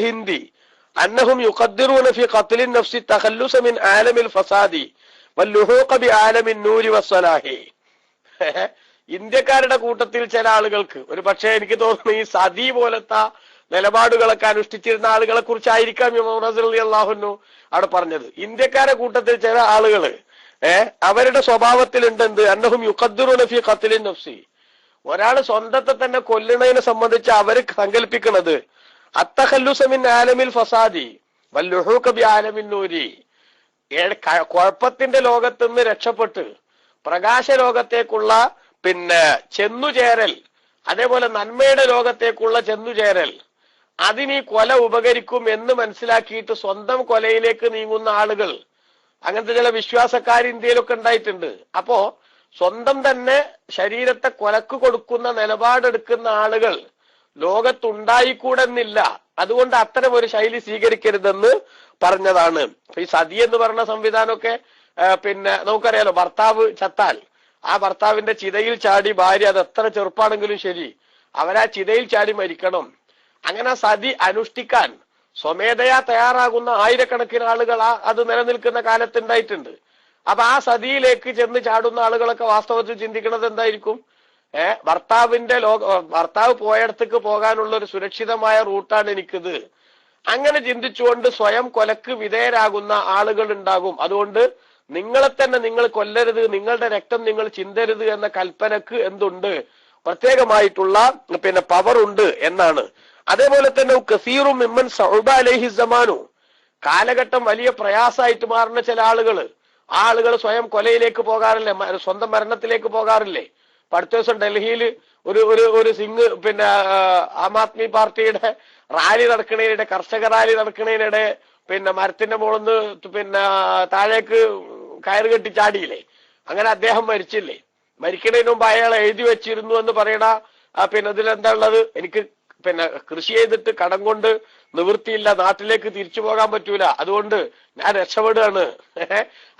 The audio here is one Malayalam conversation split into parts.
ഹിന്ദി അന്നഹും യുഖദ്ദിറൂന ഫി ഖത്ലിൻ നഫ്സി തഖല്ലുസ മിൻ ആലമിൽ ഫസാദി വല്ലുഹൂഖ ബി ആലമിൻ നൂരി വസ്സലാഹി. ഇന്ത്യക്കാരുടെ കൂട്ടത്തിൽ ചില ആളുകൾക്ക് ഒരു പക്ഷേ എനിക്ക് തോന്നുന്നു ഈ സതി പോലത്തെ നിലപാടുകളൊക്കെ അനുഷ്ഠിച്ചിരുന്ന ആളുകളെ കുറിച്ചായിരിക്കാം ഇമാം റളിയല്ലാഹു അൻഹു അവിടെ പറഞ്ഞത്. ഇന്ത്യക്കാരുടെ കൂട്ടത്തിൽ ചില ആളുകള് അവരുടെ സ്വഭാവത്തിലുണ്ട് എന്ത്, അന്നഹും യുഖദ്ദിറൂന ഫി ഖത്ലിൻ നഫ്സി, ഒരാള് സ്വന്തത്തെ തന്നെ കൊല്ലുന്നതിനെ സംബന്ധിച്ച് അവര് സങ്കല്പിക്കുന്നത് അത്തഖല്ലുസ മിൻ ആലമിൽ ഫസാദി വല്ലുഹൂഖ ബി ആലമിൻ നൂരി, കുഴപ്പത്തിന്റെ ലോകത്ത് നിന്ന് രക്ഷപ്പെട്ട് പ്രകാശ ലോകത്തേക്കുള്ള ചെന്നുചേരൽ, അതേപോലെ നന്മയുടെ ലോകത്തേക്കുള്ള ചെന്നുചേരൽ, അതിന് ഈ കൊല ഉപകരിക്കും എന്ന് മനസ്സിലാക്കിയിട്ട് സ്വന്തം കൊലയിലേക്ക് നീങ്ങുന്ന ആളുകൾ, അങ്ങനത്തെ ചില വിശ്വാസക്കാർ ഇന്ത്യയിലൊക്കെ ഉണ്ടായിട്ടുണ്ട്. അപ്പോ സ്വന്തം തന്നെ ശരീരത്തെ കൊലക്ക് കൊടുക്കുന്ന നിലപാടെടുക്കുന്ന ആളുകൾ ലോകത്തുണ്ടായിക്കൂടെന്നില്ല. അതുകൊണ്ട് അത്തരം ഒരു ശൈലി സ്വീകരിക്കരുതെന്ന് പറഞ്ഞതാണ്. ഈ സതി എന്ന് പറയുന്ന സംവിധാനമൊക്കെ നമുക്കറിയാലോ, ഭർത്താവ് ചത്താൽ ആ ഭർത്താവിന്റെ ചിതയിൽ ചാടി ഭാര്യ, അത് എത്ര ചെറുപ്പാണെങ്കിലും ശരി, അവരാ ചിതയിൽ ചാടി മരിക്കണം. അങ്ങനെ സതി അനുഷ്ഠിക്കാൻ സ്വമേധയാ തയ്യാറാകുന്ന ആയിരക്കണക്കിന് ആളുകൾ അത് നിലനിൽക്കുന്ന കാലത്തുണ്ടായിട്ടുണ്ട്. അപ്പൊ ആ സതിയിലേക്ക് ചെന്ന് ചാടുന്ന ആളുകളൊക്കെ വാസ്തവത്തിൽ ചിന്തിക്കുന്നത് എന്തായിരിക്കും? ഭർത്താവ് പോയടത്തേക്ക് പോകാനുള്ള ഒരു സുരക്ഷിതമായ റൂട്ടാണ് എനിക്കിത്. അങ്ങനെ ചിന്തിച്ചുകൊണ്ട് സ്വയം കൊലക്ക് വിധേയരാകുന്ന ആളുകൾ ഉണ്ടാകും. അതുകൊണ്ട് നിങ്ങളെ തന്നെ നിങ്ങൾ കൊല്ലരുത്, നിങ്ങളുടെ രക്തം നിങ്ങൾ ചിന്തരുത് എന്ന കൽപ്പനക്ക് എന്തുണ്ട്, പ്രത്യേകമായിട്ടുള്ള പവർ ഉണ്ട് എന്നാണ്. അതേപോലെ തന്നെ കസീറും മിമ്മൻ സഉബ അലൈഹി സമാനു, കാലഘട്ടം വലിയ പ്രയാസമായിട്ട് മാറുന്ന ചില ആളുകൾ സ്വയം കൊലയിലേക്ക് പോകാറില്ലേ, സ്വന്തം മരണത്തിലേക്ക് പോകാറില്ലേ? അടുത്ത ദിവസം ഡൽഹിയിൽ ഒരു സിംഗ് ആം ആദ്മി പാർട്ടിയുടെ റാലി നടക്കണതിനിടെ, കർഷക റാലി നടക്കണതിനിടെ മരത്തിന്റെ മുകളിന്ന് താഴേക്ക് കയറ് കെട്ടി ചാടിയില്ലേ? അങ്ങനെ അദ്ദേഹം മരിച്ചില്ലേ? മരിക്കുന്നതിന് മുമ്പ് അയാൾ എഴുതി വെച്ചിരുന്നു എന്ന് പറയണ ഇതിലെന്താ ഉള്ളത്? എനിക്ക് കൃഷി ചെയ്തിട്ട് കടം കൊണ്ട് നിവൃത്തിയില്ല, നാട്ടിലേക്ക് തിരിച്ചു പോകാൻ പറ്റൂല, അതുകൊണ്ട് ഞാൻ രക്ഷപ്പെടുകയാണ്.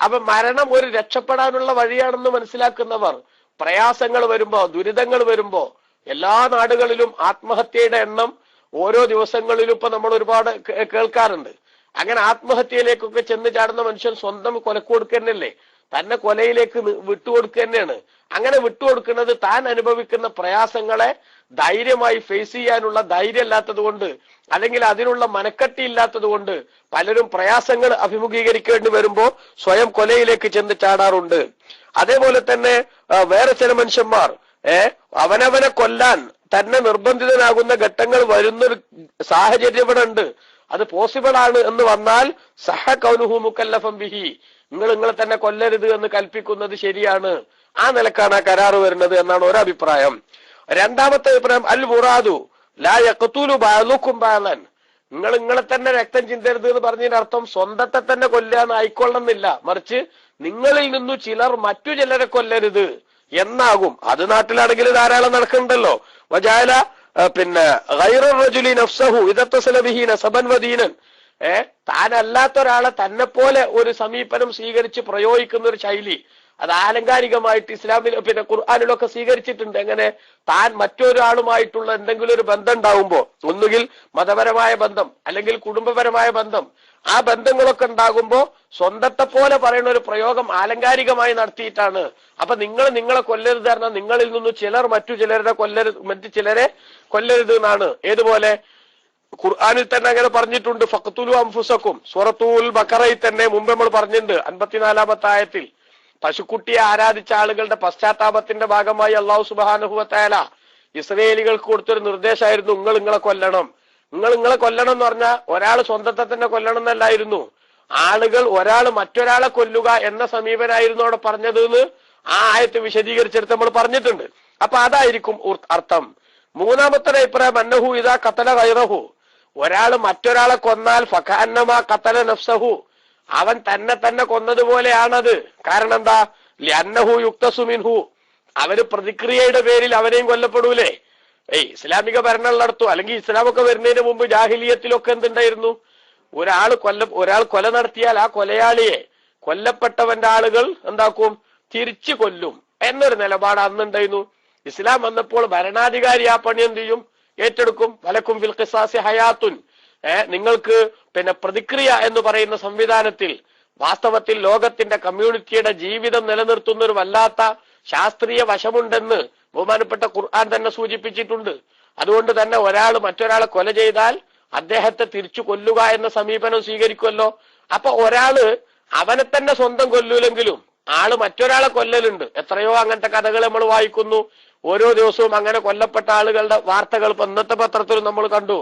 അപ്പൊ മരണം ഒരു രക്ഷപ്പെടാനുള്ള വഴിയാണെന്ന് മനസ്സിലാക്കുന്നവർ പ്രയാസങ്ങൾ വരുമ്പോ, ദുരിതങ്ങൾ വരുമ്പോ, എല്ലാ നാടുകളിലും ആത്മഹത്യയുടെ എണ്ണം ഓരോ ദിവസങ്ങളിലും ഇപ്പൊ നമ്മൾ ഒരുപാട് കേൾക്കാറുണ്ട്. അങ്ങനെ ആത്മഹത്യയിലേക്കൊക്കെ ചെന്ന് ചാടുന്ന മനുഷ്യൻ സ്വന്തം കൊലക്ക് കൊടുക്കുന്നല്ലേ, തന്നെ കൊലയിലേക്ക് വിട്ടുകൊടുക്കുക തന്നെയാണ്. അങ്ങനെ വിട്ടുകൊടുക്കുന്നത് താൻ അനുഭവിക്കുന്ന പ്രയാസങ്ങളെ ധൈര്യമായി ഫേസ് ചെയ്യാനുള്ള ധൈര്യം ഇല്ലാത്തത് കൊണ്ട്, അല്ലെങ്കിൽ അതിനുള്ള മനക്കട്ടി ഇല്ലാത്തത് കൊണ്ട് പലരും പ്രയാസങ്ങൾ അഭിമുഖീകരിക്കേണ്ടി വരുമ്പോ സ്വയം കൊലയിലേക്ക് ചെന്ന് ചാടാറുണ്ട്. അതേപോലെ തന്നെ വേറെ ചില മനുഷ്യന്മാർ അവനവനെ കൊല്ലാൻ തന്നെ നിർബന്ധിതനാകുന്ന ഘട്ടങ്ങൾ വരുന്നൊരു സാഹചര്യം ഇവിടെ ഉണ്ട്. അത് പോസിബിൾ ആണ് എന്ന് വന്നാൽ സഹ കൗനുഹു മുക്കല്ലഫൻ ബിഹി, നിങ്ങളെ തന്നെ കൊല്ലരുത് എന്ന് കൽപ്പിക്കുന്നത് ശരിയാണ്. ആ നിലക്കാണ് ആ കരാറ് വരുന്നത് എന്നാണ് ഒരഭിപ്രായം. രണ്ടാമത്തെ അഭിപ്രായം അൽ മുറാദു ലാ യഖ്തുലു ബഅലുകും ബഅലൻ, നിങ്ങളെ തന്നെ രക്തം ചിന്തരുത് എന്ന് പറഞ്ഞതിന്റെ അർത്ഥം സ്വന്തത്തെ തന്നെ കൊല്ലാന്ന് ആയിക്കൊള്ളുന്നില്ല, മറിച്ച് നിങ്ങളിൽ നിന്നു ചിലർ മറ്റു ചിലരെ കൊല്ലരുത് എന്നാകും. അത് നാട്ടിലാണെങ്കിൽ ധാരാളം നടക്കുന്നുണ്ടല്ലോ. വജാല ഗൈറർ റജുലി നഫ്സഹു ഇദത്തസല ബിഹി നസബൻ വദീനൻ, താനല്ലാത്ത ഒരാളെ തന്നെ പോലെ ഒരു സമീപനം സ്വീകരിച്ച് പ്രയോഗിക്കുന്ന ഒരു ശൈലി, അത് ആലങ്കാരികമായിട്ട് ഇസ്ലാമിൽ ഖുർആനിലൊക്കെ സ്വീകരിച്ചിട്ടുണ്ട്. എങ്ങനെ താൻ മറ്റൊരാളുമായിട്ടുള്ള എന്തെങ്കിലും ഒരു ബന്ധം ഉണ്ടാകുമ്പോ, ഒന്നുകിൽ മതപരമായ ബന്ധം അല്ലെങ്കിൽ കുടുംബപരമായ ബന്ധം, ആ ബന്ധങ്ങളൊക്കെ ഉണ്ടാകുമ്പോ സ്വന്തത്തെ പോലെ പറയുന്ന ഒരു പ്രയോഗം ആലങ്കാരികമായി നടത്തിയിട്ടാണ്. അപ്പൊ നിങ്ങളെ കൊല്ലരുത് പറഞ്ഞാൽ നിങ്ങളിൽ നിന്ന് ചിലർ മറ്റു ചിലരെ കൊല്ലരുത് എന്നാണ്. ഏതുപോലെ ഖുർആനിൽ തന്നെ അങ്ങനെ പറഞ്ഞിട്ടുണ്ട്. ഫഖ്തുലു അൻഫുസക്കും, സൂറത്തുൽ ബഖറയിൽ തന്നെ മുമ്പ് നമ്മൾ പറഞ്ഞിട്ടുണ്ട് 54-ാമത്തെ ആയത്തിൽ. പശുക്കുട്ടിയെ ആരാധിച്ച ആളുകളുടെ പശ്ചാത്താപത്തിന്റെ ഭാഗമായി അല്ലാഹു സുബ്ഹാനഹു വ തആല ഇസ്രായേലികൾക്ക് കൊടുത്തൊരു നിർദ്ദേശമായിരുന്നു, നിങ്ങളെ കൊല്ലണം. നിങ്ങളെ കൊല്ലണം എന്ന് പറഞ്ഞാൽ ഒരാൾ സ്വന്തത്തെ തന്നെ കൊല്ലണം എന്നല്ലായിരുന്നു, ആളുകൾ ഒരാൾ മറ്റൊരാളെ കൊല്ലുക എന്ന സമീപനായിരുന്നു അവിടെ പറഞ്ഞത് എന്ന് ആ ആയത്ത് വിശദീകരിച്ചെടുത്ത് നമ്മൾ പറഞ്ഞിട്ടുണ്ട്. അപ്പൊ അതായിരിക്കും അർത്ഥം. മൂന്നാമത്തെ അഭിപ്രായം അന്നഹു ഇദാ ഖതല ഗൈറഹു, ഒരാൾ മറ്റൊരാളെ കൊന്നാൽ ഫകഅന്നമാ ഖതല നഫ്സഹു, അവൻ തന്നെ കൊന്നതുപോലെയാണത്. കാരണം എന്താ? ലിഅന്നഹു യുക്തസു മിൻഹു, അവര് പ്രതിക്രിയയുടെ പേരിൽ അവരെയും കൊല്ലപ്പെടൂലേ? ഇസ്ലാമിക ഭരണമുള്ളിടത്തോ അല്ലെങ്കിൽ ഇസ്ലാമൊക്കെ വരുന്നതിന് മുമ്പ് ജാഹിലിയത്തിലൊക്കെ എന്തുണ്ടായിരുന്നു? ഒരാൾ കൊല നടത്തിയാൽ ആ കൊലയാളിയെ കൊല്ലപ്പെട്ടവന്റെ ആളുകൾ എന്താക്കും? തിരിച്ചു കൊല്ലും എന്നൊരു നിലപാട് അന്നുണ്ടായിരുന്നു. ഇസ്ലാം വന്നപ്പോൾ ഭരണാധികാരി ആ പണി എന്ത് ചെയ്യും? ഏറ്റെടുക്കും. വലക്കും ഫിൽ ഖിസാസി ഹയാത്തുൻ, നിങ്ങൾക്ക് പിന്നെ പ്രതിക്രിയ എന്ന് പറയുന്ന സംവിധാനത്തിൽ വാസ്തവത്തിൽ ലോകത്തിന്റെ കമ്മ്യൂണിറ്റിയുടെ ജീവിതം നിലനിർത്തുന്ന ഒരു വല്ലാത്ത ശാസ്ത്രീയ വശമുണ്ടെന്ന് ബഹുമാനപ്പെട്ട ഖുർആൻ തന്നെ സൂചിപ്പിച്ചിട്ടുണ്ട്. അതുകൊണ്ട് തന്നെ ഒരാൾ മറ്റൊരാളെ കൊല ചെയ്താൽ അദ്ദേഹത്തെ തിരിച്ചു കൊല്ലുക എന്ന സമീപനം സ്വീകരിക്കുമല്ലോ. അപ്പൊ ഒരാള് അവനെ തന്നെ സ്വന്തം കൊല്ലൂലെങ്കിലും ആള് മറ്റൊരാളെ കൊല്ലലുണ്ട്. എത്രയോ അങ്ങനത്തെ കഥകൾ നമ്മൾ വായിക്കുന്നു. ഓരോ ദിവസവും അങ്ങനെ കൊല്ലപ്പെട്ട ആളുകളുടെ വാർത്തകൾ ഇപ്പൊ ഇന്നത്തെ പത്രത്തിൽ നമ്മൾ കണ്ടു.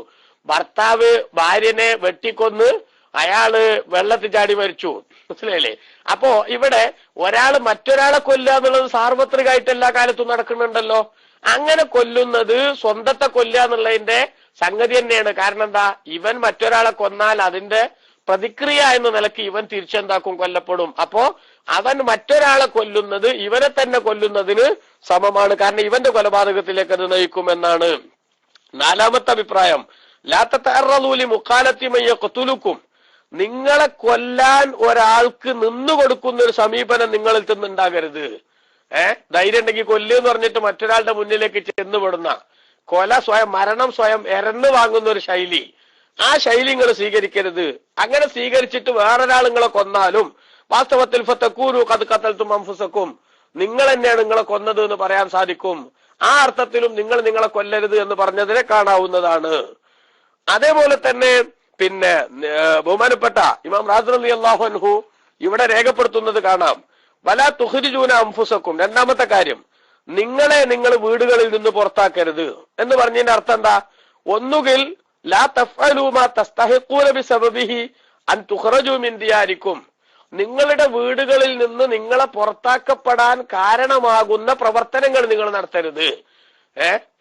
ഭർത്താവ് ഭാര്യനെ വെട്ടിക്കൊന്ന് അയാള് വെള്ളത്തിൽ ചാടി മരിച്ചു. മനസ്സിലായില്ലേ? അപ്പോ ഇവിടെ ഒരാള് മറ്റൊരാളെ കൊല്ലുക എന്നുള്ളത് സാർവത്രികമായിട്ട് എല്ലാ കാലത്തും നടക്കുന്നുണ്ടല്ലോ. അങ്ങനെ കൊല്ലുന്നത് സ്വന്തത്തെ കൊല്ലുക എന്നുള്ളതിന്റെ സംഗതി തന്നെയാണ്. കാരണം എന്താ, ഇവൻ മറ്റൊരാളെ കൊന്നാൽ അതിന്റെ പ്രതിക്രിയ എന്ന നിലയ്ക്ക് ഇവൻ തിരിച്ചെന്താക്കും, കൊല്ലപ്പെടും. അപ്പോ അവൻ മറ്റൊരാളെ കൊല്ലുന്നത് ഇവനെ തന്നെ കൊല്ലുന്നതിന് സമമാണ്. കാരണം ഇവന്റെ കൊലപാതകത്തിലേക്ക് അത് നയിക്കുമെന്നാണ്. നാലാമത്തെ അഭിപ്രായം, ലാത്തറൂലി മുക്കാലത്തിമയ്യ കൊത്തുലുക്കും, നിങ്ങളെ കൊല്ലാൻ ഒരാൾക്ക് നിന്നു കൊടുക്കുന്ന ഒരു സമീപനം നിങ്ങളിൽ നിന്നുണ്ടാകരുത്. ധൈര്യം ഉണ്ടെങ്കിൽ കൊല്ലുന്ന് പറഞ്ഞിട്ട് മറ്റൊരാളുടെ മുന്നിലേക്ക് ചെന്നുപെടുന്ന കൊല സ്വയം, മരണം സ്വയം എരന്ന് വാങ്ങുന്ന ഒരു ശൈലി, ആ ശൈലി നിങ്ങൾ സ്വീകരിക്കരുത്. അങ്ങനെ സ്വീകരിച്ചിട്ട് വേറൊരാൾ നിങ്ങളെ കൊന്നാലും വാസ്തവത്തിൽ ഫതകൂനു ഖദ് ഖതൽതും അൻഫുസക്കും, നിങ്ങൾ തന്നെയാണ് നിങ്ങളെ കൊന്നത് എന്ന് പറയാൻ സാധിക്കും. ആ അർത്ഥത്തിലും നിങ്ങൾ നിങ്ങളെ കൊല്ലരുത് എന്ന് പറഞ്ഞതിനെ കാണാവുന്നതാണ്. അതേപോലെ തന്നെ പിന്നെ ബഹുമാനപ്പെട്ട ഇമാം റാസി റളിയല്ലാഹു അൻഹു ഇവിടെ രേഖപ്പെടുത്തുന്നത് കാണാം, വലാ തുഖ്രിജൂന അൻഫുസക്കും. രണ്ടാമത്തെ കാര്യം, നിങ്ങളെ നിങ്ങൾ വീടുകളിൽ നിന്ന് പുറത്താക്കരുത് എന്ന് പറഞ്ഞതിന്റെ അർത്ഥം എന്താ? ഒന്നുകിൽ ലാ തഫ്അലൂ മാ തസ്തഹിഖൂന ബിസബബിഹി അൻ തുഖ്റജൂ മിൻ ദിയാരിക്കും, നിങ്ങളുടെ വീടുകളിൽ നിന്ന് നിങ്ങളെ പുറത്താക്കപ്പെടാൻ കാരണമാകുന്ന പ്രവർത്തനങ്ങൾ നിങ്ങൾ നടത്തരുത്.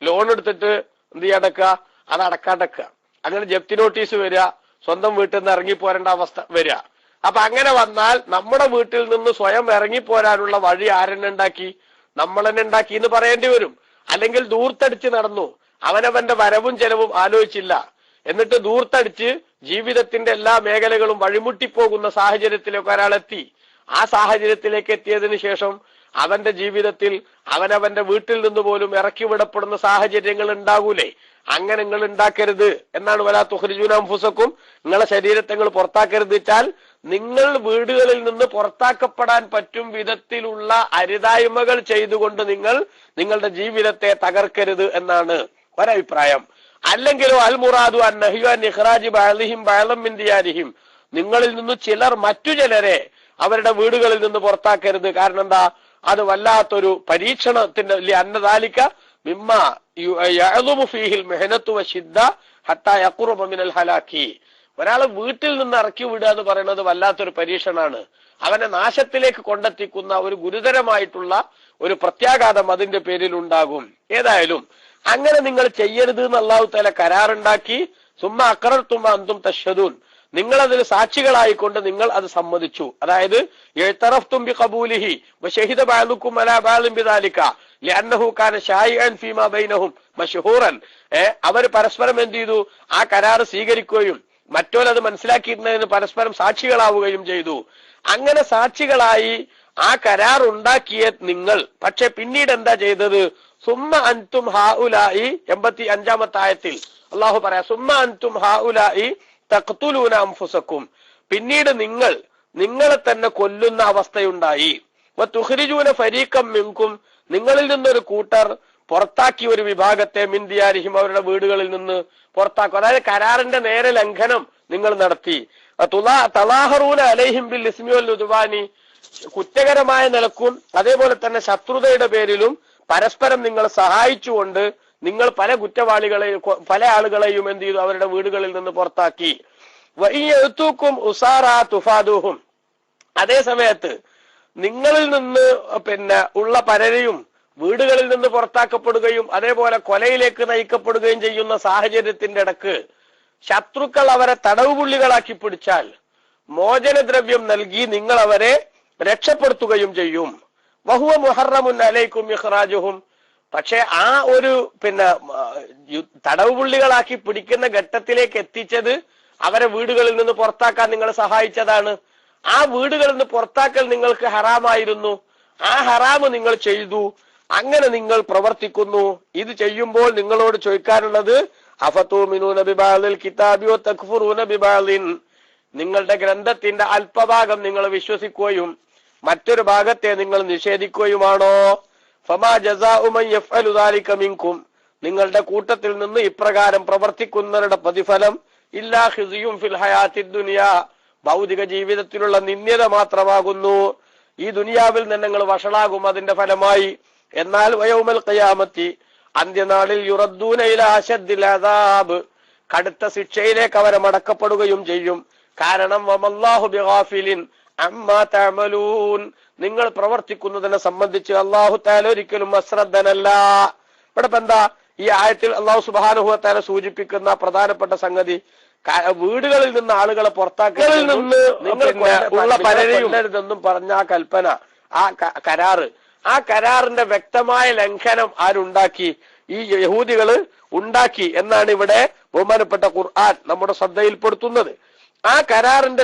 ലോൺ എടുത്തിട്ട് എന്ത് ചെയ്യടക്കുക, അത് അടക്കാണ്ടക്കുക, അങ്ങനെ ജപ്തി നോട്ടീസ് വരിക, സ്വന്തം വീട്ടിൽ നിന്ന് ഇറങ്ങിപ്പോരേണ്ട അവസ്ഥ വരിക. അപ്പൊ അങ്ങനെ വന്നാൽ നമ്മുടെ വീട്ടിൽ നിന്ന് സ്വയം ഇറങ്ങിപ്പോരാനുള്ള വഴി ആരെന്നെ ഉണ്ടാക്കി? നമ്മൾ തന്നെ ഉണ്ടാക്കി എന്ന് പറയേണ്ടി വരും. അല്ലെങ്കിൽ ദൂർത്തടിച്ച് നടന്നു, അവനവന്റെ വരവും ചെലവും ആലോചിച്ചില്ല, എന്നിട്ട് ദൂർത്തടിച്ച് ജീവിതത്തിന്റെ എല്ലാ മേഖലകളും വഴിമുട്ടിപ്പോകുന്ന സാഹചര്യത്തിലേക്ക് ഒരാളെത്തി. ആ സാഹചര്യത്തിലേക്ക് എത്തിയതിനു ശേഷം അവന്റെ ജീവിതത്തിൽ അവനവന്റെ വീട്ടിൽ നിന്ന് പോലും ഇറക്കി വിടപ്പെടുന്ന സാഹചര്യങ്ങൾ ഉണ്ടാകൂലേ? അങ്ങനെ നിങ്ങൾ ഉണ്ടാക്കരുത് എന്നാണ് വലാ തുഖ്രിജൂന അൻഫുസക്കും, നിങ്ങളെ ശരീരത്തെ നിങ്ങൾ പുറത്താക്കരുത് വെച്ചാൽ നിങ്ങൾ വീടുകളിൽ നിന്ന് പുറത്താക്കപ്പെടാൻ പറ്റും വിധത്തിലുള്ള അരുതായ്മകൾ ചെയ്തുകൊണ്ട് നിങ്ങൾ നിങ്ങളുടെ ജീവിതത്തെ തകർക്കരുത് എന്നാണ് ഒരഭിപ്രായം. അല്ലെങ്കിലോ അൽ മുറാദു അൻ നഹ്യു അൻ ഇഖ്റാജി ബഅദിഹിം ബഅദൻ മിൻ ദിയാരിഹിം, നിങ്ങളിൽ നിന്ന് ചിലർ മറ്റു ചിലരെ അവരുടെ വീടുകളിൽ നിന്ന് പുറത്താക്കരുത്. കാരണം എന്താ? അത് വല്ലാത്തൊരു പരീക്ഷണത്തിന്റെ അന്നദാലിക മിമ്മ യഅ്ദുമു ഫീഹിൽ മിഹ്നത്തു വശിദ്ദ ഹത്താ യഖ്റുബ മിനൽ ഹലാക്കി. ഒരാളെ വീട്ടിൽ നിന്ന് ഇറക്കി വിടുക എന്ന് പറയുന്നത് വല്ലാത്തൊരു പരീക്ഷണാണ്. അവനെ നാശത്തിലേക്ക് കൊണ്ടെത്തിക്കുന്ന ഒരു ഗുരുതരമായിട്ടുള്ള ഒരു പ്രത്യാഘാതം അതിന്റെ പേരിൽ ഉണ്ടാകും. ഏതായാലും അങ്ങനെ നിങ്ങൾ ചെയ്യരുത് എന്ന് അല്ലാഹു തആല കരാറുണ്ടാക്കി. സുമ്മ അഖറർതും അൻതും തശ്ഹദൂൻ, നിങ്ങൾ അതിൽ സാക്ഷികളായിക്കൊണ്ട് നിങ്ങൾ അത് സമ്മതിച്ചു. അതായത് ഇഅ്തറഫ്തും ബിഖബൂലിഹി വശഹിദ ബഅദുക്കും അലാ ബഅദിൻ ബിദാലിക ലിഅന്നഹു കാന ശായിഅൻ ഫീമാ ബൈനഹും മശ്ഹൂറൻ. അവർ പരസ്പരം എന്ത് ചെയ്തു? ആ കരാർ സ്വീകരിക്കുകയും മറ്റോരത് മനസ്സിലാക്കിയിരുന്നതിന് പരസ്പരം സാക്ഷികളാവുകയും ചെയ്തു. അങ്ങനെ സാക്ഷികളായി ആ കരാർ ഉണ്ടാക്കിയ നിങ്ങൾ പക്ഷെ പിന്നീട് എന്താ ചെയ്തത്? സുമ്മ അൻതും ഹാഉലായി 85-ാമത്തെ ആയത്തിൽ അല്ലാഹു പറയാ, സുമ്മ അൻതും ഹാഉലായി തഖ്തുലൂന അൻഫുസക്കും, പിന്നീട് നിങ്ങൾ നിങ്ങളെ തന്നെ കൊല്ലുന്ന അവസ്ഥയുണ്ടായി. വതുഖ്രിജൂന ഫരീഖം മിൻകും, നിങ്ങളിൽ നിന്നൊരു കൂട്ടർ പുറത്താക്കി ഒരു വിഭാഗത്തെ മിൻ ദിയാരിഹിം, അവരുടെ വീടുകളിൽ നിന്ന് പുറത്താക്കും. അതായത് കരാറിന്റെ നേരെ ലംഘനം നിങ്ങൾ നടത്തി. തലാഹറൂന അലൈഹിം ബിൽ ഇസ്മി വൽ ഉദ്വാനി, കുറ്റകരമായ നിലക്കും അതേപോലെ തന്നെ ശത്രുതയുടെ പേരിലും പരസ്പരം നിങ്ങൾ സഹായിച്ചുകൊണ്ട് നിങ്ങൾ പല കുറ്റവാളികളെയും പല ആളുകളെയും എന്ത് ചെയ്തു? അവരുടെ വീടുകളിൽ നിന്ന് പുറത്താക്കി. വഇയതുക്കും ഉസാറാ തുഫാദുഹും, അതേ സമയത്ത് നിങ്ങളിൽ നിന്ന് ഉള്ള പലരെയും വീടുകളിൽ നിന്ന് പുറത്താക്കപ്പെടുകയും അതേപോലെ കൊലയിലേക്ക് നയിക്കപ്പെടുകയും ചെയ്യുന്ന സാഹചര്യത്തിന്റെ ഇടക്ക് ശത്രുക്കൾ അവരെ തടവുപുള്ളികളാക്കി പിടിച്ചാൽ മോചനദ്രവ്യം നൽകി നിങ്ങൾ അവരെ രക്ഷപ്പെടുത്തുകയും ചെയ്യും. വഹുവ മുഹറമുൻ അലൈക്കും ഇഖ്റാജുഹും, പക്ഷെ ആ ഒരു തടവുപുള്ളികളാക്കി പിടിക്കുന്ന ഘട്ടത്തിലേക്ക് എത്തിച്ചത് അവരെ വീടുകളിൽ നിന്ന് പുറത്താക്കാൻ നിങ്ങൾ സഹായിച്ചതാണ്. ആ വീടുകളിൽ നിന്ന് പുറത്താക്കൽ നിങ്ങൾക്ക് ഹറാമായിരുന്നു. ആ ഹറാമ് നിങ്ങൾ ചെയ്തു. അങ്ങനെ നിങ്ങൾ പ്രവർത്തിക്കുന്നു. ഇത് ചെയ്യുമ്പോൾ നിങ്ങളോട് ചോദിക്കാനുള്ളത് അഫതൂമിനൂന ബിബഅദിൽ കിതാബി വതക്ഫുറൂന ബിബഅദിൻ, നിങ്ങളുടെ ഗ്രന്ഥത്തിന്റെ അല്പഭാഗം നിങ്ങൾ വിശ്വസിക്കുകയും മറ്റൊരു ഭാഗത്തെ നിങ്ങൾ നിഷേധിക്കുകയുമാണോ? ഫമാ ജസാഉ മൻ യഫ്അലു ദാലിക മിൻകും, നിങ്ങളുടെ കൂട്ടത്തിൽ നിന്ന് ഇപ്രകാരം പ്രവർത്തിക്കുന്നവരുടെ പ്രതിഫലം ഇല്ലാ ഖിസ്യും ഫിൽ ഹയാത്തിദ് ദുനിയാ, ഭൗതിക ജീവിതത്തിലുള്ള നിന്ദ്യത മാത്രമാകുന്നു. ഈ ദുനിയാവിൽ നിന്ന് നിങ്ങൾ വഷളാകും അതിന്റെ ഫലമായി. എന്നാൽ വയൗമൽ ഖിയാമത്തി, അന്ത്യനാളിൽ യുറദ്ദൂന ഇലാ അശദ്ദിൽ അദാബ്, കടുത്ത ശിക്ഷയിലേക്ക് അവരെ മടക്കപ്പെടുകയും ചെയ്യും. കാരണം വമല്ലാഹു ബിഗാഫിലിൻ അമ്മാ തഅമലൂൻ, നിങ്ങൾ പ്രവർത്തിക്കുന്നതിനെ സംബന്ധിച്ച് അല്ലാഹു തആല ഒരിക്കലും അശ്രദ്ധനല്ല. ഇവിടെ എന്താ ഈ ആയത്തിൽ അല്ലാഹു സുബ്ഹാനഹു വ തആല സൂചിപ്പിക്കുന്ന പ്രധാനപ്പെട്ട സംഗതി, വീടുകളിൽ നിന്ന് ആളുകളെ പുറത്താക്കലിൽ നിന്ന് നിങ്ങൾ ഉള്ള പലരെയും പറഞ്ഞ ആ കൽപ്പന, ആ കരാറ്, ആ കരാറിന്റെ വ്യക്തമായ ലംഘനം ആരുണ്ടാക്കി? ഈ യഹൂദികള് ഉണ്ടാക്കി എന്നാണ് ഇവിടെ ബഹുമാനപ്പെട്ട ഖുർആൻ നമ്മുടെ ശ്രദ്ധയിൽപ്പെടുത്തുന്നത്. ആ കരാറിന്റെ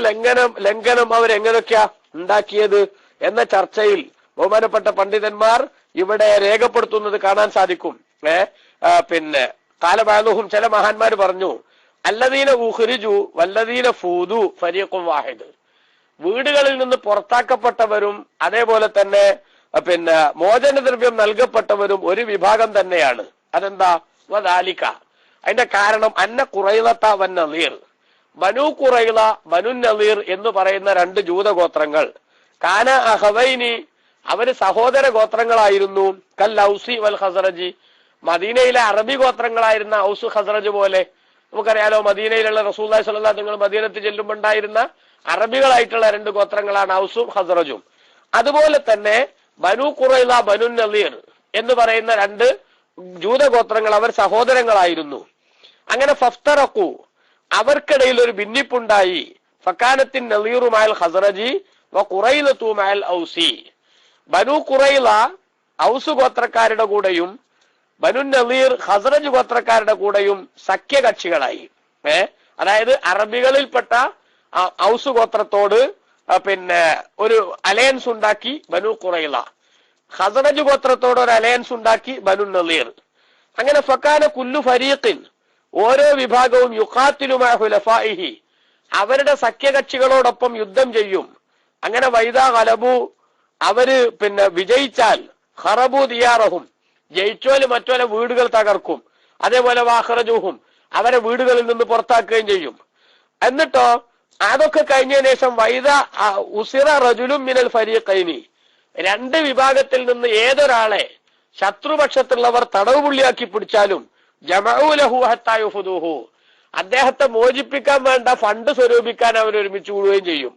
ലംഘനം അവരെങ്ങനെയൊക്കെയാ ഉണ്ടാക്കിയത് എന്ന ചർച്ചയിൽ ബഹുമാനപ്പെട്ട പണ്ഡിതന്മാർ ഇവിടെ രേഖപ്പെടുത്തുന്നത് കാണാൻ സാധിക്കും. പിന്നെ കാലബാലുഹും, ചില മഹാന്മാർ പറഞ്ഞു, അല്ലദീന ഉഖ്രിജു വല്ലദീന ഫൂദു ഫരീഖുൻ വാഹിദ്, വീടുകളിൽ നിന്ന് പുറത്താക്കപ്പെട്ടവരും അതേപോലെ തന്നെ പിന്നെ മോചനദ്രവ്യം നൽകപ്പെട്ടവരും ഒരു വിഭാഗം തന്നെയാണ്. അതെന്താ? വദാലിക, അതിന്റെ കാരണം അന്ന ഖുറൈളത വൻ നളീർ, ബനു ഖുറൈള ബനു നളീർ എന്ന് പറയുന്ന രണ്ട് ജൂതഗോത്രങ്ങൾ, കാന അഖവൈനി, അവര് സഹോദര ഗോത്രങ്ങളായിരുന്നു. കൽ ഔസി വൽ ഖസറജി, മദീനയിലെ അറബി ഗോത്രങ്ങളായിരുന്ന ഔസ് ഖസറജ് പോലെ. നമുക്കറിയാലോ, മദീനയിലുള്ള റസൂലുള്ളാഹി സ്വല്ലല്ലാഹു അലൈഹി വസല്ലം നിങ്ങൾ മദീനത്ത് ചെല്ലുമ്പോൾ ഉണ്ടായിരുന്ന അറബികളായിട്ടുള്ള രണ്ട് ഗോത്രങ്ങളാണ് ഔസും ഖസറജും. അതുപോലെ തന്നെ ബനു ഖുറൈള ബനു നളീർ എന്ന് പറയുന്ന രണ്ട് ജൂതഗോത്രങ്ങൾ, അവർ സഹോദരങ്ങളായിരുന്നു. അങ്ങനെ ഫഫ്തറഖു, അവർക്കിടയിൽ ഒരു ഭിന്നിപ്പുണ്ടായി. ഫക്കാനത്തിൻ നളീറു മഅൽ ഖസറജി വ ഖുറൈളതു മഅൽ ഔസി, ബനു ഖുറൈള ഔസ് ഗോത്രക്കാരുടെ കൂടെയും ബനു നളീർ ഖസറജ് ഗോത്രക്കാരുടെ കൂടെയും സഖ്യകക്ഷികളായി. അതായത് അറബികളിൽപ്പെട്ട ഔസ് ഗോത്രത്തോട് പിന്നെ ഒരു അലയൻസ് ഉണ്ടാക്കി ബനു ഖുറൈള, ഖസറജ് ഗോത്രത്തോട് ഒരു അലയൻസ് ഉണ്ടാക്കി ബനു നളീർ. അങ്ങനെ ഫക്കാന കുല്ലു ഫരീഖിൻ, ഓരോ വിഭാഗവും യുഖാത്തിലു മഅ ഹുലഫാഇഹി, അവരുടെ സഖ്യകക്ഷികളോടൊപ്പം യുദ്ധം ചെയ്യും. അങ്ങനെ വൈദാ ഗലബു, അവര് പിന്നെ വിജയിച്ചാൽ ഖറബു ദിയാറഹും, ജയിച്ചോല് മറ്റോലെ വീടുകൾ തകർക്കും. അതേപോലെ വാഖറജുഹും, അവരെ വീടുകളിൽ നിന്ന് പുറത്താക്കുകയും ചെയ്യും. എന്നിട്ടോ അതൊക്കെ കഴിഞ്ഞതിന് ശേഷം വൈദ ഉസിറ റജുലും മിനൽ ഫരീഖൈനി, രണ്ട് വിഭാഗത്തിൽ നിന്ന് ഏതൊരാളെ ശത്രുപക്ഷത്തുള്ളവർ തടവുപുള്ളിയാക്കി പിടിച്ചാലും ജമഉ ലഹു ഹത്താ യുഫ്ദുഹു, അദ്ദേഹത്തെ മോചിപ്പിക്കാൻ വേണ്ട ഫണ്ട് സ്വരൂപിക്കാൻ അവർ ഒരുമിച്ച് കൂടുകയും ചെയ്യും.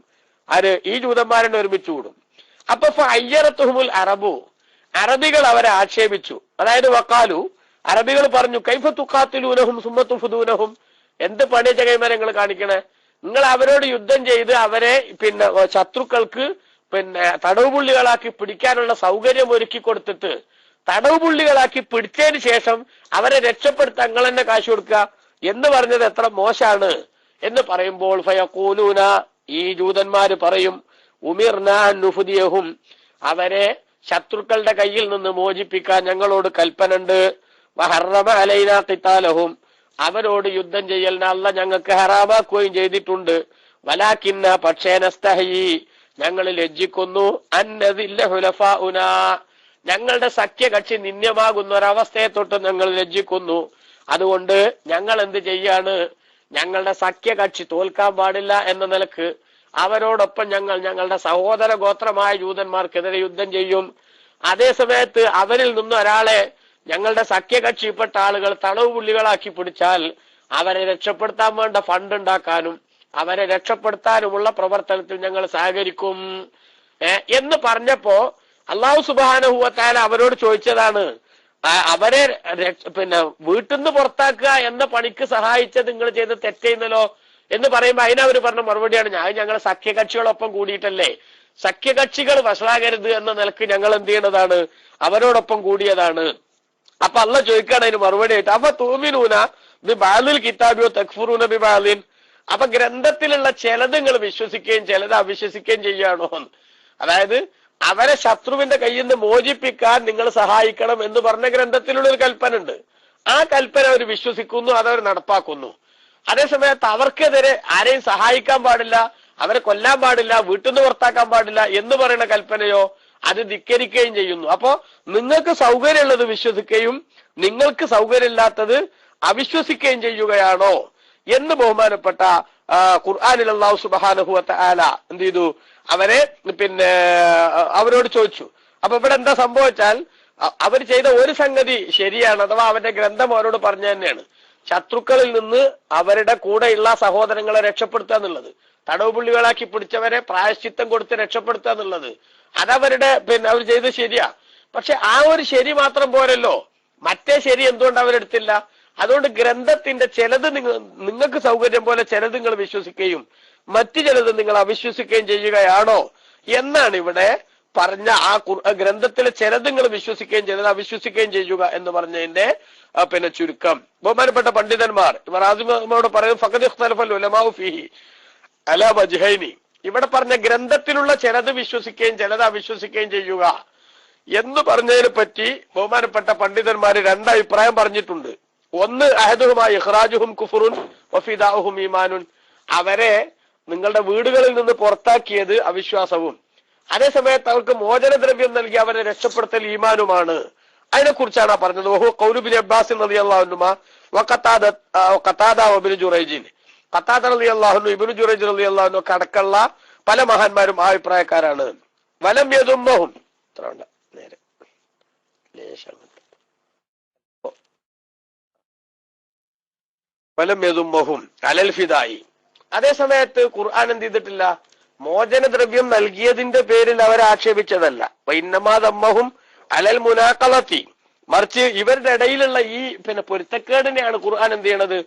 ആര്? ഈ ജൂതന്മാരെ ഒരുമിച്ച് കൂടും. അപ്പൊ ഫഅയ്യറതുഹുൽ അറബു, അറബികൾ അവരെ ആക്ഷേപിച്ചു. അതായത് വഖാലു, അറബികൾ പറഞ്ഞു, കൈഫ തുഖാതിലൂനഹും സുമ്മ തുഫ്ദൂനഹും, എന്ത് പണി ചകൈമാരെ നിങ്ങൾ കാണിക്കണേ? നിങ്ങൾ അവരോട് യുദ്ധം ചെയ്ത് അവരെ പിന്നെ ശത്രുക്കൾക്ക് പിന്നെ തടവുപുള്ളികളാക്കി പിടിക്കാനുള്ള സൗകര്യം ഒരുക്കി കൊടുത്തിട്ട് തടവുപുള്ളികളാക്കി പിടിച്ചതിന് ശേഷം അവരെ രക്ഷപ്പെടുത്താൻ നിങ്ങൾ തന്നെ കാശ് കൊടുക്കുക എന്ന് പറഞ്ഞത് എത്ര മോശാണ് എന്ന് പറയുമ്പോൾ ഫയഖൂലൂന, ഈ ജൂതന്മാര് പറയും, ഉമിർനാ നുഫ്ദിയഹും, അവരെ ശത്രുക്കളുടെ കയ്യിൽ നിന്ന് മോചിപ്പിക്കാൻ ഞങ്ങളോട് കൽപ്പനുണ്ട്. വഹറമ അലൈനാ ഖിതാലഹും, അവരോട് യുദ്ധം ചെയ്യലിന് അല്ലാഹ് ഞങ്ങൾക്ക് ഹറാമാക്കുകയും ചെയ്തിട്ടുണ്ട്. വലാകിന്ന, പക്ഷേ നസ്തഹയി, ഞങ്ങൾ ലജ്ജിക്കുന്നു, അന്നദില്ല ഹുലഫാഉന, ഞങ്ങളുടെ സഖ്യകക്ഷി നിന്ദ്യമാകുന്ന ഒരവസ്ഥയെ തൊട്ട് ഞങ്ങൾ ലജ്ജിക്കുന്നു. അതുകൊണ്ട് ഞങ്ങൾ എന്ത് ചെയ്യാണ്? ഞങ്ങളുടെ സഖ്യകക്ഷി തോൽക്കാൻ പാടില്ല എന്ന നിലക്ക് അവരോടൊപ്പം ഞങ്ങളുടെ സഹോദര ഗോത്രമായ ജൂതന്മാർക്കെതിരെ യുദ്ധം ചെയ്യും. അതേ സമയത്ത് അവരിൽ നിന്ന് ഒരാളെ ഞങ്ങളുടെ സഖ്യകക്ഷിപ്പെട്ട ആളുകൾ തടവ് പുള്ളികളാക്കി പിടിച്ചാൽ അവരെ രക്ഷപ്പെടുത്താൻ വേണ്ട ഫണ്ട് ഉണ്ടാക്കാനും അവരെ രക്ഷപ്പെടുത്താനുമുള്ള പ്രവർത്തനത്തിൽ ഞങ്ങൾ സഹകരിക്കും എന്ന് പറഞ്ഞപ്പോ അല്ലാഹു സുബ്ഹാനഹു വ തആല അവരോട് ചോദിച്ചതാണ്, അവരെ പിന്നെ വീട്ടിൽ നിന്ന് പുറത്താക്കുക എന്ന പണിക്ക് സഹായിച്ചത് നിങ്ങൾ ചെയ്ത് തെറ്റെയ്യുന്നല്ലോ എന്ന് പറയുമ്പോ അതിനവര് പറഞ്ഞ മറുപടിയാണ്, ഞങ്ങൾ സഖ്യകക്ഷികളൊപ്പം കൂടിയിട്ടല്ലേ, സഖ്യകക്ഷികൾ വഷളാകരുത് എന്ന നിലക്ക് ഞങ്ങൾ എന്ത് ചെയ്യണതാണ്? അവരോടൊപ്പം കൂടിയതാണ്. അപ്പൊ അല്ലാഹ് ചോദിക്കാണ് അതിന് മറുപടി ആയിട്ട്, അപ്പൊ തൂമിനൂന ബിബഅദിൽ കിതാബിയോ തക്ഫുറൂന ബിബഅദിൻ, അപ്പൊ ഗ്രന്ഥത്തിലുള്ള ചിലത് നിങ്ങൾ വിശ്വസിക്കുകയും ചിലത് അവിശ്വസിക്കുകയും ചെയ്യുകയാണോ? അതായത് അവരെ ശത്രുവിന്റെ കയ്യിൽ നിന്ന് മോചിപ്പിക്കാൻ നിങ്ങൾ സഹായിക്കണം എന്ന് പറഞ്ഞ ഗ്രന്ഥത്തിലുള്ള ഒരു കൽപ്പന ഉണ്ട്. ആ കൽപ്പന അവർ വിശ്വസിക്കുന്നു, അതവർ നടപ്പാക്കുന്നു. അതേസമയത്ത് അവർക്കെതിരെ ആരെയും സഹായിക്കാൻ പാടില്ല, അവരെ കൊല്ലാൻ പാടില്ല, വീട്ടിൽ നിന്ന് പുറത്താക്കാൻ പാടില്ല എന്ന് പറയുന്ന കൽപ്പനയോ അത് ധിക്കരിക്കുകയും ചെയ്യുന്നു. അപ്പോ നിങ്ങൾക്ക് സൗകര്യമുള്ളത് വിശ്വസിക്കുകയും നിങ്ങൾക്ക് സൗകര്യമില്ലാത്തത് അവിശ്വസിക്കുകയും ചെയ്യുകയാണോ എന്ന് ബഹുമാനപ്പെട്ട ഖുർആനിൽ അല്ലാഹു സുബ്ഹാനഹു വ തആല എന്ത് ചെയ്തു? അവരെ അവരോട് ചോദിച്ചു. അപ്പൊ ഇവിടെ എന്താ സംഭവിച്ചാൽ അവർ ചെയ്ത ഒരു സംഗതി ശരിയാണ്, അഥവാ അവന്റെ ഗ്രന്ഥം അവരോട് പറഞ്ഞു തന്നെയാണ്. ശത്രുക്കളിൽ നിന്ന് അവരുടെ കൂടെയുള്ള സഹോദരങ്ങളെ രക്ഷപ്പെടുത്തുക എന്നുള്ളത്, തടവുപുള്ളികളാക്കി പിടിച്ചവരെ പ്രായശ്ചിത്തം കൊടുത്ത് രക്ഷപ്പെടുത്തുക എന്നുള്ളത്, അതവരുടെ അവർ ചെയ്ത് ശരിയാ. പക്ഷെ ആ ഒരു ശരി മാത്രം പോരല്ലോ, മറ്റേ ശരി എന്തുകൊണ്ട് അവരെടുത്തില്ല? അതുകൊണ്ട് ഗ്രന്ഥത്തിന്റെ ചിലത് നിങ്ങൾക്ക് സൗകര്യം പോലെ ചിലത് നിങ്ങൾ വിശ്വസിക്കുകയും മറ്റു ചിലത് നിങ്ങൾ അവിശ്വസിക്കുകയും ചെയ്യുകയാണോ എന്നാണ് ഇവിടെ പറഞ്ഞ. ആ ഗ്രന്ഥത്തിലെ ചിലത് നിങ്ങൾ വിശ്വസിക്കുകയും ചിലത് അവിശ്വസിക്കുകയും ചെയ്യുക എന്ന് പറഞ്ഞതിന്റെ ചുരുക്കം. ബഹുമാനപ്പെട്ട പണ്ഡിതന്മാർ ഇവർ ആദ്യമോട് പറയും ഫഖദ് ഇഖ്തലഫൽ ഉലമാഉ ഫീഹി അലാ വജ്ഹൈനി. ഇവിടെ പറഞ്ഞ ഗ്രന്ഥത്തിലുള്ള ചിലത് വിശ്വസിക്കുകയും ചിലത് അവിശ്വസിക്കുകയും ചെയ്യുക എന്ന് പറഞ്ഞതിനെ പറ്റി ബഹുമാനപ്പെട്ട പണ്ഡിതന്മാര് രണ്ട് അഭിപ്രായം പറഞ്ഞിട്ടുണ്ട്. ഒന്ന്, അഹദുഹുമായി ഇഖ്റാജുഹും കുഫ്റുൻ വഫിദാഉഹും ഈമാനുൻ, അവരെ നിങ്ങളുടെ വീടുകളിൽ നിന്ന് പുറത്താക്കിയത് അവിശ്വാസവും അതേസമയത്ത് അവർക്ക് മോചനദ്രവ്യം നൽകി അവരെ രക്ഷപ്പെടുത്തൽ ഈമാനുമാണ്. അതിനെ കുറിച്ചാണ് പറഞ്ഞത്. വഹു ഖൗലു ഇബ്നു അബ്ബാസ് റളിയല്ലാഹു അൻഹുമാ വഖതാദ വഇബ്നു ജുറൈജ്. ഖതാദ റളിയല്ലാഹു അൻഹു ഇബ്നു ജുറൈജ് റളിയല്ലാഹു അൻഹു അടക്കമുള്ള പല മഹാന്മാരും ആ അഭിപ്രായക്കാരാണ്. വലം യദുമ്മഹും നേരെ വലം യദുമ്മഹും അലൽ ഫിദായി. അതേസമയത്ത് ഖുർആൻ എന്ത് ചെയ്തിട്ടില്ല? മോചനദ്രവ്യം നൽകിയതിന്റെ പേരിൽ അവരെ ആക്ഷേപിച്ചതല്ല. വഇന്നമാദമ്മഹും അലൽ മുനാഖളത്തി, മറിച്ച് ഇവരുടെ ഇടയിലുള്ള ഈ പൊരുത്തക്കേടിനെയാണ് ഖുർആൻ എന്ത് ചെയ്യണത്?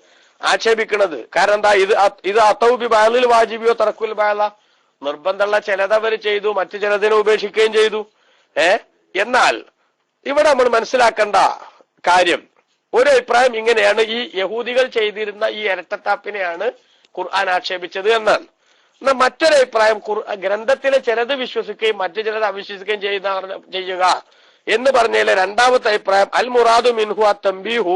ആക്ഷേപിക്കുന്നത്. കാരണം എന്താ? ഇത് അത്തൗബി ബഅലിൽ വാജിബിയോ തറക്കുൽ ബഅല, നിർബന്ധമുള്ള ചിലതവർ ചെയ്തു, മറ്റു ചിലതിനെ ഉപേക്ഷിക്കുകയും ചെയ്തു. എന്നാൽ ഇവിടെ നമ്മൾ മനസ്സിലാക്കേണ്ട കാര്യം, ഒരു അഭിപ്രായം ഇങ്ങനെയാണ്, ഈ യഹൂദികൾ ചെയ്തിരുന്ന ഈ ഇരട്ടത്താപ്പിനെയാണ് ഖുർആൻ ആക്ഷേപിച്ചത് എന്നാണ്. എന്നാൽ മറ്റൊരു അഭിപ്രായം ഗ്രന്ഥത്തിലെ ചിലത് വിശ്വസിക്കുകയും മറ്റു ചിലത് അവിശ്വസിക്കുകയും ചെയ്യുക എന്ന് പറഞ്ഞതിലെ രണ്ടാമത്തെ അഭിപ്രായം അൽ മുറാദു മിൻഹു അത്തംബീഹു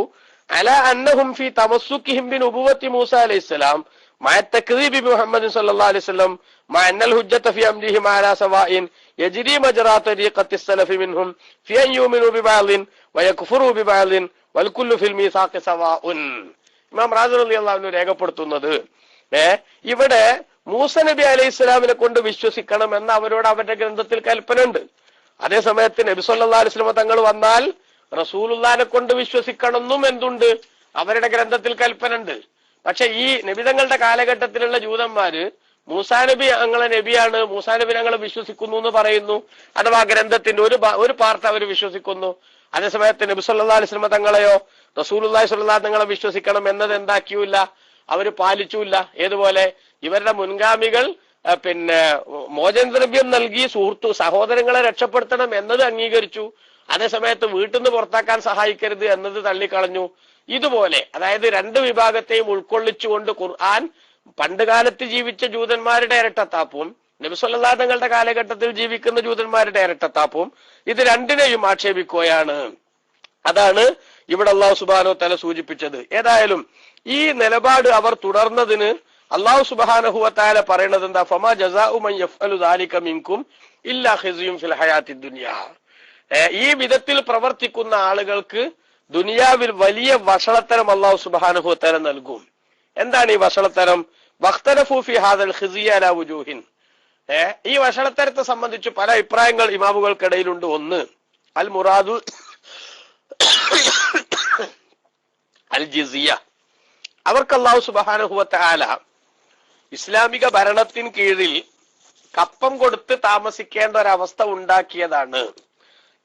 അലാ അന്നഹും ഫീ തമസ്സുകിഹിം ബിനുബുവത്തി മൂസ അലൈഹിസ്സലാം മഅ തക്ദീബി മുഹമ്മദ് സല്ലല്ലാഹു അലൈഹി വസല്ലം മഅ അന്നൽ ഹുജ്ജത ഫീ അംരിഹിം അലാ സവാഇൻ യജ്രി മജ്റാ തരീഖത്തി സലഫി മിൻഹും ഫീ അൻ യുമിനു ബിബഅലിൻ വയക്ഫുറു ബിബഅലിൻ വൽ കുല്ലു ഫിൽ മീസാഖി സവാഉൻ. ഇമാം റാസി റളിയല്ലാഹു അൻഹു രേഖപ്പെടുത്തുന്നത് ഇവിടെ മൂസ നബി അലൈഹി സ്വലാമിനെ കൊണ്ട് വിശ്വസിക്കണം എന്ന് അവരോട് അവരുടെ ഗ്രന്ഥത്തിൽ കൽപ്പന ഉണ്ട്. അതേസമയത്ത് നബി സല്ലല്ലാഹു അലൈഹി വസല്ലം തങ്ങൾ വന്നാൽ റസൂലുള്ളാഹിനെ കൊണ്ട് വിശ്വസിക്കണമെന്നും എന്തുണ്ട്? അവരുടെ ഗ്രന്ഥത്തിൽ കൽപ്പന ഉണ്ട്. പക്ഷെ ഈ നബിതങ്ങളുടെ കാലഘട്ടത്തിലുള്ള ജൂതന്മാര് മൂസാ നബി ഞങ്ങളെ നബിയാണ്, മൂസാ നബി ഞങ്ങളെ വിശ്വസിക്കുന്നു എന്ന് പറയുന്നു. അഥവാ ഗ്രന്ഥത്തിന്റെ ഒരു പാർട്ട് അവർ വിശ്വസിക്കുന്നു. അതേസമയത്ത് നബി സല്ലല്ലാഹു അലൈഹി വസല്ലം തങ്ങളെയോ റസൂലുള്ളാഹി സ്വല്ലല്ലാഹു അലൈഹി തങ്ങളെ വിശ്വസിക്കണം എന്നത് എന്താക്കിയില്ല, അവര് പാലിച്ചില്ല. ഏതുപോലെ ഇവരുടെ മുൻഗാമികൾ മോചനദ്രവ്യം നൽകി സഹോദരങ്ങളെ രക്ഷപ്പെടുത്തണം എന്നത് അംഗീകരിച്ചു, അതേസമയത്ത് വീട്ടിൽ നിന്ന് പുറത്താക്കാൻ സഹായിക്കരുത് എന്നത് തള്ളിക്കളഞ്ഞു. ഇതുപോലെ അതായത് രണ്ട് വിഭാഗത്തെയും ഉൾക്കൊള്ളിച്ചുകൊണ്ട് ഖുർആൻ പണ്ടുകാലത്ത് ജീവിച്ച ജൂതന്മാരുടെ ഇരട്ടത്താപ്പും നബി സല്ലല്ലാഹു തങ്ങളുടെ കാലഘട്ടത്തിൽ ജീവിക്കുന്ന ജൂതന്മാരുടെ ഇരട്ടത്താപ്പും ഇത് രണ്ടിനെയും ആക്ഷേപിക്കുകയാണ്. അതാണ് ഇവിടെ അല്ലാഹു സുബ്ഹാനഹു വ തആല സൂചിപ്പിച്ചത്. ഏതായാലും ഈ നിലപാട് അവർ തുടർന്നതിന് അല്ലാഹു സുബ്ഹാനഹു വ തആല പറയുന്നത് എന്താ? ഫമാ ജസാഉ മൻ യഫ്അലു ദാലിക മിൻകും ഇല്ലാ ഖിസ്യും ഫിൽ ഹയാത്തിദ് ദുനിയാ. ഈ വിധത്തിൽ പ്രവർത്തിക്കുന്ന ആളുകൾക്ക് ദുനിയാവിൽ വലിയ വഷളത്തരം അല്ലാഹു സുബ്ഹാനഹു വ തആല നൽകും. എന്താണ് ഈ വഷളത്തരം? വഖ്തലഫു ഫി ഹാദൽ ഖിസ്യ അലാ വുജൂഹിൻ. ഈ വഷളത്തരത്തെ സംബന്ധിച്ച് പല അഭിപ്രായങ്ങൾ ഇമാമുകൾക്കിടയിലുണ്ട്. ഒന്ന്, അൽ മുറാദു അൽ ജിസിയ, അവർക്ക് അല്ലാഹു സുബ്ഹാനഹു വ തആല ഇസ്ലാമിക ഭരണത്തിന് കീഴിൽ കപ്പം കൊടുത്ത് താമസിക്കേണ്ട ഒരവസ്ഥ ഉണ്ടാക്കിയതാണ്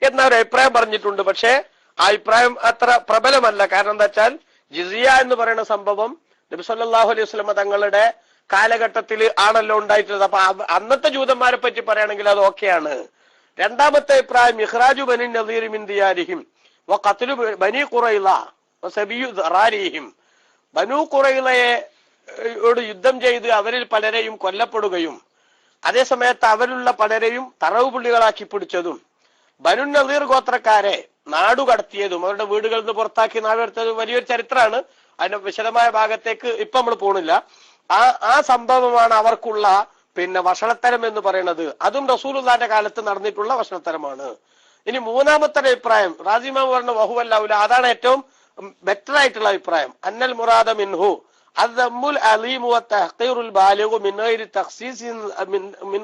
എന്നൊരു അഭിപ്രായം പറഞ്ഞിട്ടുണ്ട്. പക്ഷെ ആ അഭിപ്രായം അത്ര പ്രബലമല്ല. കാരണം എന്താ വെച്ചാൽ ജിസിയ എന്ന് പറയുന്ന സംഭവം നബി സല്ലല്ലാഹു അലൈഹി വസല്ലം തങ്ങളുടെ കാലഘട്ടത്തിൽ ആണല്ലോ ഉണ്ടായിട്ടുള്ളത്. അപ്പൊ അന്നത്തെ ജൂതന്മാരെ പറ്റി പറയുകയാണെങ്കിൽ അത് ഓക്കെയാണ്. രണ്ടാമത്തെ അഭിപ്രായം ഇഖ്റാജു ബനി നദീർ മിൻ ദിയാരിഹിം വ ഖത്ലു ബനി ഖുറൈള വ സബിയു ദറാരിഹിം. ബനു ഖുറൈളയോട് യുദ്ധം ചെയ്ത് അവരിൽ പലരെയും കൊല്ലപ്പെടുകയും അതേസമയത്ത് അവരിലുള്ള പലരെയും തറവുപുള്ളികളാക്കി പിടിച്ചതും ബനു നദീർ ഗോത്രക്കാരെ നാടുകടത്തിയതും അവരുടെ വീടുകളിൽ നിന്ന് പുറത്താക്കി നാടുകടത്തിയതും വലിയൊരു ചരിത്രമാണ്. അതിന്റെ വിശദമായ ഭാഗത്തേക്ക് ഇപ്പൊ നമ്മൾ പോണില്ല. ആ സംഭവമാണ് അവർക്കുള്ള വഷളത്തരം എന്ന് പറയുന്നത്. അതും റസൂലുള്ളാഹിന്റെ കാലത്ത് നടന്നിട്ടുള്ള വഷളത്തരമാണ്. ഇനി മൂന്നാമത്തെ അഭിപ്രായം റാസിമാ പറഞ്ഞ വഹുവല്ലൗല, അതാണ് ഏറ്റവും ബെറ്റർ ആയിട്ടുള്ള അഭിപ്രായം. അന്നൽ മുറാദ മിൻഹു അദ്ദമ്മുൽ അലീമു വതഹ്ഖീറുൽ ബാലിഗു മിൻ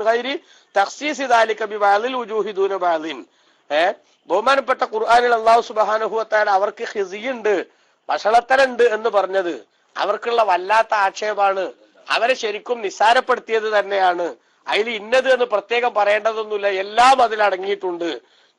ഗൈരി തഖ്സീസ് ദാലിക ബിബഅദിൽ വുജൂഹി ദൂന ബഅദിൻ. ബഹുമാനപ്പെട്ട ഖുർആനിൽ അല്ലാഹു സുബ്ഹാനഹു വ തആല അവർക്ക് ഖിസിയുണ്ട്, വഷളത്തരണ്ട് എന്ന് പറഞ്ഞത് അവർക്കുള്ള വല്ലാത്ത ആക്ഷേപമാണ്. അവരെ ശരിക്കും നിസ്സാരപ്പെടുത്തിയത് തന്നെയാണ്. അതിൽ ഇന്നത് എന്ന് പ്രത്യേകം പറയേണ്ടതൊന്നുമില്ല, എല്ലാം അതിലടങ്ങിയിട്ടുണ്ട്.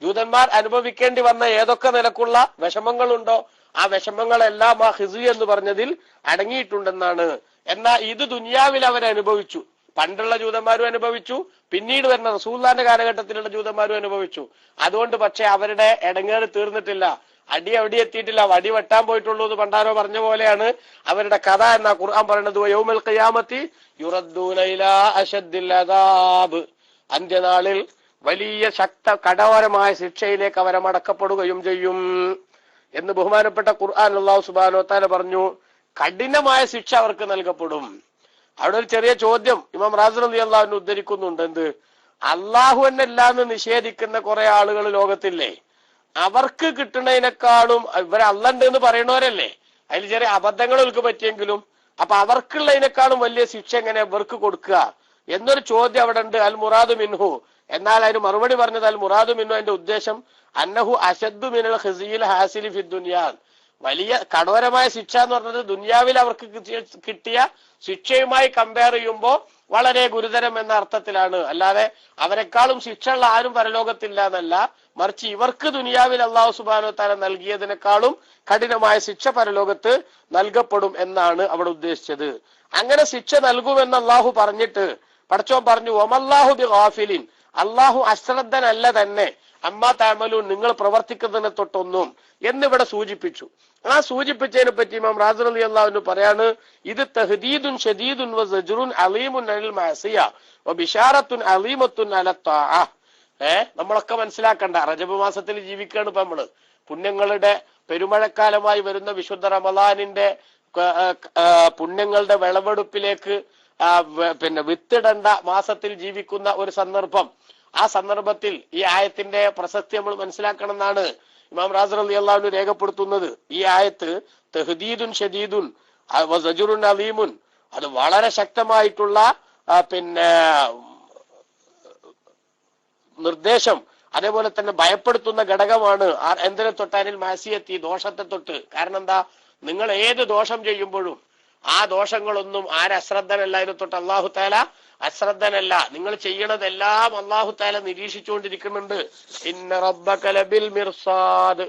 ജൂതന്മാർ അനുഭവിക്കേണ്ടി വന്ന ഏതൊക്കെ നിലക്കുള്ള വിഷമങ്ങളുണ്ടോ ആ വിഷമങ്ങളെല്ലാം ആ ഖിസി എന്ന് പറഞ്ഞതിൽ അടങ്ങിയിട്ടുണ്ടെന്നാണ്. എന്നാൽ ഇത് ദുനിയാവിൽ അവരനുഭവിച്ചു. പണ്ടുള്ള ജൂതന്മാരും അനുഭവിച്ചു, പിന്നീട് വരുന്ന റസൂലുള്ളാഹിന്റെ കാലഘട്ടത്തിലുള്ള ജൂതന്മാരും അനുഭവിച്ചു. അതുകൊണ്ട് പക്ഷെ അവരുടെ ഇടങ്ങേറ് തീർന്നിട്ടില്ല, അടി അവിടെ എത്തിയിട്ടില്ല, വടി വെട്ടാൻ പോയിട്ടുള്ളൂ എന്ന് പണ്ടാരോ പറഞ്ഞ പോലെയാണ് അവരുടെ കഥ എന്നാ ഖുർആൻ പറയുന്നത്. യൗമൽ ഖിയാമത്തി യുറദ്ദൂന ഇലാ അശദ്ദിൽ അദാബ്, അന്ത്യനാളിൽ വലിയ കഠോരമായ ശിക്ഷയിലേക്ക് അവരെ മടക്കപ്പെടുകയും ചെയ്യും എന്ന് ബഹുമാനപ്പെട്ട ഖുർആൻ അല്ലാഹു സുബ്ഹാനഹു വ തആല പറഞ്ഞു. കഠിനമായ ശിക്ഷ അവർക്ക് നൽകപ്പെടും. അവിടെ ഒരു ചെറിയ ചോദ്യം ഇമാം റാസി റളിയല്ലാഹു അൻഹു ഉദ്ധരിക്കുന്നുണ്ട്. എന്ത്? അള്ളാഹു എന്നല്ലാന്ന് നിഷേധിക്കുന്ന കുറെ ആളുകൾ ലോകത്തില്ലേ, അവർക്ക് കിട്ടുന്നതിനേക്കാളും ഇവരെ അള്ളണ്ട് എന്ന് പറയുന്നവരല്ലേ, അതിൽ ചെറിയ അബദ്ധങ്ങൾ അവർക്ക് പറ്റിയെങ്കിലും അപ്പൊ അവർക്കുള്ളതിനേക്കാളും വലിയ ശിക്ഷ എങ്ങനെ ഇവർക്ക് കൊടുക്കുക എന്നൊരു ചോദ്യം അവിടെ ഉണ്ട്. അൽ മുറാദു മിൻഹു, എന്നാൽ അതിന് മറുപടി പറഞ്ഞത് അൽ മുറാദു മിൻഹു അതിന്റെ ഉദ്ദേശം അന്നഹു അശദ്ദു മിനൽ ഖിസിയിൽ ഹാസിലി ഫി ദുനിയാ, വലിയ കഠോരമായ ശിക്ഷ എന്ന് പറഞ്ഞത് ദുനിയാവിൽ അവർക്ക് കിട്ടിയ ശിക്ഷയുമായി കമ്പയർ ചെയ്യുമ്പോൾ വളരെ ഗുരുതരം എന്ന അർത്ഥത്തിലാണ്. അല്ലാതെ അവരെക്കാളും ശിക്ഷയുള്ള ആരും പരലോകത്തില്ല എന്നല്ല, മറിച്ച് ഇവർക്ക് ദുനിയാവിൽ അല്ലാഹു സുബ്ഹാനഹു വ തആല നൽകിയതിനേക്കാളും കഠിനമായ ശിക്ഷ പരലോകത്ത് നൽകപ്പെടും എന്നാണ് അവിടെ ഉദ്ദേശിച്ചത്. അങ്ങനെ ശിക്ഷ നൽകുമെന്ന് അള്ളാഹു പറഞ്ഞിട്ട് പടച്ചോൻ പറഞ്ഞു വമല്ലാഹു ബിഗാഫിലിൻ, അള്ളാഹു അശ്രദ്ധനല്ല തന്നെ അമ്മാ തഅമലൂൻ, നിങ്ങൾ പ്രവർത്തിക്കുന്നതിനെ തൊട്ടൊന്നും എന്നിവിടെ സൂചിപ്പിച്ചു. ആ സൂചിപ്പിച്ചതിനെ പറ്റി ഇമാം റാസി റളിയല്ലാഹു അൻഹു പറയാണ്, ഇത് തഹ്ദീദുൻ ശദീദുൻ വ സജ്റുൻ അലീമുൻ അനിൽ മഅസിയ വ ബിശാറത്തുൻ അലീമത്തുൻ അല ത്വാഅ. നമ്മളൊക്കെ മനസ്സിലാക്കണ്ട, റജബ് മാസത്തിൽ ജീവിക്കുകയാണ് ഇപ്പൊ നമ്മള്. പുണ്യങ്ങളുടെ പെരുമഴക്കാലമായി വരുന്ന വിശുദ്ധ റമളാനിന്റെ പുണ്യങ്ങളുടെ വിളവെടുപ്പിലേക്ക് വിത്തിടേണ്ട മാസത്തിൽ ജീവിക്കുന്ന ഒരു സന്ദർഭം. ആ സന്ദർഭത്തിൽ ഈ ആയത്തിന്റെ പ്രസക്തി നമ്മൾ മനസ്സിലാക്കണം എന്നാണ് ഇമാം റാസി റളിയല്ലാഹു അൻഹു രേഖപ്പെടുത്തുന്നത്. ഈ ആയത്ത് തഹ്ദീദുൻ ശദീദുൻ വ സജ്റുൻ അലീമുൻ, അത് വളരെ ശക്തമായിട്ടുള്ള നിർദ്ദേശം, അതേപോലെ തന്നെ ഭയപ്പെടുത്തുന്ന ഘടകമാണ്. എന്തിനെ തൊട്ടാനിൽ മാസിയത്തി, ദോഷത്തെ തൊട്ട്. കാരണം എന്താ, നിങ്ങൾ ഏത് ദോഷം ചെയ്യുമ്പോഴും ആ ദോഷങ്ങളൊന്നും അശ്രദ്ധനല്ല, ഇതിനെ തൊട്ട് അല്ലാഹു തആല അശ്രദ്ധനല്ല. നിങ്ങൾ ചെയ്യണതെല്ലാം അല്ലാഹു തആല നിരീക്ഷിച്ചുകൊണ്ടിരിക്കുന്നുണ്ട്. ഇന്ന റബ്ബക ലബിൽ മിർസാദ്,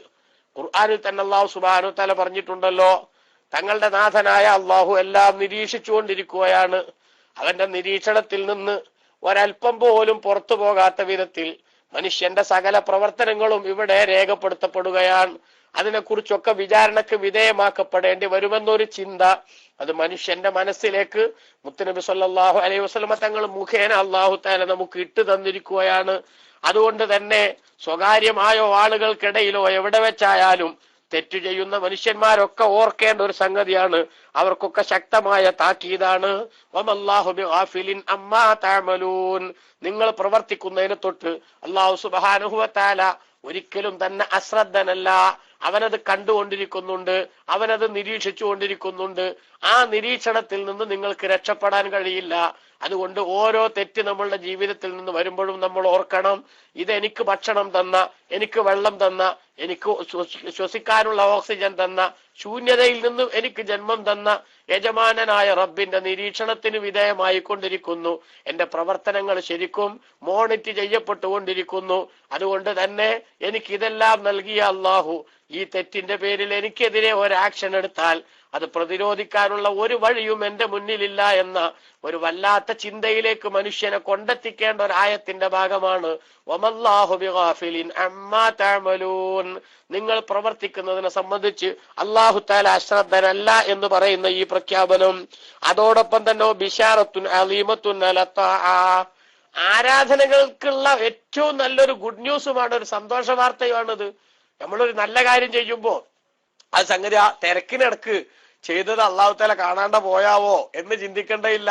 ഖുർആനിൽ തന്നെ അല്ലാഹു സുബ്ഹാനഹു വ തആല പറഞ്ഞിട്ടുണ്ടല്ലോ, തങ്ങളുടെ നാഥനായ അല്ലാഹു എല്ലാം നിരീക്ഷിച്ചുകൊണ്ടിരിക്കുകയാണ്. അവന്റെ നിരീക്ഷണത്തിൽ നിന്ന് ഒരൽപ്പം പോലും പുറത്തു പോകാത്ത വിധത്തിൽ മനുഷ്യന്റെ സകല പ്രവർത്തനങ്ങളും ഇവിടെ രേഖപ്പെടുത്തപ്പെടുകയാണ്. അതിനെക്കുറിച്ചൊക്കെ വിചാരണക്ക് വിധേയമാക്കപ്പെടേണ്ടി വരുമെന്നൊരു ചിന്ത അത് മനുഷ്യന്റെ മനസ്സിലേക്ക് മുത്തുനബി സല്ലല്ലാഹു അലൈഹി വസല്ലമ തങ്ങൾ മുഖേന അല്ലാഹു തആല നമുക്ക് ഇട്ടു തന്നിരിക്കുകയാണ്. അതുകൊണ്ട് തന്നെ സ്വകാര്യമായോ ആളുകൾക്കിടയിലോ എവിടെ വെച്ചായാലും തെറ്റു ചെയ്യുന്ന മനുഷ്യന്മാരൊക്കെ ഓർക്കേണ്ട ഒരു സംഗതിയാണ്, അവർക്കൊക്കെ ശക്തമായ താക്കീതാണ്. വമല്ലാഹു ബിഗാഫിലിൻ അമ്മാ തഅമലൂൻ, നിങ്ങൾ പ്രവർത്തിക്കുന്നതിനെ തൊട്ട് അല്ലാഹു സുബ്ഹാനഹു വ തആല ഒരിക്കലും തന്നെ അശ്രദ്ധനല്ല. അവനത് കണ്ടുകൊണ്ടിരിക്കുന്നുണ്ട്, അവനത് നിരീക്ഷിച്ചുകൊണ്ടിരിക്കുന്നുണ്ട്. ആ നിരീക്ഷണത്തിൽ നിന്ന് നിങ്ങൾക്ക് രക്ഷപ്പെടാൻ കഴിയില്ല. അതുകൊണ്ട് ഓരോ തെറ്റ് നമ്മളുടെ ജീവിതത്തിൽ നിന്ന് വരുമ്പോഴും നമ്മൾ ഓർക്കണം, ഇതെനിക്ക് ഭക്ഷണം തന്ന, എനിക്ക് വെള്ളം തന്ന, എനിക്ക് ശ്വസിക്കാനുള്ള ഓക്സിജൻ തന്ന, ശൂന്യതയിൽ നിന്നും എനിക്ക് ജന്മം തന്ന യജമാനനായ റബ്ബിന്റെ നിരീക്ഷണത്തിന് വിധേയമായി കൊണ്ടിരിക്കുന്നു. എന്റെ പ്രവർത്തനങ്ങൾ ശരിക്കും മോണിറ്റ് ചെയ്യപ്പെട്ടുകൊണ്ടിരിക്കുന്നു. അതുകൊണ്ട് തന്നെ എനിക്കിതെല്ലാം നൽകിയ അല്ലാഹു ഈ തെറ്റിന്റെ പേരിൽ എനിക്കെതിരെ ഒരു ആക്ഷൻ എടുത്താൽ അത് പ്രതിരോധിക്കാനുള്ള ഒരു വഴിയും എന്റെ മുന്നിലില്ല എന്ന ഒരു വല്ലാത്ത ചിന്തയിലേക്ക് മനുഷ്യനെ കൊണ്ടെത്തിക്കേണ്ട ഒരു ആയത്തിന്റെ ഭാഗമാണ് വമല്ലാഹു ബിഗാഫിലിൻ അമ്മാ തഅമലൂൻ. നിങ്ങൾ പ്രവർത്തിക്കുന്നതിനെ സംബന്ധിച്ച് അല്ലാഹു തആല അശ്രദ്ധനല്ല എന്ന് പറയുന്ന ഈ പ്രഖ്യാപനം, അതോടൊപ്പം തന്നെ ബിശാറത്തുൻ അലീമത്തുൻ അല ത്വാഅ, ആരാധനകൾക്കുള്ള ഏറ്റവും നല്ലൊരു ഗുഡ് ന്യൂസുമാണ്, ഒരു സന്തോഷ വാർത്തയുമാണിത്. നമ്മളൊരു നല്ല കാര്യം ചെയ്യുമ്പോ ആ സംഗതി ആ തിരക്കിനിടക്ക് ചെയ്തത് അള്ളാഹു തആല കാണാണ്ട പോയാവോ എന്ന് ചിന്തിക്കേണ്ടയില്ല.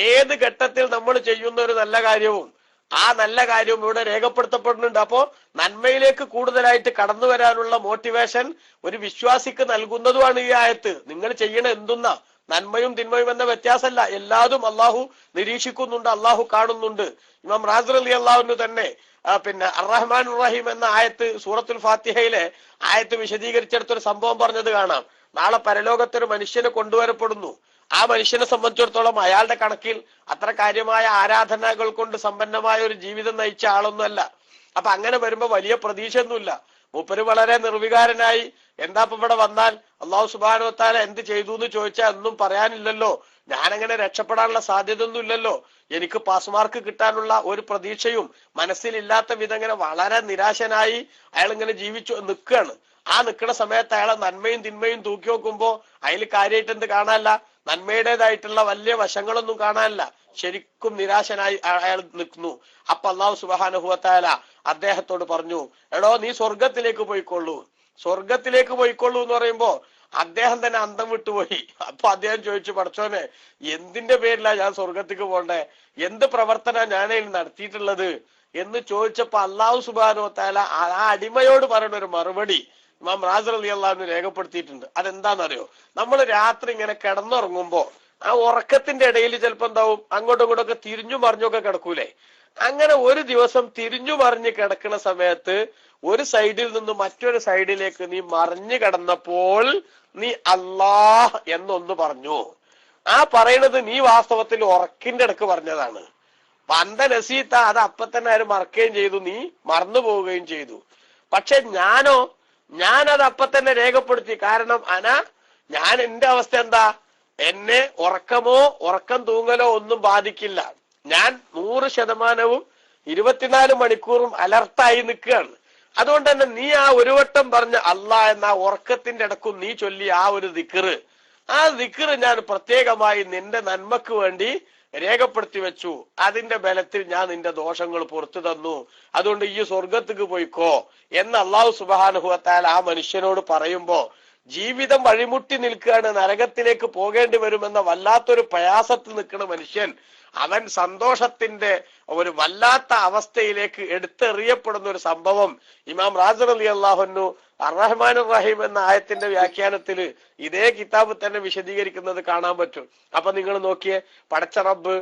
ഏത് ഘട്ടത്തിൽ നമ്മൾ ചെയ്യുന്ന ഒരു നല്ല കാര്യവും ആ നല്ല കാര്യവും ഇവിടെ രേഖപ്പെടുത്തപ്പെടുന്നുണ്ട്. അപ്പോ നന്മയിലേക്ക് കൂടുതലായിട്ട് കടന്നു വരാനുള്ള മോട്ടിവേഷൻ ഒരു വിശ്വാസിക്ക് നൽകുന്നതുമാണ് ഈ ആയത്ത്. നിങ്ങൾ ചെയ്യണ എന്തുന്ന നന്മയും തിന്മയും എന്ന വ്യത്യാസമല്ല, എല്ലാതും അള്ളാഹു നിരീക്ഷിക്കുന്നുണ്ട്, അള്ളാഹു കാണുന്നുണ്ട്. ഇമാം റാസി റളിയല്ലാഹു അൻഹു തന്നെ പിന്നെ അർറഹ്മാൻ റഹീം എന്ന ആയത്ത് സൂറത്തുൽ ഫാത്തിഹയിലെ ആയത്ത് വിശദീകരിച്ചെടുത്തൊരു സംഭവം പറഞ്ഞത് കാണാം. നാളെ പരലോകത്തൊരു മനുഷ്യന് കൊണ്ടുവരപ്പെടുന്നു. ആ മനുഷ്യനെ സംബന്ധിച്ചിടത്തോളം അയാളുടെ കണക്കിൽ അത്ര കാര്യമായ ആരാധനകൾ കൊണ്ട് സമ്പന്നമായ ഒരു ജീവിതം നയിച്ച ആളൊന്നുമല്ല. അപ്പൊ അങ്ങനെ വരുമ്പോ വലിയ പ്രതീക്ഷയൊന്നുമില്ല. മൂപ്പര് വളരെ നിർവികാരനായി എന്താ ഇപ്പൊ ഇവിടെ വന്നാൽ അള്ളാഹു സുബ്ഹാനഹു വ തആല എന്ത് ചെയ്തു എന്ന് ചോദിച്ചാൽ ഒന്നും പറയാനില്ലല്ലോ, ഞാനങ്ങനെ രക്ഷപ്പെടാനുള്ള സാധ്യത ഒന്നും ഇല്ലല്ലോ, എനിക്ക് പാസ് മാർക്ക് കിട്ടാനുള്ള ഒരു പ്രതീക്ഷയും മനസ്സിലില്ലാത്ത വിധം ഇങ്ങനെ വളരെ നിരാശനായി അയാൾ ഇങ്ങനെ ജീവിച്ചു നിൽക്കുകയാണ്. ആ നിൽക്കുന്ന സമയത്ത് അയാളെ നന്മയും തിന്മയും തൂക്കി നോക്കുമ്പോ അതിൽ കാര്യമായിട്ട് എന്ത് കാണാനല്ല, നന്മയുടേതായിട്ടുള്ള വലിയ വശങ്ങളൊന്നും കാണാനല്ല. ശരിക്കും നിരാശനായി അയാൾ നിൽക്കുന്നു. അപ്പൊ അല്ലാഹു സുബ്ഹാനഹു വ തആല അദ്ദേഹത്തോട് പറഞ്ഞു, എടോ നീ സ്വർഗത്തിലേക്ക് പോയിക്കൊള്ളൂ, സ്വർഗത്തിലേക്ക് പോയിക്കൊള്ളൂ എന്ന് പറയുമ്പോ അദ്ദേഹം തന്നെ അന്തം വിട്ടുപോയി. അപ്പൊ അദ്ദേഹം ചോദിച്ചു, പടച്ചോനെ എന്തിന്റെ പേരിലാണ് ഞാൻ സ്വർഗത്തേക്ക് പോണ്ടേ, എന്ത് പ്രവർത്തന ഞാൻ നടത്തിയിട്ടുള്ളത് എന്ന് ചോദിച്ചപ്പോ അല്ലാഹു സുബ്ഹാനഹു വ തആല ആ അടിമയോട് പറയുന്ന ഒരു മറുപടി ഇമാം റാസി റളിയല്ലാഹു അൻഹു രേഖപ്പെടുത്തിയിട്ടുണ്ട്. അതെന്താണെന്നറിയോ, നമ്മൾ രാത്രി ഇങ്ങനെ കിടന്നുറങ്ങുമ്പോ ആ ഉറക്കത്തിന്റെ ഇടയിൽ ചിലപ്പോ എന്താവും, അങ്ങോട്ടും ഇങ്ങോട്ടും ഒക്കെ തിരിഞ്ഞു മറിഞ്ഞൊക്കെ കിടക്കൂലേ. അങ്ങനെ ഒരു ദിവസം തിരിഞ്ഞു മറിഞ്ഞ് കിടക്കുന്ന സമയത്ത് ഒരു സൈഡിൽ നിന്ന് മറ്റൊരു സൈഡിലേക്ക് നീ മറിഞ്ഞു കിടന്നപ്പോൾ നീ അല്ലാഹ് എന്നൊന്ന് പറഞ്ഞു. ആ പറയണത് നീ വാസ്തവത്തിൽ ഉറക്കിന്റെ ഇടക്ക് പറഞ്ഞതാണ്. പന്ത നസീത്ത അത് അപ്പൊ തന്നെ ആരും മറക്കുകയും ചെയ്തു, നീ മറന്നു പോവുകയും ചെയ്തു. പക്ഷെ ഞാനത് അപ്പൊ തന്നെ രേഖപ്പെടുത്തി. കാരണം ഞാൻ എന്റെ അവസ്ഥ എന്താ, എന്നെ ഉറക്കം തൂങ്ങലോ ഒന്നും ബാധിക്കില്ല. ഞാൻ 100% 24 മണിക്കൂറും അലർട്ടായി നിൽക്കുകയാണ്. അതുകൊണ്ട് തന്നെ നീ ആ ഒരു വട്ടം പറഞ്ഞ അല്ലാ എന്ന ഉറക്കത്തിന്റെ ഇടക്കും നീ ചൊല്ലി ആ ഒരു ദിക്റ്, ആ ദിക്റ് ഞാൻ പ്രത്യേകമായി നിന്റെ നന്മക്ക് വേണ്ടി രേഖപ്പെടുത്തി വെച്ചു. അതിന്റെ ബലത്തിൽ ഞാൻ നിന്റെ ദോഷങ്ങൾ പുറത്തു തന്നു. അതുകൊണ്ട് ഈ സ്വർഗത്തേക്ക് പോയിക്കോ എന്ന് അല്ലാഹു സുബ്ഹാനഹു വ തആല ആ മനുഷ്യനോട് പറയുമ്പോ ജീവിതം വഴിമുട്ടി നിൽക്കുകയാണ്, നരകത്തിലേക്ക് പോകേണ്ടി വരുമെന്ന വല്ലാത്തൊരു പ്രയാസത്തിൽ നിൽക്കുന്ന മനുഷ്യൻ അവൻ സന്തോഷത്തിന്റെ ഒരു വല്ലാത്ത അവസ്ഥയിലേക്ക് എടുത്തെറിയപ്പെടുന്ന ഒരു സംഭവം ഇമാം റാസി റളിയല്ലാഹു അൻഹു അർറഹ്മാനുർ റഹീം എന്ന ആയത്തിന്റെ വ്യാഖ്യാനത്തിൽ ഇതേ കിതാബ് തന്നെ വിശദീകരിക്കുന്നത് കാണാൻ പറ്റും. അപ്പൊ നിങ്ങൾ നോക്കിയേ, പടച്ച റബ്ബ്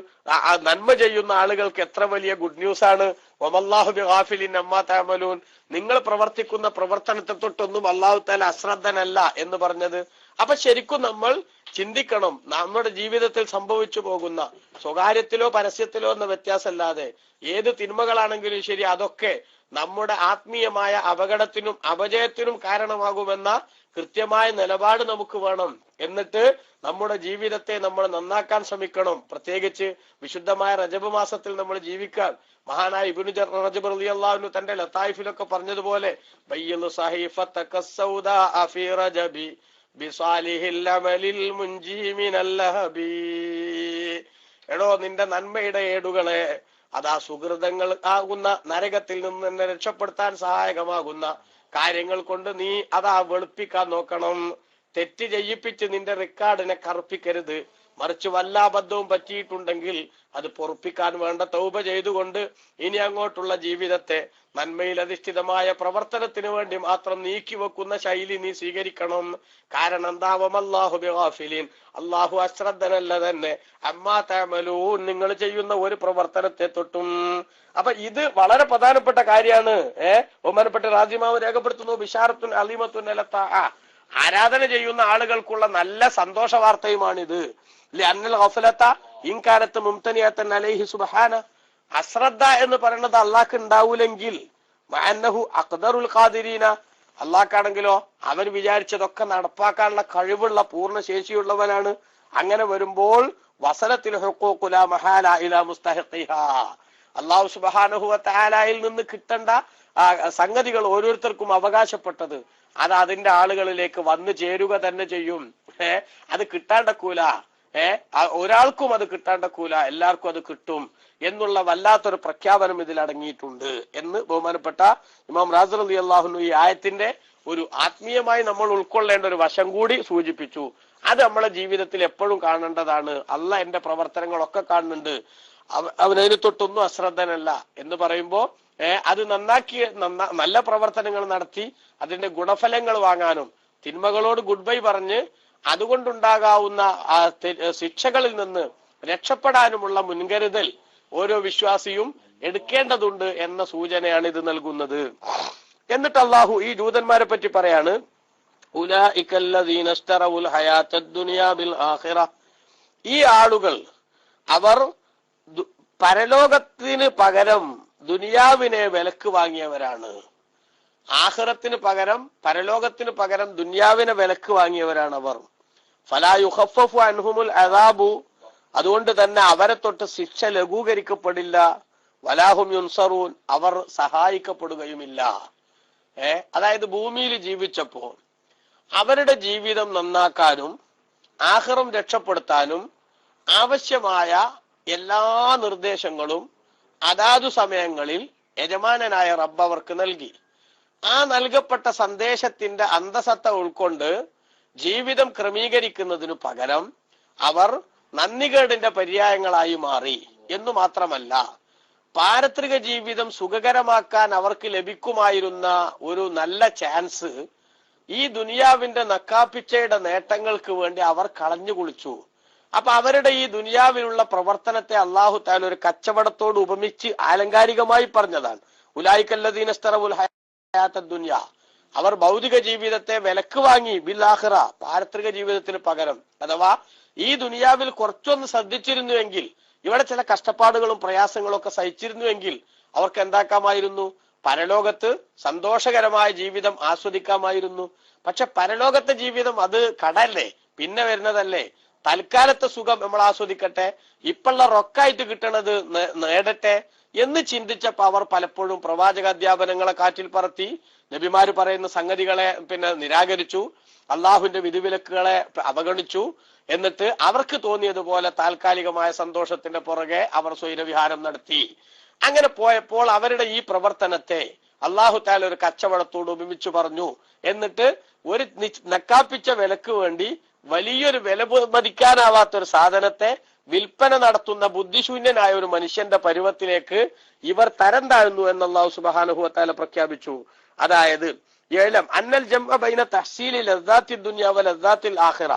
നന്മ ചെയ്യുന്ന ആളുകൾക്ക് എത്ര വലിയ ഗുഡ് ന്യൂസ് ആണ്. വമല്ലാഹു ബിഗാഫിലിൻ അമ്മാ തഅമലൂൻ, നിങ്ങൾ പ്രവർത്തിക്കുന്ന പ്രവർത്തനത്തെ തൊട്ടൊന്നും അല്ലാഹു തആല അശ്രദ്ധനല്ല എന്ന് പറഞ്ഞത്. അപ്പൊ ശരിക്കും നമ്മൾ ചിന്തിക്കണം, നമ്മുടെ ജീവിതത്തിൽ സംഭവിച്ചു പോകുന്ന സ്വകാര്യത്തിലോ പരസ്യത്തിലോ എന്ന വ്യത്യാസമല്ലാതെ ഏത് തിന്മകളാണെങ്കിലും ശരി, അതൊക്കെ നമ്മുടെ ആത്മീയമായ അപകടത്തിനും അപജയത്തിനും കാരണമാകുമെന്ന കൃത്യമായ നിലപാട് നമുക്ക് വേണം. എന്നിട്ട് നമ്മുടെ ജീവിതത്തെ നമ്മൾ നന്നാക്കാൻ ശ്രമിക്കണം. പ്രത്യേകിച്ച് വിശുദ്ധമായ റജബ് മാസത്തിൽ നമ്മൾ ജീവിക്കാൻ മഹാനായ ഇബ്നു റജബ് റളിയല്ലാഹു അൻഹു തന്റെ ലതായിഫിലൊക്കെ പറഞ്ഞതുപോലെ ബയ്യിലു സഹീഫതക സൗദാ ഫീ റജബി ബിസാലിഹിൽ അമലിൽ മുൻജി മിനൽ ലഹബി, എടോ നിന്റെ നന്മയുടെ ഏടുകളെ അതാ സുഹൃതങ്ങൾ ആകുന്ന നരകത്തിൽ നിന്ന് തന്നെ രക്ഷപ്പെടുത്താൻ സഹായകമാകുന്ന കാര്യങ്ങൾ കൊണ്ട് നീ അതാ വെളുപ്പിക്കാൻ നോക്കണം. തെറ്റ് ചെയ്യിപ്പിച്ച് നിന്റെ റെക്കോർഡിനെ കറുപ്പിക്കരുത്. മറിച്ച് വല്ല അബദ്ധവും പറ്റിയിട്ടുണ്ടെങ്കിൽ അത് പൊറുപ്പിക്കാൻ വേണ്ട തൗബ ചെയ്തുകൊണ്ട് ഇനി അങ്ങോട്ടുള്ള ജീവിതത്തെ നന്മയിൽ അധിഷ്ഠിതമായ പ്രവർത്തനത്തിന് വേണ്ടി മാത്രം നീക്കി വെക്കുന്ന ശൈലി നീ സ്വീകരിക്കണം. കാരണം എന്താവമല്ലാഹു ബിഗാഫിലിൻ, അല്ലാഹു അശ്രദ്ധനല്ല തന്നെ അമ്മാ തഅമലൂൻ, നിങ്ങൾ ചെയ്യുന്ന ഒരു പ്രവർത്തനത്തെ തൊട്ടും. അപ്പൊ ഇത് വളരെ പ്രധാനപ്പെട്ട കാര്യമാണ്. ബഹുമാനപ്പെട്ട റാസിമാവ് രേഖപ്പെടുത്തുന്നു, ബിശാറത്തുൻ അലീമത്തുൻ അലത്താ, ആരാധന ചെയ്യുന്ന ആളുകൾക്കുള്ള നല്ല സന്തോഷ വാർത്തയുമാണിത്. ലിഅന്നൽ ഗഫലത ഇൻ കാനത മുംതനിയതൻ അലൈഹി സുബ്ഹാന, അശ്രദ്ധ എന്ന് പറയുന്നത് അള്ളാഹ്ക്ക് ഉണ്ടാവൂലെങ്കിൽ മഅന്നഹു അഖ്ദറുൽ ഖാദിരീന, അള്ളാഹ്ക്കാണെങ്കിലോ അവൻ വിചാരിച്ചതൊക്കെ നടപ്പാക്കാനുള്ള കഴിവുള്ള പൂർണ്ണ ശേഷിയുള്ളവനാണ്. അങ്ങനെ വരുമ്പോൾ വസലത്തിൽ ഹുഖൂഖു ലാ മഹാല ഇലാ മുസ്തഹിഖിഹാ, അല്ലാഹു സുബ്ഹാനഹു വ തആലയിൽ നിന്ന് കിട്ടേണ്ട സംഗതികൾ ഓരോരുത്തർക്കും അവകാശപ്പെട്ടത് അത് അതിന്റെ ആളുകളിലേക്ക് വന്നു ചേരുക തന്നെ ചെയ്യും. അത് കിട്ടാണ്ടക്കൂല. ഒരാൾക്കും അത് കിട്ടാണ്ടക്കൂല, എല്ലാവർക്കും അത് കിട്ടും എന്നുള്ള വല്ലാത്തൊരു പ്രഖ്യാപനം ഇതിൽ അടങ്ങിയിട്ടുണ്ട് എന്ന് ബഹുമാനപ്പെട്ട ഇമാം റാസി റളിയല്ലാഹു അൻഹു ഈ ആയത്തിന്റെ ഒരു ആത്മീയമായി നമ്മൾ ഉൾക്കൊള്ളേണ്ട ഒരു വശം കൂടി സൂചിപ്പിച്ചു. അത് നമ്മളെ ജീവിതത്തിൽ എപ്പോഴും കാണേണ്ടതാണ്. അള്ളാഹ് എന്റെ പ്രവർത്തനങ്ങളൊക്കെ കാണുന്നുണ്ട്, അവനതിന് തൊട്ടൊന്നും അശ്രദ്ധനല്ല എന്ന് പറയുമ്പോ അത് നല്ല പ്രവർത്തനങ്ങൾ നടത്തി അതിന്റെ ഗുണഫലങ്ങൾ വാങ്ങാനും തിന്മകളോട് ഗുഡ് ബൈ പറഞ്ഞ് അതുകൊണ്ടുണ്ടാകാവുന്ന ശിക്ഷകളിൽ നിന്ന് രക്ഷപ്പെടാനുമുള്ള മുൻകരുതൽ ഓരോ വിശ്വാസിയും എടുക്കേണ്ടതുണ്ട് എന്ന സൂചനയാണ് ഇത് നൽകുന്നത്. എന്നിട്ട് അള്ളാഹു ഈ ജൂതന്മാരെ പറ്റി പറയാണ്, ഉലൈകല്ലദീന ഇശ്തറവുൽ ഹയാത്തദ് ദുനിയാ ബിൽ ആഖിറ. ഈ ആളുകൾ അവർ പരലോകത്തിന് പകരം ദുനിയാവിനെ വിലക്ക് വാങ്ങിയവരാണ്. ആഖിറത്തിന് പകരം പരലോകത്തിന് പകരം ദുനിയാവിനെ വിലക്ക് വാങ്ങിയവരാണ് അവർ. ഫലാ യുഖഫഫു അൻഹുമുൽ അദാബു. അതുകൊണ്ട് തന്നെ അവരെ തൊട്ട് ശിക്ഷ ലഘൂകരിക്കപ്പെടില്ല. വലാഹും യുൻസറൂൻ. അവർ സഹായിക്കപ്പെടുകയുമില്ല. അതായത് ഭൂമിയിൽ ജീവിച്ചപ്പോൾ അവരുടെ ജീവിതം നന്നാക്കാനും ആഖിറം രക്ഷപ്പെടുത്താനും ആവശ്യമായ എല്ലാ നിർദ്ദേശങ്ങളും അതാതു സമയങ്ങളിൽ യജമാനനായ റബ്ബ് അവർക്ക് നൽകി. ആ നൽകപ്പെട്ട സന്ദേശത്തിന്റെ അന്തസത്ത ഉൾക്കൊണ്ട് ജീവിതം ക്രമീകരിക്കുന്നതിനു പകരം അവർ നന്ദികേടിന്റെ പര്യായങ്ങളായി മാറി എന്നു മാത്രമല്ല, പാരത്രിക ജീവിതം സുഖകരമാക്കാൻ അവർക്ക് ലഭിക്കുമായിരുന്ന ഒരു നല്ല ചാൻസ് ഈ ദുനിയാവിന്റെ നക്കാപ്പിച്ചയുടെ നേട്ടങ്ങൾക്ക് വേണ്ടി അവർ കളഞ്ഞു കുളിച്ചു. അപ്പൊ അവരുടെ ഈ ദുനിയാവിലുള്ള പ്രവർത്തനത്തെ അള്ളാഹു തആല ഒരു കച്ചവടത്തോട് ഉപമിച്ച് ആലങ്കാരികമായി പറഞ്ഞതാണ്. ഉലൈകല്ലദീന ഇശ്തറവുൽ ഹയാത്തദ് ദുനിയ. അവർ ഭൗതിക ജീവിതത്തെ വിലക്ക് വാങ്ങി ബിൽ ആഖിറ, പാരത്രിക ജീവിതത്തിന് പകരം. അഥവാ ഈ ദുനിയാവിൽ കുറച്ചൊന്ന് ശ്രദ്ധിച്ചിരുന്നുവെങ്കിൽ, ഇവിടെ ചില കഷ്ടപ്പാടുകളും പ്രയാസങ്ങളും ഒക്കെ സഹിച്ചിരുന്നുവെങ്കിൽ അവർക്ക് എന്താക്കാമായിരുന്നു? പരലോകത്ത് സന്തോഷകരമായ ജീവിതം ആസ്വദിക്കാമായിരുന്നു. പക്ഷെ പരലോകത്തെ ജീവിതം അത് കടല്ലേ, പിന്നെ വരുന്നതല്ലേ. തൽക്കാലത്തെ സുഖം നമ്മൾ ആസ്വദിക്കട്ടെ, ഇപ്പുള്ള റൊക്കായിട്ട് കിട്ടണത് നേടട്ടെ എന്ന് ചിന്തിച്ചപ്പോ അവർ പലപ്പോഴും പ്രവാചകാധ്യാപനങ്ങളെ കാറ്റിൽ പറത്തി, നബിമാര് പറയുന്ന സംഗതികളെ നിരാകരിച്ചു, അള്ളാഹുവിന്റെ വിധിവിലക്കുകളെ അവഗണിച്ചു. എന്നിട്ട് അവർക്ക് തോന്നിയതുപോലെ താൽക്കാലികമായ സന്തോഷത്തിന്റെ പുറകെ അവർ സ്വൈരവിഹാരം നടത്തി. അങ്ങനെ പോയപ്പോൾ അവരുടെ ഈ പ്രവർത്തനത്തെ അള്ളാഹു തആല ഒരു കച്ചവടത്തോട് ഉപമിച്ചു പറഞ്ഞു. എന്നിട്ട് ഒരു നക്കാപ്പിച്ച വിലക്ക് വേണ്ടി വലിയൊരു വില മതിക്കാനാവാത്തൊരു സാധനത്തെ വിൽപ്പന നടത്തുന്ന ബുദ്ധിശൂന്യനായ ഒരു മനുഷ്യന്റെ പരുവത്തിലേക്ക് ഇവർ തരം താഴ്ന്നു എന്ന് അല്ലാഹു സുബ്ഹാനഹു വ തആല പ്രഖ്യാപിച്ചു. അതായത് അന്നൽ ജംഅ ബൈന തഹ്സീലി ലദ്ദാത്തി ദുനിയ വ ലദ്ദാത്തിൽ ആഖിറ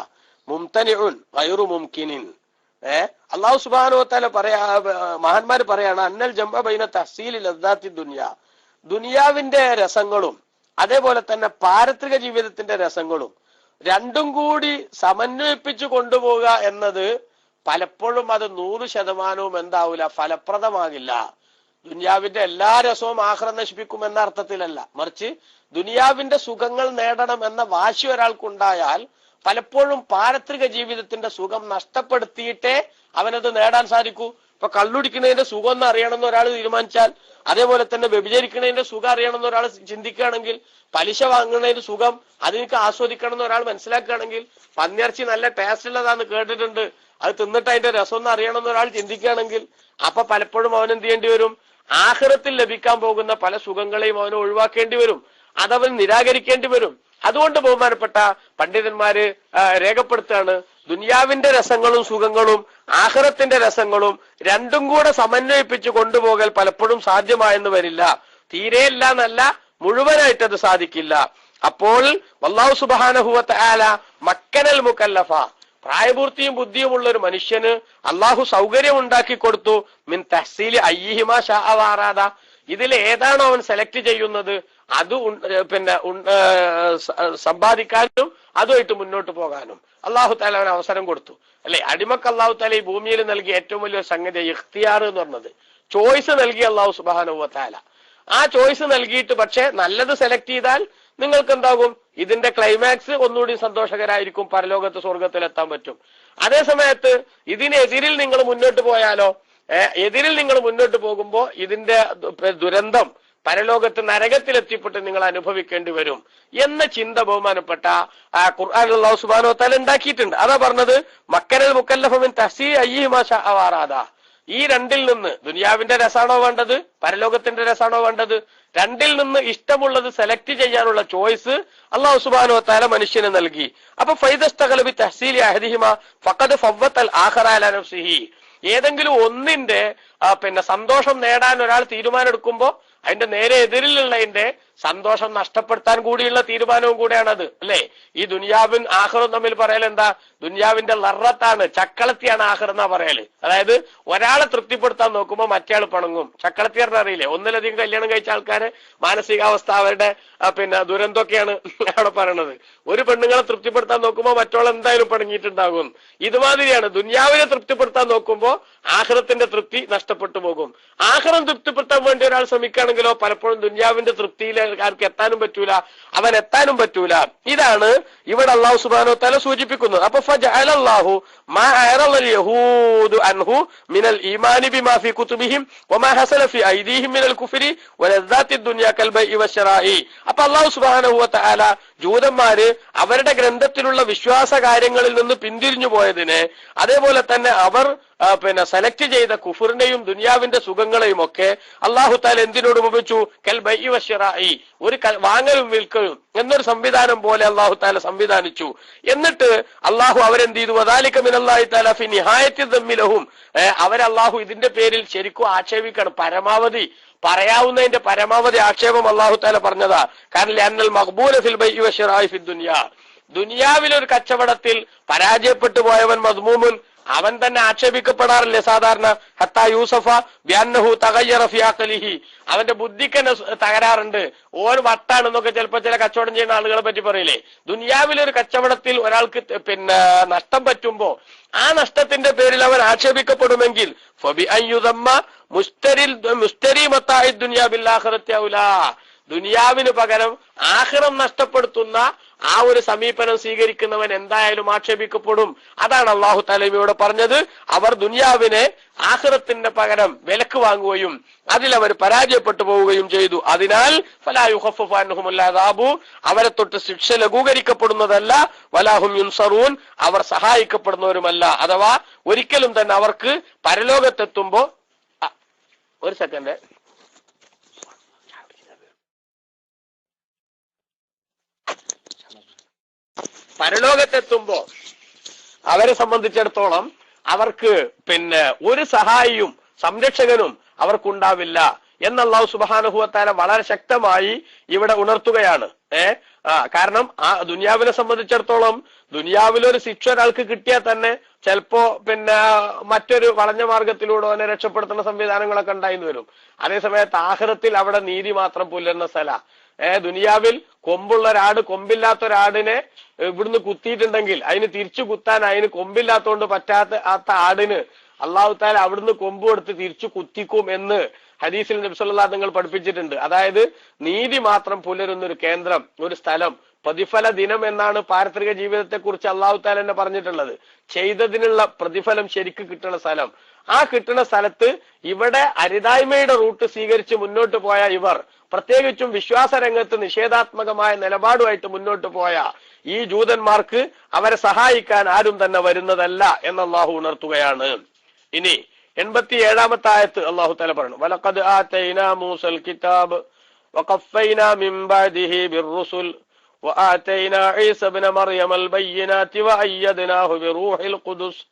മുംതനിഉൻ ഗൈറു മുംകിനിൻ. അല്ലാഹു സുബ്ഹാനഹു വ തആല മഹാന്മാര് പറയാണ്, അന്നൽ ജംഅ ബൈന തഹ്സീലി ലദ്ദാത്തി ദുനിയ, ദുനിയാവിന്റെ രസങ്ങളും അതേപോലെ തന്നെ പാരത്രിക ജീവിതത്തിന്റെ രസങ്ങളും രണ്ടും കൂടി സമന്വയിപ്പിച്ചു കൊണ്ടുപോവുക എന്നത് പലപ്പോഴും അത് 100% എന്താവൂല, ഫലപ്രദമാകില്ല. ദുനിയാവിന്റെ എല്ലാ രസവും ആഖിറം നശിപ്പിക്കും എന്ന അർത്ഥത്തിലല്ല, മറിച്ച് ദുനിയാവിന്റെ സുഖങ്ങൾ നേടണം എന്ന വാശി ഒരാൾക്കുണ്ടായാൽ പലപ്പോഴും പാരത്രിക ജീവിതത്തിന്റെ സുഖം നഷ്ടപ്പെടുത്തിയിട്ടേ അവനത് നേടാൻ സാധിക്കൂ. ഇപ്പൊ കള്ളുടിക്കുന്നതിന്റെ സുഖം ഒന്ന് അറിയണമെന്ന് ഒരാൾ തീരുമാനിച്ചാൽ, അതേപോലെ തന്നെ വ്യഭിചരിക്കുന്നതിന്റെ സുഖം അറിയണമെന്ന് ഒരാൾ ചിന്തിക്കുകയാണെങ്കിൽ, പലിശ വാങ്ങുന്നതിന്റെ സുഖം അതെനിക്ക് ആസ്വദിക്കണം എന്ന് ഒരാൾ മനസ്സിലാക്കുകയാണെങ്കിൽ, പന്നിയിറച്ചി നല്ല ടേസ്റ്റ് ഉള്ളതാന്ന് കേട്ടിട്ടുണ്ട്, അത് തിന്നിട്ട് അതിന്റെ രസം ഒന്ന് അറിയണമെന്ന് ഒരാൾ ചിന്തിക്കുകയാണെങ്കിൽ, അപ്പൊ പലപ്പോഴും അവൻ എന്ത് ചെയ്യേണ്ടി വരും? ആഖിറത്തിൽ ലഭിക്കാൻ പോകുന്ന പല സുഖങ്ങളെയും അവന് ഒഴിവാക്കേണ്ടി വരും, അതവൻ നിരാകരിക്കേണ്ടി വരും. അതുകൊണ്ട് ബഹുമാനപ്പെട്ട പണ്ഡിതന്മാര് രേഖപ്പെടുത്തുകയാണ്, ദുനിയാവിന്റെ രസങ്ങളും സുഖങ്ങളും ആഖിറത്തിന്റെ രസങ്ങളും രണ്ടും കൂടെ സമന്വയിപ്പിച്ച് കൊണ്ടുപോകൽ പലപ്പോഴും സാധ്യമായെന്ന് വരില്ല. തീരെയില്ല എന്നല്ല, മുഴുവനായിട്ടത് സാധിക്കില്ല. അപ്പോൾ അല്ലാഹു സുബ്ഹാനഹു വ തആല മക്കനൽ മുകല്ലഫ, പ്രായപൂർത്തിയും ബുദ്ധിയുമുള്ള ഒരു മനുഷ്യന് അള്ളാഹു സൗകര്യം ഉണ്ടാക്കി കൊടുത്തു. മിൻ തഹ്സീലി അയ്യിഹിമാ ശാഅ വഅറാദ, ഇതിൽ ഏതാണോ അവൻ സെലക്ട് ചെയ്യുന്നത് അത് സമ്പാദിക്കാനും അതുമായിട്ട് മുന്നോട്ട് പോകാനും അള്ളാഹു തആല അവന് അവസരം കൊടുത്തു. അല്ലെ, അടിമക്ക് അള്ളാഹു തആല ഈ ഭൂമിയിൽ നൽകിയ ഏറ്റവും വലിയ സംഗതി ഇഖ്തിയാർ എന്ന് പറഞ്ഞത്, ചോയ്സ് നൽകി അള്ളാഹു സുബ്ഹാനഹു വ തആല. ആ ചോയ്സ് നൽകിയിട്ട് പക്ഷെ നല്ലത് സെലക്ട് ചെയ്താൽ നിങ്ങൾക്ക് എന്താകും? ഇതിന്റെ ക്ലൈമാക്സ് ഒന്നുകൂടി സന്തോഷകരായിരിക്കും, പരലോകത്ത് സ്വർഗത്തിൽ എത്താൻ പറ്റും. അതേ സമയത്ത് ഇതിനെതിരിൽ നിങ്ങൾ മുന്നോട്ട് പോയാലോ, എതിരിൽ നിങ്ങൾ മുന്നോട്ട് പോകുമ്പോ ഇതിന്റെ ദുരന്തം പരലോകത്ത് നരകത്തിലെത്തിപ്പെട്ട് നിങ്ങൾ അനുഭവിക്കേണ്ടി വരും എന്ന ചിന്ത ബഹുമാനപ്പെട്ട ഖുർആനിൽ അല്ലാഹു സുബ്ഹാനഹു വ തആല ഉണ്ടാക്കിയിട്ടുണ്ട്. അതാ പറഞ്ഞത് മക്കനൽ മുക്കല്ലഫ മിൻ തഹ്സീ അയ്യിഹിമാ ശഅ വറാദ. ഈ രണ്ടിൽ നിന്ന് ദുനിയാവിന്റെ രസാണോ വേണ്ടത്, പരലോകത്തിന്റെ രസാണോ വേണ്ടത്? രണ്ടിൽ നിന്ന് ഇഷ്ടമുള്ളത് സെലക്ട് ചെയ്യാനുള്ള ചോയ്സ് അല്ലാഹു സുബ്ഹാനഹു വ തആല മനുഷ്യന് നൽകി. അപ്പൊ ഫൈദസ്തഖല ബി തഹ്സീലി അഹദിഹിമാ ഫഖദ് ഫവ്വത്തൽ ആഖറ അലാ നഫ്സിഹി. ഏതെങ്കിലും ഒന്നിന്റെ സന്തോഷം നേടാൻ ഒരാൾ തീരുമാനം എടുക്കുമ്പോ അതിന്റെ നേരെ എതിരിലുള്ളതിന്റെ സന്തോഷം നഷ്ടപ്പെടുത്താൻ കൂടിയുള്ള തീരുമാനവും കൂടെയാണത്, അല്ലെ? ഈ ദുനിയാവും ആഖിറും തമ്മിൽ പറയൽ എന്താ? ദുനിയാവിന്റെ ലറത്താണ്, ചക്കളത്തിയാണ് ആഖിർ എന്നാ പറയല്. അതായത് ഒരാളെ തൃപ്തിപ്പെടുത്താൻ നോക്കുമ്പോ മറ്റേയാൾ പണങ്ങും. ചക്കളത്തി പറഞ്ഞ അറിയില്ലേ? ഒന്നിലധികം കല്യാണം കഴിച്ച ആൾക്കാര് മാനസികാവസ്ഥ അവരുടെ ദുരന്തമൊക്കെയാണ് അവിടെ പറയണത്. ഒരു പെണ്ണുങ്ങളെ തൃപ്തിപ്പെടുത്താൻ നോക്കുമ്പോ മറ്റോൾ എന്തായാലും പണങ്ങിയിട്ടുണ്ടാകും. ഇതുമാതിരിയാണ് ദുനിയാവിനെ തൃപ്തിപ്പെടുത്താൻ നോക്കുമ്പോ ആഖിറത്തിന്റെ തൃപ്തി നഷ്ടപ്പെട്ടു പോകും. ആഖിറം തൃപ്തിപ്പെടുത്താൻ വേണ്ടി ഒരാൾ ശ്രമിക്കുകയാണെങ്കിലോ പലപ്പോഴും ദുനിയാവിന്റെ തൃപ്തിയിലേക്ക് എത്താനും പറ്റൂല, അവൻ എത്താനും പറ്റൂല. ഇതാണ് ഇവിടെ അല്ലാഹു സുബ്ഹാനഹു വ തആല സൂചിപ്പിക്കുന്നത്. അപ്പൊ ഫജഅലല്ലാഹു മാ അറൽ യഹൂദു അൻഹു മിനൽ ഈമാനി ബിമാ ഫീ കുതുബിഹിം വമാ ഹസല ഫീ ഐദീഹിം മിനൽ കുഫ്രി വലദ്ദാത്തി ദുനിയ കൽ ബൈഇ വശറാഇ. അപ്പൊ അല്ലാഹു സുബ്ഹാനഹു വ തആല ജൂതന്മാര് അവരുടെ ഗ്രന്ഥത്തിലുള്ള വിശ്വാസ കാര്യങ്ങളിൽ നിന്ന് പിന്തിരിഞ്ഞു പോയതിനെ, അതേപോലെ തന്നെ അവർ സെലക്ട് ചെയ്ത കുഫറിനെയും ദുനിയാവിന്റെ സുഖങ്ങളെയും ഒക്കെ അല്ലാഹു തആല എന്തിനോട് ഉപമിച്ചു? കൽ ബൈഇ വശറാഇ, ഒരു വാങ്ങലും വിൽക്കലും എന്നൊരു സംവിധാനം പോലെ അല്ലാഹു തആല സംവിധാനിച്ചു. എന്നിട്ട് അല്ലാഹു അവരെന്ത് ചെയ്തു? വദാലിക മിനല്ലാഹി തആല ഫി നിഹായത്തി ദമ്മി ലഹും. അവരല്ലാഹു ഇതിന്റെ പേരിൽ ശരിക്കും ആക്ഷേപിക്കണം. പരമാവധി പറയാവുന്നതിന്റെ പരമാവധി ആക്ഷേപം അല്ലാഹു തആല പറഞ്ഞതാ. കാരണം ലഅന്നൽ മഖ്ബൂല ഫിൽ ബൈഇ വശറാഇ ഫി ദുനിയ, ദുനിയാവിലൊരു കച്ചവടത്തിൽ പരാജയപ്പെട്ടു പോയവൻ മദ്മൂമുൻ, അവൻ തന്നെ ആക്ഷേപിക്കപ്പെടാറില്ലേ സാധാരണ? ഹത്താ യൂസഫ ബിഅന്നഹു തഗയ്യറ ഫി അഖ്ലിഹി, അവന്റെ ബുദ്ധിക്ക് തന്നെ തകരാറുണ്ട്, ഓൻ വട്ടാണെന്നൊക്കെ ചിലപ്പോൾ ചില കച്ചവടം ചെയ്യുന്ന ആളുകളെ പറ്റി പറയില്ലേ. ദുനിയാവിലൊരു കച്ചവടത്തിൽ ഒരാൾക്ക് നഷ്ടം പറ്റുമ്പോ ആ നഷ്ടത്തിന്റെ പേരിൽ അവൻ ആക്ഷേപിക്കപ്പെടുമെങ്കിൽ ഫബി അയ്യുദമ്മ മുസ്തരി മത്താഇ ദുനിയ ബിൽ ആഖിറത്തി ഔലാ, ദുനിയാവിന് പകരം ആഖിറം നഷ്ടപ്പെടുത്തുന്ന ആ ഒരു സമീപനം സ്വീകരിക്കുന്നവൻ എന്തായാലും ആക്ഷേപിക്കപ്പെടും. അതാണ് അല്ലാഹു തആല ഇവിടെ പറഞ്ഞത്. അവർ ദുനിയാവിനെ ആഖിറത്തിന്റെ പകരം വിലക്ക് വാങ്ങുകയും അതിലവർ പരാജയപ്പെട്ടു പോവുകയും ചെയ്തു. അതിനാൽ ഫലാ യുഖഫഫു അൻഹുമുൽ അദാബു, അവരെ തൊട്ട് ശിക്ഷ ലഘൂകരിക്കപ്പെടുന്നതല്ല, വലാഹും യുൻസറൂൻ, അവർ സഹായിക്കപ്പെടുന്നവരുമല്ല. അഥവാ ഒരിക്കലും തന്നെ അവർക്ക് പരലോകത്തെത്തുമ്പോ ഒരു സെക്കൻഡ് പരലോകത്തെത്തുമ്പോ അവരെ സംബന്ധിച്ചിടത്തോളം അവർക്ക് ഒരു സഹായിയും സംരക്ഷകനും അവർക്കുണ്ടാവില്ല എന്ന് അല്ലാഹു സുബ്ഹാനഹു വ തആല വളരെ ശക്തമായി ഇവിടെ ഉണർത്തുകയാണ്. കാരണം ആ ദുനിയാവിനെ സംബന്ധിച്ചിടത്തോളം ദുനിയാവിലൊരു ശിക്ഷ ഒരാൾക്ക് കിട്ടിയാൽ തന്നെ ചിലപ്പോ മറ്റൊരു വളഞ്ഞ മാർഗത്തിലൂടെ അവനെ രക്ഷപ്പെടുത്തുന്ന സംവിധാനങ്ങളൊക്കെ ഉണ്ടായിന്ന് വരും. അതേസമയത്ത് ആഖിറത്തിൽ അവിടെ നീതി മാത്രം പുലരുന്ന സ്ഥല. ദുനിയാവിൽ കൊമ്പുള്ള ഒരാട് കൊമ്പില്ലാത്ത ഒരാടിനെ ഇവിടുന്ന് കുത്തിയിട്ടുണ്ടെങ്കിൽ അതിന് തിരിച്ചു കുത്താൻ അതിന് കൊമ്പില്ലാത്തതുകൊണ്ട് പറ്റാത്ത ആടിന് അല്ലാഹു തആല അവിടുന്ന് കൊമ്പ് കൊടുത്ത് തിരിച്ചു കുത്തിക്കും എന്ന് ഹദീസിൽ നബി സല്ലല്ലാഹു അലൈഹി വസല്ലം പഠിപ്പിച്ചിട്ടുണ്ട്. അതായത് നീതി മാത്രം പുലരുന്ന ഒരു കേന്ദ്രം, ഒരു സ്ഥലം, പ്രതിഫല ദിനം എന്നാണ് പാരത്രിക ജീവിതത്തെ കുറിച്ച് അല്ലാഹു തആല തന്നെ പറഞ്ഞിട്ടുള്ളത്. ചെയ്തതിനുള്ള പ്രതിഫലം ശരിക്ക് കിട്ടുന്ന സ്ഥലം. ആ കിട്ടുന്ന സ്ഥലത്ത് ഇവിടെ അരുതായ്മയുടെ റൂട്ട് സ്വീകരിച്ച് മുന്നോട്ട് പോയ ഇവർ, പ്രത്യേകിച്ചും വിശ്വാസ രംഗത്ത് നിഷേധാത്മകമായ നിലപാടുമായിട്ട് മുന്നോട്ട് പോയ ഈ ജൂതന്മാർക്ക് അവരെ സഹായിക്കാൻ ആരും തന്നെ വരുന്നതല്ല എന്ന് അല്ലാഹു ഉണർത്തുകയാണ്. ഇനി 87-ാമത്തെ ആയത്ത് അല്ലാഹു തആല പറയുന്നു, വലഖദ് ആതൈനാ മൂസൽ കിതാബ് വഖഫൈനാ മിൻ ബഅദിഹി ബിർറുസുൽ വആതൈനാ ഈസ ഇബ്ന മർയമൽ ബയ്യിനാതി വഅയ്യദ്നാഹു ബിറൂഹിൽ ഖുദുസ്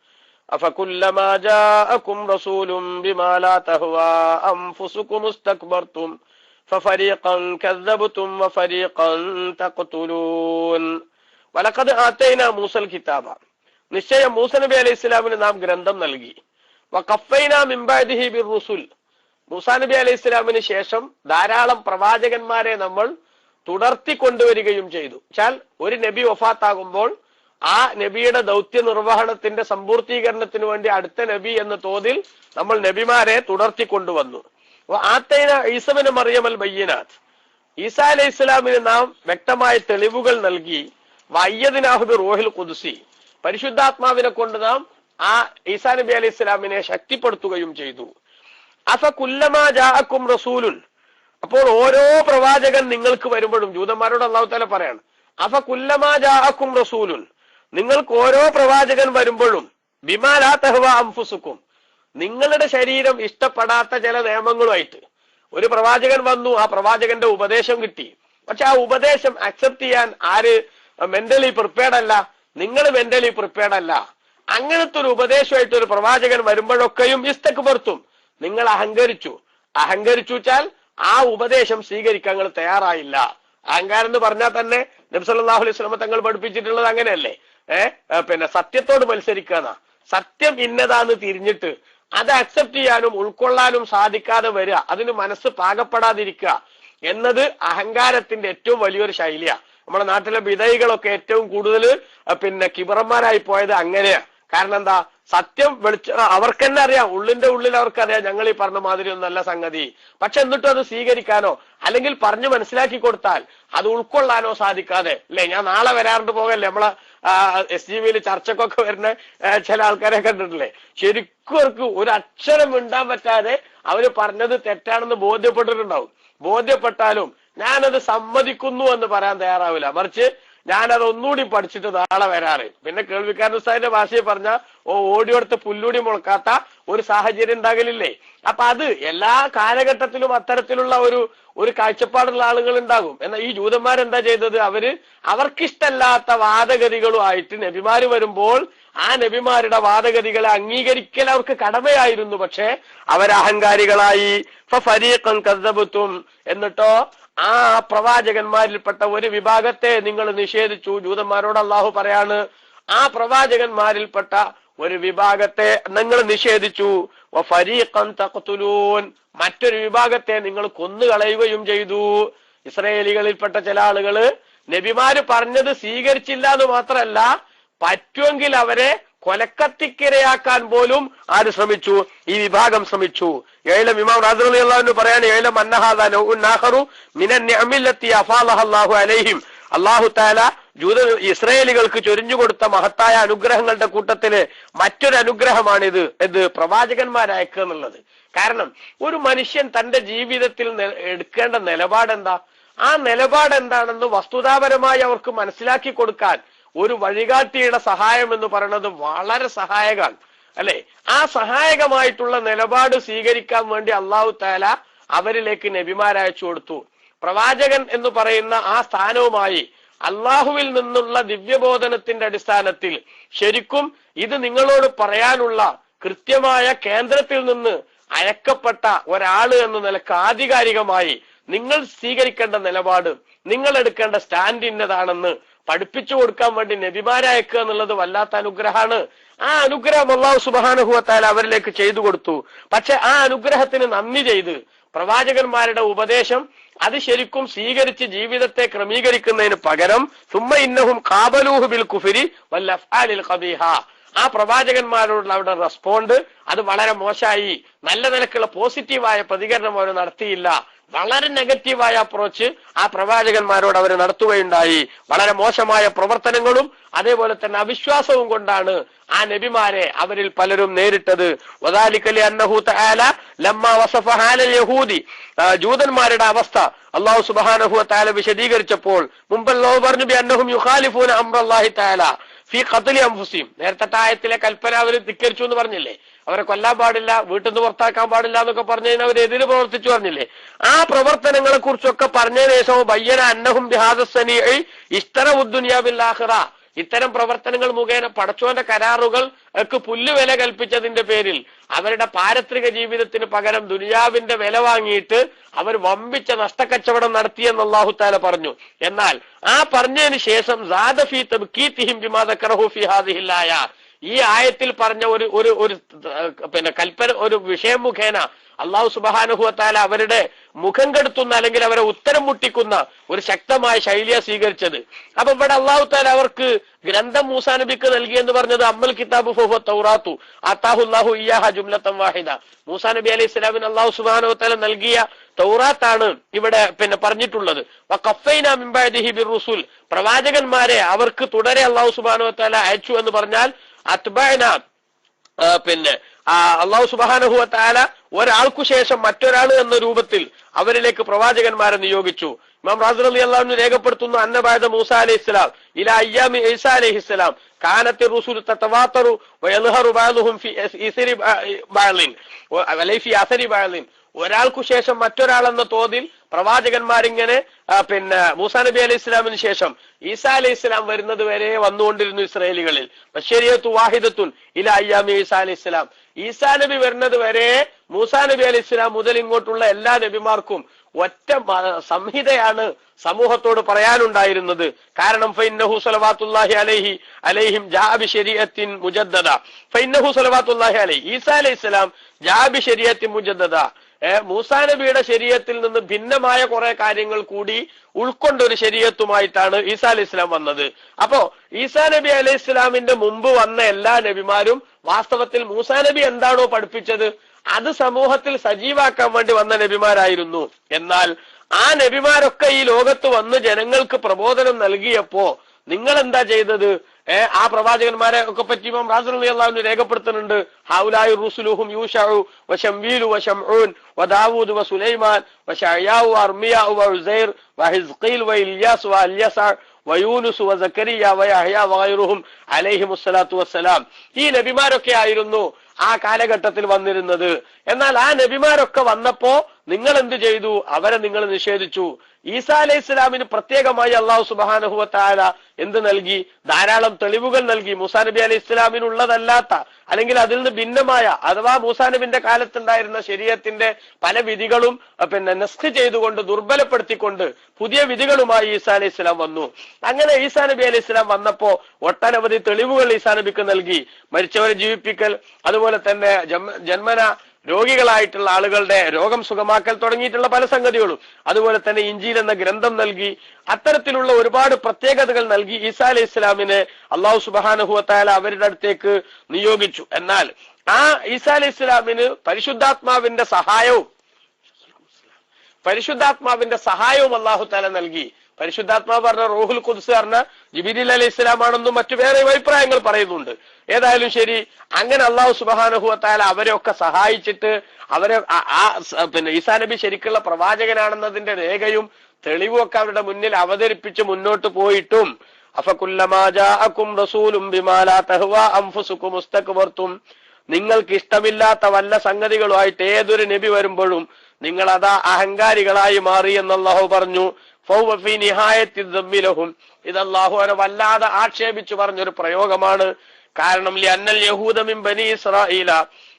അഫകുല്ലമാ ജാഅകും റസൂലുൻ ബിമാ ലാ തഹ്വാ അൻഫുസുകും ഇസ്തക്ബർതും ഫഫരീഖൻ കദ്ദബ്തും വഫരീഖൻ തഖ്തുലൂൻ. വലഖദ് ആതൈനാ മൂസൽ കിതാബ, നിശ്ചയം മൂസ നബി അലൈഹി സ്വലാമിന് നാം ഗ്രന്ഥം നൽകി. വഖഫൈനാ മിൻ ബഅദിഹി ബിർറുസുൽ, മൂസാ നബി അലൈഹി സ്വലാമിന് ശേഷം ധാരാളം പ്രവാചകന്മാരെ നമ്മൾ തുടർത്തി കൊണ്ടുവരികയും ചെയ്തു. വെച്ചാൽ ഒരു നബി വഫാത്താകുമ്പോൾ ആ നബിയുടെ ദൗത്യ നിർവഹണത്തിന്റെ സമ്പൂർത്തീകരണത്തിന് വേണ്ടി അടുത്ത നബി എന്ന തോതിൽ നമ്മൾ നബിമാരെ തുടർത്തി കൊണ്ടുവന്നു. ആതൈന ഈസ ഇബ്ന മറിയമൽ ബയ്യിനാത്ത്, ഈസാ അലൈഹി സ്വലാമിന് നാം വ്യക്തമായ തെളിവുകൾ നൽകി. വഅയ്യദ്നാഹു ബിറൂഹിൽ ഖുദ്സി, പരിശുദ്ധാത്മാവിനെ കൊണ്ട് നാം ആ ഈസാ നബി അലൈഹി സ്വലാമിനെ ശക്തിപ്പെടുത്തുകയും ചെയ്തു. അഫകുല്ലമാ ജാഅകും റസൂലുൻ, അപ്പോൾ ഓരോ പ്രവാചകൻ നിങ്ങൾക്ക് വരുമ്പോഴും ജൂതന്മാരോട് അല്ലാഹു തആല പറയാണ്, അഫ കുല്ലമാ ജാഅക്കും റസൂലുൻ, നിങ്ങൾക്ക് ഓരോ പ്രവാചകൻ വരുമ്പോഴും ബിമാ ലാ തഹ്വാ അൻഫുസുക്കും, നിങ്ങളുടെ ശരീരം ഇഷ്ടപ്പെടാത്ത ചില നിയമങ്ങളുമായിട്ട് ഒരു പ്രവാചകൻ വന്നു. ആ പ്രവാചകന്റെ ഉപദേശം കിട്ടി. പക്ഷെ ആ ഉപദേശം അക്സെപ്റ്റ് ചെയ്യാൻ ആര് മെന്റലി പ്രിപ്പയർഡ് അല്ല? നിങ്ങൾ മെന്റലി പ്രിപ്പയർഡ് അല്ല. അങ്ങനത്തെ ഒരു ഉപദേശമായിട്ട് ഒരു പ്രവാചകൻ വരുമ്പോഴൊക്കെയും ഇസ്തക്ബർത്തും, നിങ്ങൾ അഹങ്കരിച്ചു വെച്ചാൽ ആ ഉപദേശം സ്വീകരിക്കാൻ നിങ്ങൾ തയ്യാറായില്ല. അഹങ്കാരം എന്ന് പറഞ്ഞാൽ തന്നെ നബി സല്ലല്ലാഹു അലൈഹി വസല്ലം തങ്ങൾ പഠിപ്പിച്ചിട്ടുള്ളത് അങ്ങനെയല്ലേ? പിന്നെ സത്യത്തോട് മത്സരിക്കാന്നാ. സത്യം ഇന്നതാന്ന് തിരിഞ്ഞിട്ട് അത് അക്സെപ്റ്റ് ചെയ്യാനും ഉൾക്കൊള്ളാനും സാധിക്കാതെ വരിക, അതിന് മനസ്സ് പാകപ്പെടാതിരിക്കുക എന്നത് അഹങ്കാരത്തിന്റെ ഏറ്റവും വലിയൊരു ശൈലിയാണ്. നമ്മുടെ നാട്ടിലെ വിധേയികളൊക്കെ ഏറ്റവും കൂടുതൽ പിന്നെ കിബറന്മാരായി പോയത് അങ്ങനെയാ. കാരണം എന്താ? സത്യം അവർക്ക് തന്നെ അറിയാം, ഉള്ളിന്റെ ഉള്ളിൽ അവർക്കറിയാം ഞങ്ങൾ ഈ പറഞ്ഞ മാതിരി ഒന്നല്ല സംഗതി. പക്ഷെ എന്നിട്ടും അത് സ്വീകരിക്കാനോ അല്ലെങ്കിൽ പറഞ്ഞു മനസ്സിലാക്കി കൊടുത്താൽ അത് ഉൾക്കൊള്ളാനോ സാധിക്കാതെ അല്ലെ. ഞാൻ നാളെ വരാറുണ്ട് പോകല്ലേ, നമ്മളെ SGBയിൽ ചർച്ചക്കൊക്കെ വരുന്ന ചില ആൾക്കാരെ കണ്ടിട്ടില്ലേ? ശരിക്കും അവർക്ക് ഒരു അക്ഷരം മിണ്ടാൻ പറ്റാതെ അവര് പറഞ്ഞത് തെറ്റാണെന്ന് ബോധ്യപ്പെട്ടിട്ടുണ്ടാവും. ബോധ്യപ്പെട്ടാലും ഞാനത് സമ്മതിക്കുന്നു എന്ന് പറയാൻ തയ്യാറാവില്ല. മറിച്ച് ഞാനത് ഒന്നുകൂടി പഠിച്ചിട്ട് നാളെ വരാറ്. പിന്നെ കേൾവിക്കാരൻ ഉസ്താദിന്റെ ഭാഷയെ പറഞ്ഞ ഓടിയോടുത്ത് പുല്ലൂടി മുളക്കാത്ത ഒരു സാഹചര്യം ഉണ്ടാകലില്ലേ? അപ്പൊ അത് എല്ലാ കാലഘട്ടത്തിലും അത്തരത്തിലുള്ള ഒരു കാഴ്ചപ്പാടുള്ള ആളുകൾ ഉണ്ടാകും. എന്നാൽ ഈ ജൂതന്മാരെന്താ ചെയ്തത്? അവർക്കിഷ്ടല്ലാത്ത വാദഗതികളുമായിട്ട് നബിമാര് വരുമ്പോൾ ആ നബിമാരുടെ വാദഗതികളെ അംഗീകരിക്കൽ അവർക്ക് കടമയായിരുന്നു. പക്ഷെ അവരഹങ്കാരികളായി. ഫരീഖൻ കസ്സബതും, എന്നിട്ടോ ആ പ്രവാചകന്മാരിൽപ്പെട്ട ഒരു വിഭാഗത്തെ നിങ്ങൾ നിഷേധിച്ചു. ജൂതന്മാരോട് അള്ളാഹു പറയാണ്, ആ പ്രവാചകന്മാരിൽപ്പെട്ട ഒരു വിഭാഗത്തെ നിങ്ങൾ നിഷേധിച്ചു. വഫരീഖൻ തഖ്തുലൂൻ, മറ്റൊരു വിഭാഗത്തെ നിങ്ങൾ കൊന്നുകളയുകയും ചെയ്തു. ഇസ്രായേലികളിൽപ്പെട്ട ചില ആളുകള് നബിമാര് പറഞ്ഞത് സ്വീകരിച്ചില്ല എന്ന് മാത്രമല്ല, പറ്റുമെങ്കിൽ അവരെ കൊലക്കത്തിക്കിരയാക്കാൻ പോലും ആര് ശ്രമിച്ചു? ഈ വിഭാഗം ശ്രമിച്ചു. ഏലം ഇമാം റാസി റളിയല്ലാഹു അൻഹു പറയാണ്, ഏലം അന്നഹാദാ നൗഉൻ ആഖറു മിനൻ നിഅമില്ലത്തി അഫാലഹ അല്ലാഹു അലൈഹിം, അല്ലാഹു തആല ഇസ്രായേലികൾക്ക് ചൊരിഞ്ഞു കൊടുത്ത മഹത്തായ അനുഗ്രഹങ്ങളുടെ കൂട്ടത്തില് മറ്റൊരു അനുഗ്രഹമാണിത്. ഇത് പ്രവാചകന്മാരയക്കുക എന്നുള്ളത്. കാരണം ഒരു മനുഷ്യൻ തന്റെ ജീവിതത്തിൽ എടുക്കേണ്ട നിലപാടെന്താ, ആ നിലപാട് എന്താണെന്ന് വസ്തുതാപരമായി അവർക്ക് മനസ്സിലാക്കി കൊടുക്കാൻ ഒരു വഴികാട്ടിയുടെ സഹായം എന്ന് പറയുന്നത് വളരെ സഹായകമാണ് അല്ലെ. ആ സഹായകമായിട്ടുള്ള നിലപാട് സ്വീകരിക്കാൻ വേണ്ടി അല്ലാഹു തആല അവരിലേക്ക് നബിമാരയച്ചു കൊടുത്തു. പ്രവാചകൻ എന്ന് പറയുന്ന ആ സ്ഥാനവുമായി അള്ളാഹുവിൽ നിന്നുള്ള ദിവ്യബോധനത്തിന്റെ അടിസ്ഥാനത്തിൽ ശരിക്കും ഇത് നിങ്ങളോട് പറയാനുള്ള കൃത്യമായ കേന്ദ്രത്തിൽ നിന്ന് അയക്കപ്പെട്ട ഒരാള് എന്ന നിലക്ക് ആധികാരികമായി നിങ്ങൾ സ്വീകരിക്കേണ്ട നിലപാട്, നിങ്ങൾ എടുക്കേണ്ട സ്റ്റാൻഡ് ഇന്നതാണെന്ന് പഠിപ്പിച്ചു കൊടുക്കാൻ വേണ്ടി നബിമാരെ അയക്കുക എന്നുള്ളത് വല്ലാത്ത അനുഗ്രഹമാണ്. ആ അനുഗ്രഹം അല്ലാഹു സുബ്ഹാനഹു വ തആല അവരിലേക്ക് ചെയ്തു കൊടുത്തു. പക്ഷെ ആ അനുഗ്രഹത്തിന് നന്ദി ചെയ്ത് പ്രവാചകന്മാരുടെ ഉപദേശം അത് ശരിക്കും സ്വീകരിച്ച് ജീവിതത്തെ ക്രമീകരിക്കുന്നതിന് പകരം സുമ്മ ഇന്നഹും ഖാബലൂഹു ബിൽ കുഫരി വൽ അഫ്ആലിൽ ഖബീഹ, ആ പ്രവാചകന്മാരോടുള്ള അവരുടെ റെസ്പോണ്ട് അത് വളരെ മോശമായി. നല്ല നിലക്കുള്ള പോസിറ്റീവായ പ്രതികരണം അവർ നടത്തിയില്ല. വളരെ നെഗറ്റീവായ അപ്രോച്ച് ആ പ്രവാചകന്മാരോട് അവർ നടത്തുകയുണ്ടായി. വളരെ മോശമായ പ്രവർത്തനങ്ങളും അതേപോലെ തന്നെ അവിശ്വാസവും കൊണ്ടാണ് ആ നബിമാരെ അവരിൽ പലരും നേരിട്ടത്. വദാലിക ലിഅന്നഹു തആല ലമ്മാ വസഫ ഹാലൽ യഹൂദി, ജൂതന്മാരുടെ അവസ്ഥ അല്ലാഹു സുബ്ഹാനഹു വ തആല വിശദീകരിച്ചപ്പോൾ മുമ്പല്ലോ പറഞ്ഞു ബിഅന്നഹും യുഖാലിഫൂന അംറല്ലാഹി തആല ഫീ ഖത്ലി അൻഫുസിഹിം, നേരത്തെ ആയത്തിലെ കൽപ്പന അവർ ധിക്കരിച്ചു എന്ന് പറഞ്ഞില്ലേ? അവരെ കൊല്ലാൻ പാടില്ല, വീട്ടിൽ നിന്ന് പുറത്താക്കാൻ പാടില്ല എന്നൊക്കെ പറഞ്ഞതിന് അവർ എതിര് പ്രവർത്തിച്ചു പറഞ്ഞില്ലേ? ആ പ്രവർത്തനങ്ങളെ കുറിച്ചൊക്കെ പറഞ്ഞതിന് ശേഷം ബയ്യന അന്നഹും ബിഹാദസ്സനീഇ ഇസ്തറഉദ്ദുനിയ ബിൽ ആഖിറ, ഇത്തരം പ്രവർത്തനങ്ങൾ മുഖേന പടച്ചോന്റെ കരാറുകൾക്ക് പുല്ലുവില കൽപ്പിച്ചതിന്റെ പേരിൽ അവരുടെ പാരത്രിക ജീവിതത്തിന് പകരം ദുനിയാവിന്റെ വില വാങ്ങിയിട്ട് അവർ വമ്പിച്ച നഷ്ടക്കച്ചവടം നടത്തിയെന്ന് അല്ലാഹു തആല പറഞ്ഞു. എന്നാൽ ആ പറഞ്ഞതിന് ശേഷം സാദ ഫീ തബ്കീതിഹിം ബിമാ ദക്കറഹു ഫീ ഹാദിഹിൽ ആയ, ഈ ആയത്തിൽ പറഞ്ഞ ഒരു പിന്നെ കൽപ്പന, ഒരു വിഷയം മുഖേന അല്ലാഹു സുബ്ഹാനഹു വ തആല അവരുടെ മുഖം കെടുത്തുന്ന അല്ലെങ്കിൽ അവരെ ഉത്തരം മുട്ടിക്കുന്ന ഒരു ശക്തമായ ശൈലിയെ സ്വീകരിച്ചത്. അപ്പൊ ഇവിടെ അല്ലാഹു തആല അവർക്ക് ഗ്രന്ഥം മൂസാ നബിക്ക് നൽകി എന്ന് പറഞ്ഞത് അമ്മൽ കിതാബു ഫഹുവ തൗറാത്തു ആതാഹുല്ലാഹു ഇയ്യാഹ ജുംലതൻ വാഹിദ, മൂസാ നബി അലൈഹി സ്വലാമിന് അല്ലാഹു സുബ്ഹാനഹു വ തആല നൽകിയ തൗറാത്താണ് ഇവിടെ പിന്നെ പറഞ്ഞിട്ടുള്ളത്. വഖഫൈനാ മിൻ ബഅദിഹി ബിർറുസുൽ, പ്രവാചകന്മാരെ അവർക്ക് തുടരെ അല്ലാഹു സുബ്ഹാനഹു വ തആല അയച്ചു എന്ന് പറഞ്ഞാൽ അത്ബഅന പിന്നെ അള്ളാഹു സുബ്ഹാനഹു വ തആല ഒരാൾക്കു ശേഷം മറ്റൊരാൾ എന്ന രൂപത്തിൽ അവരിലേക്ക് പ്രവാചകന്മാരെ നിയോഗിച്ചു. ഇമാം റാസി റളിയല്ലാഹു അൻഹു രേഖപ്പെടുത്തുന്നു, അന്ന ബഅദ മൂസ അലൈഹിസ്സലാം ഇലാ അയ്യാമി ഈസാ അലൈഹിസ്സലാം കാനത്ത് റുസുൽ തതവാതറു വയൽഹറു ബഅദുഹും ഫി ഇസ്രി ബഅലിൻ വലൈഫി അസരി ബഅലിൻ. ഒരാൾക്കു ശേഷം മറ്റൊരാളെന്ന തോതിൽ പ്രവാചകന്മാരിങ്ങനെ പിന്നെ മൂസാ നബി അലൈഹി ഇസ്ലാമിന് ശേഷം ഈസാ അലൈഹി ഇസ്ലാം വരുന്നത് വരെ വന്നുകൊണ്ടിരുന്നു ഇസ്രായേലികളിൽ. ബശരിയത്തു വാഹിദത്തുൻ ഇലാ അയ്യാമി ഈസാ അലൈഹി ഇസ്ലാം. ഈസാ നബി വരുന്നത് വരെ മൂസാ നബി അലൈഹി ഇസ്ലാം മുതൽ ഇങ്ങോട്ടുള്ള എല്ലാ നബിമാർക്കും ഒറ്റ സംഹിതയാണ് സമൂഹത്തോട് പറയാനുണ്ടായിരുന്നത്. കാരണം ഫഇന്നഹു സ്വലവാത്തുല്ലാഹി അലൈഹി അലൈഹിം ജാഅ ബിശരീഅത്തിൻ മുജദ്ദദ. ഫഇന്നഹു സ്വലവാത്തുല്ലാഹി അലൈഹി ഈസാ അലൈഹി ഇസ്ലാം ജാഅ ബിശരീഅത്തിൻ മുജദ്ദദ. മൂസാ നബിയുടെ ശരീഅത്തിൽ നിന്ന് ഭിന്നമായ കുറെ കാര്യങ്ങൾ കൂടി ഉൾക്കൊണ്ടൊരു ശരീഅത്തുമായിട്ടാണ് ഈസാ അലൈഹി ഇസ്ലാം വന്നത്. അപ്പോ ഈസാ നബി അലൈഹി ഇസ്ലാമിന്റെ മുമ്പ് വന്ന എല്ലാ നബിമാരും വാസ്തവത്തിൽ മൂസാ നബി എന്താണോ പഠിപ്പിച്ചത് അത് സമൂഹത്തിൽ സജീവാക്കാൻ വേണ്ടി വന്ന നബിമാരായിരുന്നു. എന്നാൽ ആ നബിമാരൊക്കെ ഈ ലോകത്ത് വന്ന് ജനങ്ങൾക്ക് പ്രബോധനം നൽകിയപ്പോ നിങ്ങൾ എന്താ ചെയ്തത്? ആ പ്രവാചകന്മാരെ ഒക്കെ പറ്റി ഇമാം റാസി റളിയല്ലാഹു അൻഹു രേഖപ്പെടുത്തുന്നുണ്ട്. ഹൗലായി റുസുലുഹും യൂശഉ വശംവീലു വശംഊൻ വദാവൂദ് വസുലൈമാൻ വശഅയാഉ വഅർമിയാഉ വഉസൈർ വഹിസ്ഖീൽ വഇല്യാസ് വഅല്യസ വയൂനുസ് വസക്കരിയ വയഹ്യ വഗൈറുഹും അലൈഹിമുസ്സലാത്തു വസ്സലാം. ഈ നബിമാരൊക്കെ ആയിരുന്നു ആ കാലഘട്ടത്തിൽ വന്നിരുന്നത്. എന്നാൽ ആ നബിമാരൊക്കെ വന്നപ്പോ നിങ്ങൾ എന്ത് ചെയ്തു? അവരെ നിങ്ങൾ നിഷേധിച്ചു. ഈസാ അലൈഹി ഇസ്ലാമിന് പ്രത്യേകമായി അള്ളാഹു സുബ്ഹാനഹു വ തആല എന്ത് നൽകി? ധാരാളം തെളിവുകൾ നൽകി. മൂസാ നബി അലൈഹി ഇസ്ലാമിനുള്ളതല്ലാത്ത അല്ലെങ്കിൽ അതിൽ നിന്ന് ഭിന്നമായ അഥവാ മൂസാ നബിന്റെ കാലത്തുണ്ടായിരുന്ന ശരീഅത്തിന്റെ പല വിധികളും പിന്നെ നസ്ഖ് ചെയ്തുകൊണ്ട് ദുർബലപ്പെടുത്തിക്കൊണ്ട് പുതിയ വിധികളുമായി ഈസാ അലൈഹി ഇസ്ലാം വന്നു. അങ്ങനെ ഈസാ നബി അലൈഹി ഇസ്ലാം വന്നപ്പോ ഒട്ടനവധി തെളിവുകൾ ഈസാ നബിക്ക് നൽകി. മരിച്ചവരെ ജീവിപ്പിക്കൽ, അതുപോലെ തന്നെ ജന്മന രോഗികളായിട്ടുള്ള ആളുകളുടെ രോഗം സുഖമാക്കൽ തുടങ്ങിയിട്ടുള്ള പല സംഗതികളും, അതുപോലെ തന്നെ ഇഞ്ചീൽ എന്ന ഗ്രന്ഥം നൽകി. അത്തരത്തിലുള്ള ഒരുപാട് പ്രത്യേകതകൾ നൽകി ഈസാ അലൈഹി ഇസ്ലാമിനെ അള്ളാഹു സുബ്ഹാനഹു വ തആല അവരുടെ അടുത്തേക്ക് നിയോഗിച്ചു. എന്നാൽ ആ ഈസാ അലൈഹി ഇസ്ലാമിന് പരിശുദ്ധാത്മാവിന്റെ സഹായവും അള്ളാഹു തആല നൽകി. പരിശുദ്ധാത്മാവ് പറഞ്ഞ റൂഹുൽ ഖുദ്സ് പറഞ്ഞ ജിബ്രീൽ അലൈഹി ഇസ്ലാം ആണെന്നും മറ്റു വേറെ അഭിപ്രായങ്ങൾ പറയുന്നുണ്ട്. ഏതായാലും ശരി, അങ്ങനെ അള്ളാഹു സുബ്ഹാനഹു വ തആല അവരെയൊക്കെ സഹായിച്ചിട്ട് അവരെ പിന്നെ ഈസാ നബി ശരിക്കുള്ള പ്രവാചകനാണെന്നതിന്റെ രേഖയും തെളിവും ഒക്കെ അവരുടെ മുന്നിൽ അവതരിപ്പിച്ച് മുന്നോട്ട് പോയിട്ടും അഫകുല്ലമാ ജാഅകും റസൂലും ബിമാ ലാ തഹ്വാ അൻഫുസുകും മുസ്തക്ബർതും, നിങ്ങൾക്ക് ഇഷ്ടമില്ലാത്ത വല്ല സംഗതികളുമായിട്ട് ഏതൊരു നബി വരുമ്പോഴും നിങ്ങൾ അതാ അഹങ്കാരികളായി മാറി എന്ന് അല്ലാഹു പറഞ്ഞു. ഫൗവ ഫീ നിഹായത്തി ദമ്മിലഹും, ഇത് അല്ലാഹുവിനെ വല്ലാതെ ആക്ഷേപിച്ചു പറഞ്ഞൊരു പ്രയോഗമാണ്. കാരണം ലിഅന്നൽ യഹൂദ മിൻ ബനി ഇസ്രായീല,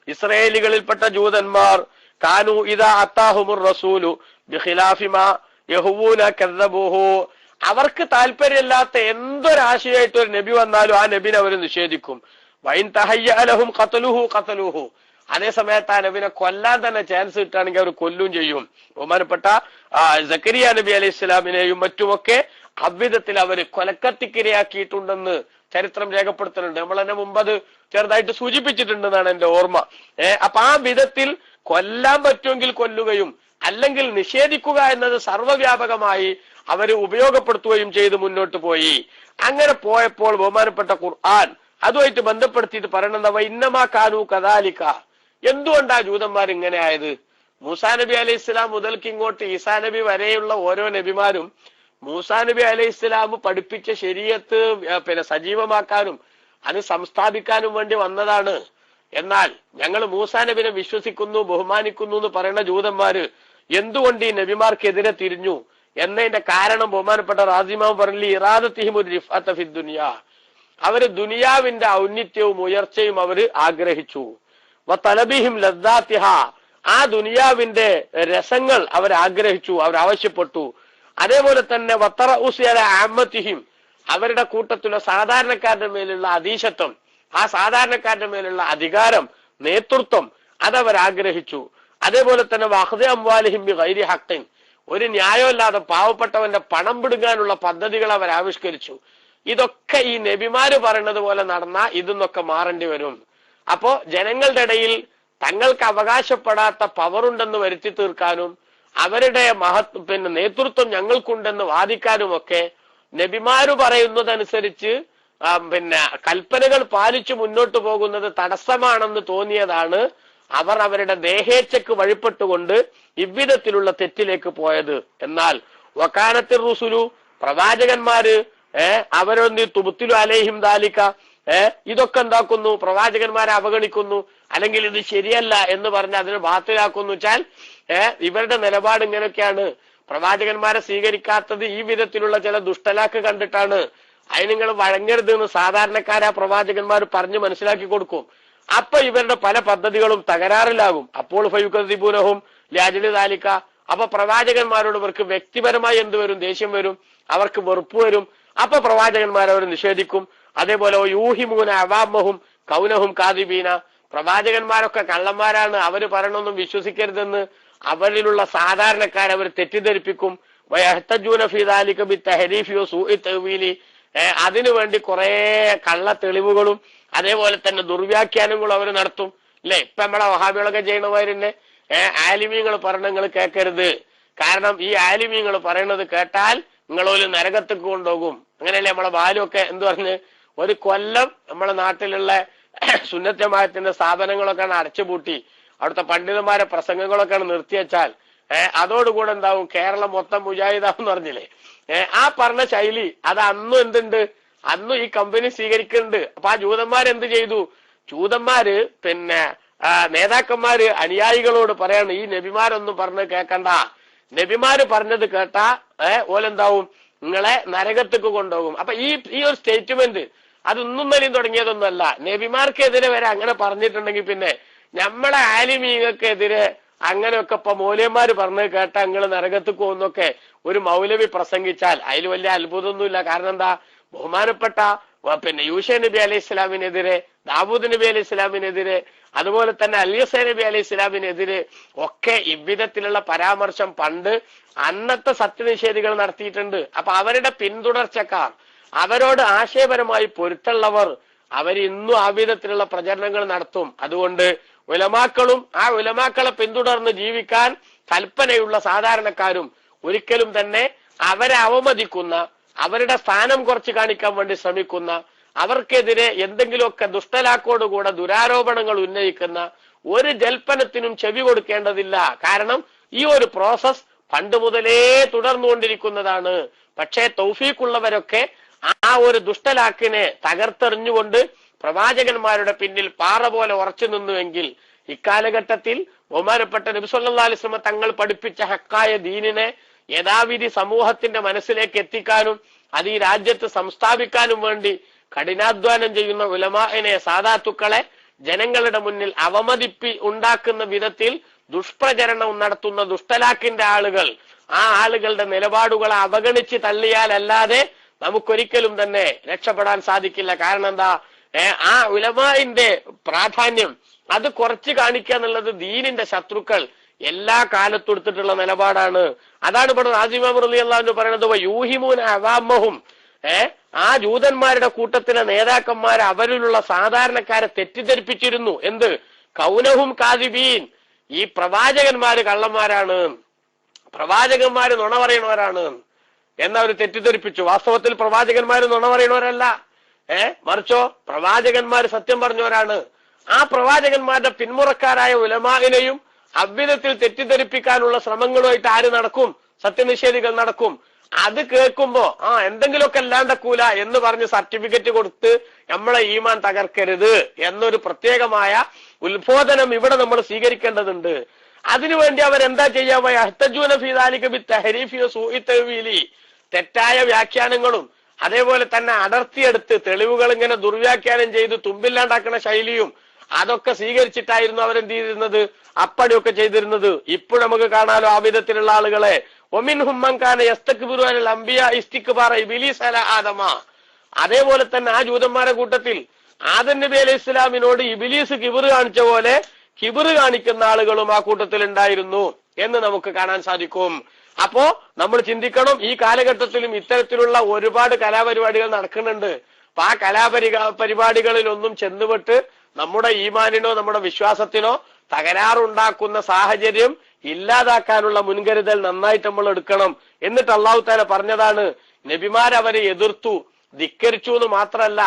ഇസ്രായേലികളിൽപ്പെട്ട ജൂതന്മാർ കാനു ഇദാ അത്താഹുമുർ റസൂലു ബിഖിലാഫി മാ യഹൂന കദ്ദബൂഹു, അവർക്ക് താല്പര്യമില്ലാത്ത എന്തൊരാശയമായിട്ട് ഒരു നബി വന്നാലും ആ നബിനെ അവർ നിഷേധിക്കും. വൈൻ തഹയ്യ ലഹും ഖതലുഹു, അതേ സമയത്ത് ആ നബിനെ കൊല്ലാൻ തന്നെ ചാൻസ് കിട്ടുകയാണെങ്കിൽ അവർ കൊല്ലും ചെയ്യും. ബഹുമാനപ്പെട്ട സക്കരിയ നബി അലൈഹി ഇസ്ലാമിനെയും മറ്റുമൊക്കെ അவ்விധത്തിൽ അവർ കൊലക്കത്തിക്കിരയാക്കിയിട്ടുണ്ടെന്ന് ചരിത്രം രേഖപ്പെടുത്തുന്നുണ്ട്. നമ്മൾ തന്നെ മുമ്പ് അത് ചെറുതായിട്ട് സൂചിപ്പിച്ചിട്ടുണ്ടെന്നാണ് എന്റെ ഓർമ്മ. അപ്പൊ ആ വിധത്തിൽ കൊല്ലാൻ പറ്റുമെങ്കിൽ കൊല്ലുകയും അല്ലെങ്കിൽ നിഷേധിക്കുക എന്നത് സർവ്വവ്യാപകമായി അവർ ഉപയോഗപ്പെടുത്തുകയും ചെയ്ത് മുന്നോട്ട് പോയി. അങ്ങനെ പോയപ്പോൾ ബഹുമാനപ്പെട്ട ഖുർആൻ അതുമായിട്ട് ബന്ധപ്പെടുത്തിയിട്ട് പറയണത് ഇന്നമാ കാനു കദാലിക, എന്തുകൊണ്ടാ ജൂതന്മാർ ഇങ്ങനെ ആയത്? മൂസാ നബി അലൈഹി ഇസ്ലാം മുതൽക്ക് ഇങ്ങോട്ട് ഈസാ നബി വരെയുള്ള ഓരോ നബിമാരും മൂസാ നബി അലൈഹി ഇസ്ലാം പഠിപ്പിച്ച ശരീഅത്ത് പിന്നെ സജീവമാക്കാനും അത് സംസ്ഥാപിക്കാനും വേണ്ടി വന്നതാണ്. എന്നാൽ ഞങ്ങൾ മൂസാ നബിനെ വിശ്വസിക്കുന്നു ബഹുമാനിക്കുന്നു എന്ന് പറയുന്ന ജൂതന്മാര് എന്തുകൊണ്ട് ഈ നബിമാർക്കെതിരെ തിരിഞ്ഞു എന്നതിന്റെ കാരണം ബഹുമാനപ്പെട്ട റാസിമാവ് പറഞ്ഞില്ല, ഇറാദത്തിഹിമുർ റിഫഅത ഫി ദുനിയാ, അവര് ദുനിയാവിന്റെ ഔന്നിത്യവും ഉയർച്ചയും അവര് ആഗ്രഹിച്ചു. വതലബിഹിം ലദ്ദാതിഹ, ആ ദുനിയാവിന്റെ രസങ്ങൾ അവർ ആഗ്രഹിച്ചു, അവർ ആവശ്യപ്പെട്ടു. അതേപോലെ തന്നെ വതറഉസി അലാ അമ്മതിഹിം, അവരുടെ കൂട്ടത്തിലുള്ള സാധാരണക്കാരുടെ മേലുള്ള അധീശത്വം, ആ സാധാരണക്കാരുടെ മേലുള്ള അധികാരം, നേതൃത്വം, അതവർ ആഗ്രഹിച്ചു. അതേപോലെ തന്നെ വഖദി അംവാലിഹിം ബിഗൈരി ഹഖ്ഖിൻ, ഒരു ന്യായമില്ലാതെ പാവപ്പെട്ടവന്റെ പണം പിടുങ്ങാനുള്ള പദ്ധതികൾ അവർ ആവിഷ്കരിച്ചു. ഇതൊക്കെ ഈ നബിമാര് പറയുന്നത് പോലെ നടന്നാൽ ഇതൊന്നൊക്കെ മാറേണ്ടി വരും. അപ്പോ ജനങ്ങളുടെ ഇടയിൽ തങ്ങൾക്ക് അവകാശപ്പെടാത്ത പവറുണ്ടെന്ന് വരുത്തി തീർക്കാനും അവരുടെ നേതൃത്വം ഞങ്ങൾക്കുണ്ടെന്ന് വാദിക്കാനുമൊക്കെ നബിമാര് പറയുന്നതനുസരിച്ച് പിന്നെ കൽപ്പനകൾ പാലിച്ചു മുന്നോട്ട് പോകുന്നത് തടസ്സമാണെന്ന് തോന്നിയതാണ് അവർ അവരുടെ ദേഹേച്ഛക്ക് വഴിപ്പെട്ടുകൊണ്ട് ഇவ்விധത്തിലുള്ള തെറ്റിലേക്ക് പോയത്. എന്നാൽ വക്കാനത്തിൽ റുസുലു പ്രവാചകന്മാര് അവരൊന്ന് തുബുത്തിലു അലൈഹിം ദാലിക ഇതൊക്കെ എന്താക്കുന്നു, പ്രവാചകന്മാരെ അവഗണിക്കുന്നു, അല്ലെങ്കിൽ ഇത് ശരിയല്ല എന്ന് പറഞ്ഞ് അതിനെ ബാത്തിലാക്കുന്നു വെച്ചാൽ ഇവരുടെ നിലപാട് ഇങ്ങനെയൊക്കെയാണ്. പ്രവാചകന്മാരെ സ്വീകരിക്കാത്തത് ഈ വിധത്തിലുള്ള ചില ദുഷ്ടലാക്ക് കണ്ടിട്ടാണ്. അതിന് നിങ്ങൾ വഴങ്ങരുത് എന്ന് സാധാരണക്കാരാ പ്രവാചകന്മാർ പറഞ്ഞ് മനസ്സിലാക്കി കൊടുക്കും. അപ്പൊ ഇവരുടെ പല പദ്ധതികളും തകരാറിലാകും. അപ്പോൾ ഫയുക്കദിബൂനഹും ലിഅജ്ലി ദാലിക, അപ്പൊ പ്രവാചകന്മാരോട് ഇവർക്ക് വ്യക്തിപരമായി എന്ത് വരും? ദേഷ്യം വരും, അവർക്ക് വെറുപ്പ് വരും. അപ്പൊ പ്രവാചകന്മാരെ അവർ നിഷേധിക്കും. അതേപോലെ യൂഹിമൂന അവാമഹും കൗനഹും കാദിബീന, പ്രവാചകന്മാരൊക്കെ കള്ളന്മാരാണ്, അവര് പറയണൊന്നും വിശ്വസിക്കരുതെന്ന് അവരിലുള്ള സാധാരണക്കാരെ അവർ തെറ്റിദ്ധരിപ്പിക്കും. വയഹ്തജൂന ഫീ ദാലിക ബിത്തഹരീഫി വസൂഇ തഅ്വീലി, അതിനുവേണ്ടി കുറെ കള്ള തെളിവുകളും അതേപോലെ തന്നെ ദുർവ്യാഖ്യാനങ്ങളും അവർ നടത്തും. അല്ലെ? ഇപ്പൊ നമ്മളെ വഹാബികളൊക്കെ ചെയ്യണമാര് തന്നെ ആലിമീങ്ങൾ പറഞ്ഞ നിങ്ങൾ കേൾക്കരുത്, കാരണം ഈ ആലിമീങ്ങൾ പറയണത് കേട്ടാൽ നിങ്ങളൊരു നരകത്തേക്ക് കൊണ്ടുപോകും. അങ്ങനെയല്ലേ നമ്മളെ ബാലുവൊക്കെ എന്ത് പറഞ്ഞ് ഒരു കൊല്ലം നമ്മളെ നാട്ടിലുള്ള സുന്നത്ത് ജമാഅത്തിന്റെ സ്ഥാപനങ്ങളൊക്കെ അടച്ചുപൂട്ടി അവിടുത്തെ പണ്ഡിതന്മാരെ പ്രസംഗങ്ങളൊക്കെ നിർത്തിവെച്ചാൽ അതോടുകൂടെ എന്താവും? കേരളം മൊത്തം മുജാഹിദാന്ന് പറഞ്ഞില്ലേ? ആ പറഞ്ഞ ശൈലി അത് അന്നും എന്തുണ്ട്? അന്നും ഈ കമ്പനി സ്വീകരിക്കുന്നുണ്ട്. അപ്പൊ ആ ജൂതന്മാരെന്ത് ചെയ്തു? ജൂതന്മാര് പിന്നെ നേതാക്കന്മാര് അനുയായികളോട് പറയാണ്, ഈ നബിമാരൊന്നും പറഞ്ഞ് കേൾക്കണ്ട, നബിമാര് പറഞ്ഞത് കേട്ടാ ഓലെന്താവും? നിങ്ങളെ നരകത്തേക്ക് കൊണ്ടുപോകും. അപ്പൊ ഈ ഒരു സ്റ്റേറ്റ്മെന്റ് അതൊന്നും നിലയും തുടങ്ങിയതൊന്നുമല്ല. നബിമാർക്കെതിരെ വരെ അങ്ങനെ പറഞ്ഞിട്ടുണ്ടെങ്കിൽ പിന്നെ നമ്മളെ ആലിമീങ്ങൾക്കെതിരെ അങ്ങനെയൊക്കെ ഇപ്പൊ മൗലവിമാര് പറഞ്ഞത് കേട്ടാ നിങ്ങൾ നരകത്തേക്ക് പോകുന്നൊക്കെ ഒരു മൗലവി പ്രസംഗിച്ചാൽ അതിൽ വലിയ അത്ഭുതമൊന്നുമില്ല. കാരണം എന്താ? ബഹുമാനപ്പെട്ട പിന്നെ യൂഷ നബി അലൈഹി ഇസ്ലാമിനെതിരെ, ദാവൂദ് നബി അലൈഹി ഇസ്ലാമിനെതിരെ, അതുപോലെ തന്നെ അലിയസൈ നബി അലൈഹി ഇസ്ലാമിനെതിരെ ഒക്കെ ഇவ்விധത്തിലുള്ള പരാമർശം പണ്ട് അന്നത്തെ സത്യനിഷേധികൾ നടത്തിയിട്ടുണ്ട്. അപ്പൊ അവരുടെ പിന്തുടർച്ചക്കാർ, അവരോട് ആശയപരമായി പൊരുത്തുള്ളവർ അവരിന്നും ആ വിധത്തിലുള്ള പ്രചരണങ്ങൾ നടത്തും. അതുകൊണ്ട് ഉലമാക്കളും ആ ഉലമാക്കളെ പിന്തുടർന്ന് ജീവിക്കാൻ കൽപ്പനയുള്ള സാധാരണക്കാരും ഒരിക്കലും തന്നെ അവരെ അവമതിക്കുന്ന, അവരുടെ സ്ഥാനം കുറച്ച് കാണിക്കാൻ വേണ്ടി ശ്രമിക്കുന്ന, അവർക്കെതിരെ എന്തെങ്കിലുമൊക്കെ ദുഷ്ടലാക്കോടുകൂടെ ദുരാരോപണങ്ങൾ ഉന്നയിക്കുന്ന ഒരു ജൽപ്പനത്തിനും ചെവി കൊടുക്കേണ്ടതില്ല. കാരണം ഈ ഒരു പ്രോസസ് പണ്ട് മുതലേ തുടർന്നുകൊണ്ടിരിക്കുന്നതാണ്. പക്ഷേ തൗഫീഖുള്ളവരൊക്കെ ആ ഒരു ദുഷ്ടലാക്കിനെ തകർത്തെറിഞ്ഞുകൊണ്ട് പ്രവാചകന്മാരുടെ പിന്നിൽ പാറ പോലെ ഉറച്ചു നിന്നുവെങ്കിൽ ഇക്കാലഘട്ടത്തിൽ ബഹുമാനപ്പെട്ട നബി സല്ലല്ലാഹു അലൈഹി വസല്ലം തങ്ങൾ പഠിപ്പിച്ച ഹക്കായ ദീനിനെ യഥാവിധി സമൂഹത്തിന്റെ മനസ്സിലേക്ക് എത്തിക്കാനും അത് ഈ രാജ്യത്ത് സംസ്ഥാപിക്കാനും വേണ്ടി കഠിനാധ്വാനം ചെയ്യുന്ന ഉലമാഇനെ, സാദാത്തുക്കളെ ജനങ്ങളുടെ മുന്നിൽ ഉണ്ടാക്കുന്ന വിധത്തിൽ ദുഷ്പ്രചരണം നടത്തുന്ന ദുഷ്ടലാക്കിന്റെ ആളുകൾ, ആ ആളുകളുടെ നിലപാടുകളെ അവഗണിച്ച് തള്ളിയാലല്ലാതെ നമുക്കൊരിക്കലും തന്നെ രക്ഷപ്പെടാൻ സാധിക്കില്ല. കാരണം എന്താ? ആ ഉലമാഇന്റെ പ്രാധാന്യം അത് കുറച്ച് കാണിക്കുക എന്നുള്ളത് ദീനിന്റെ ശത്രുക്കൾ എല്ലാ കാലത്തും എടുത്തിട്ടുള്ള നിലപാടാണ്. അതാണ് ഇവിടെ റാസിമാം റളിയല്ലാഹു അൻഹു പറയുന്നത്, യൂഹിമൂന അവാമഹും, ആ ജൂതന്മാരുടെ കൂട്ടത്തിലെ നേതാക്കന്മാർ അവരിലുള്ള സാധാരണക്കാരെ തെറ്റിദ്ധരിപ്പിച്ചിരുന്നു. എന്ത്? കൗനഹും കാദിബീൻ, ഈ പ്രവാചകന്മാര് കള്ളന്മാരാണ്, പ്രവാചകന്മാര് നുണ പറയണവരാണ് എന്നവർ തെറ്റിദ്ധരിപ്പിച്ചു. വാസ്തവത്തിൽ പ്രവാചകന്മാര് നുണ പറയണവരല്ല, മറിച്ചോ പ്രവാചകന്മാര് സത്യം പറഞ്ഞവരാണ്. ആ പ്രവാചകന്മാരുടെ പിന്മുറക്കാരായ ഉലമാഇനെയും അவ்விധത്തിൽ തെറ്റിദ്ധരിപ്പിക്കാനുള്ള ശ്രമങ്ങളുമായിട്ട് ആര് നടക്കും? സത്യനിഷേധികൾ നടക്കും. അത് കേൾക്കുമ്പോ എന്തെങ്കിലുമൊക്കെ അല്ലാണ്ടക്കൂല എന്ന് പറഞ്ഞ് സർട്ടിഫിക്കറ്റ് കൊടുത്ത് നമ്മളെ ഈമാൻ തകർക്കരുത് എന്നൊരു പ്രത്യേകമായ ഉത്ബോധനം ഇവിടെ നമ്മൾ സ്വീകരിക്കേണ്ടതുണ്ട്. അതിനുവേണ്ടി അവരെന്താ ചെയ്യാ? യഹ്തജൂന ഫീ ദാലിക ബിത്തഹരീഫി വസൂഇ തഅ്വീലി, തെറ്റായ വ്യാഖ്യാനങ്ങളും അതേപോലെ തന്നെ അടർത്തിയെടുത്ത് തെളിവുകൾ ഇങ്ങനെ ദുർവ്യാഖ്യാനം ചെയ്ത് തുമ്പില്ലാണ്ടാക്കുന്ന ശൈലിയും അതൊക്കെ സ്വീകരിച്ചിട്ടായിരുന്നു അവരെന്ത് ചെയ്തിരുന്നത്? അപ്പടിയൊക്കെ ചെയ്തിരുന്നത്. ഇപ്പോൾ നമുക്ക് കാണാലോ ആ വിധത്തിലുള്ള ആളുകളെ. ഒമിൻഹും മൻ കാന യസ്തക്ബിറു അനിൽ അംബിയാ ഇസ്തിക്ബാറ ഇബ്ലീസ് അലാ ആദമ, അതേപോലെ തന്നെ ആ ജൂതന്മാരുടെ കൂട്ടത്തിൽ ആദം നബി അലൈഹി ഇസ്ലാമിനോട് ഇബ്ലീസ് കിബിറ് കാണിച്ച പോലെ കിബിറ് കാണിക്കുന്ന ആളുകളും ആ കൂട്ടത്തിൽ ഉണ്ടായിരുന്നു എന്ന് നമുക്ക് കാണാൻ സാധിക്കും. അപ്പോ നമ്മൾ ചിന്തിക്കണം, ഈ കാലഘട്ടത്തിലും ഇത്തരത്തിലുള്ള ഒരുപാട് കലാപരിപാടികൾ നടക്കുന്നുണ്ട്. അപ്പൊ ആ കലാപരിപാടികളിലൊന്നും ചെന്നുപെട്ട് നമ്മുടെ ഈമാനിനോ നമ്മുടെ വിശ്വാസത്തിനോ തകരാറുണ്ടാക്കുന്ന സാഹചര്യം ഇല്ലാതാക്കാനുള്ള മുൻകരുതൽ നന്നായിട്ട് നമ്മൾ എടുക്കണം. എന്നിട്ട് അല്ലാഹു തആല പറഞ്ഞതാണ്, നബിമാരവരെ എതിർത്തു, ധിക്കരിച്ചു എന്ന് മാത്രമല്ല,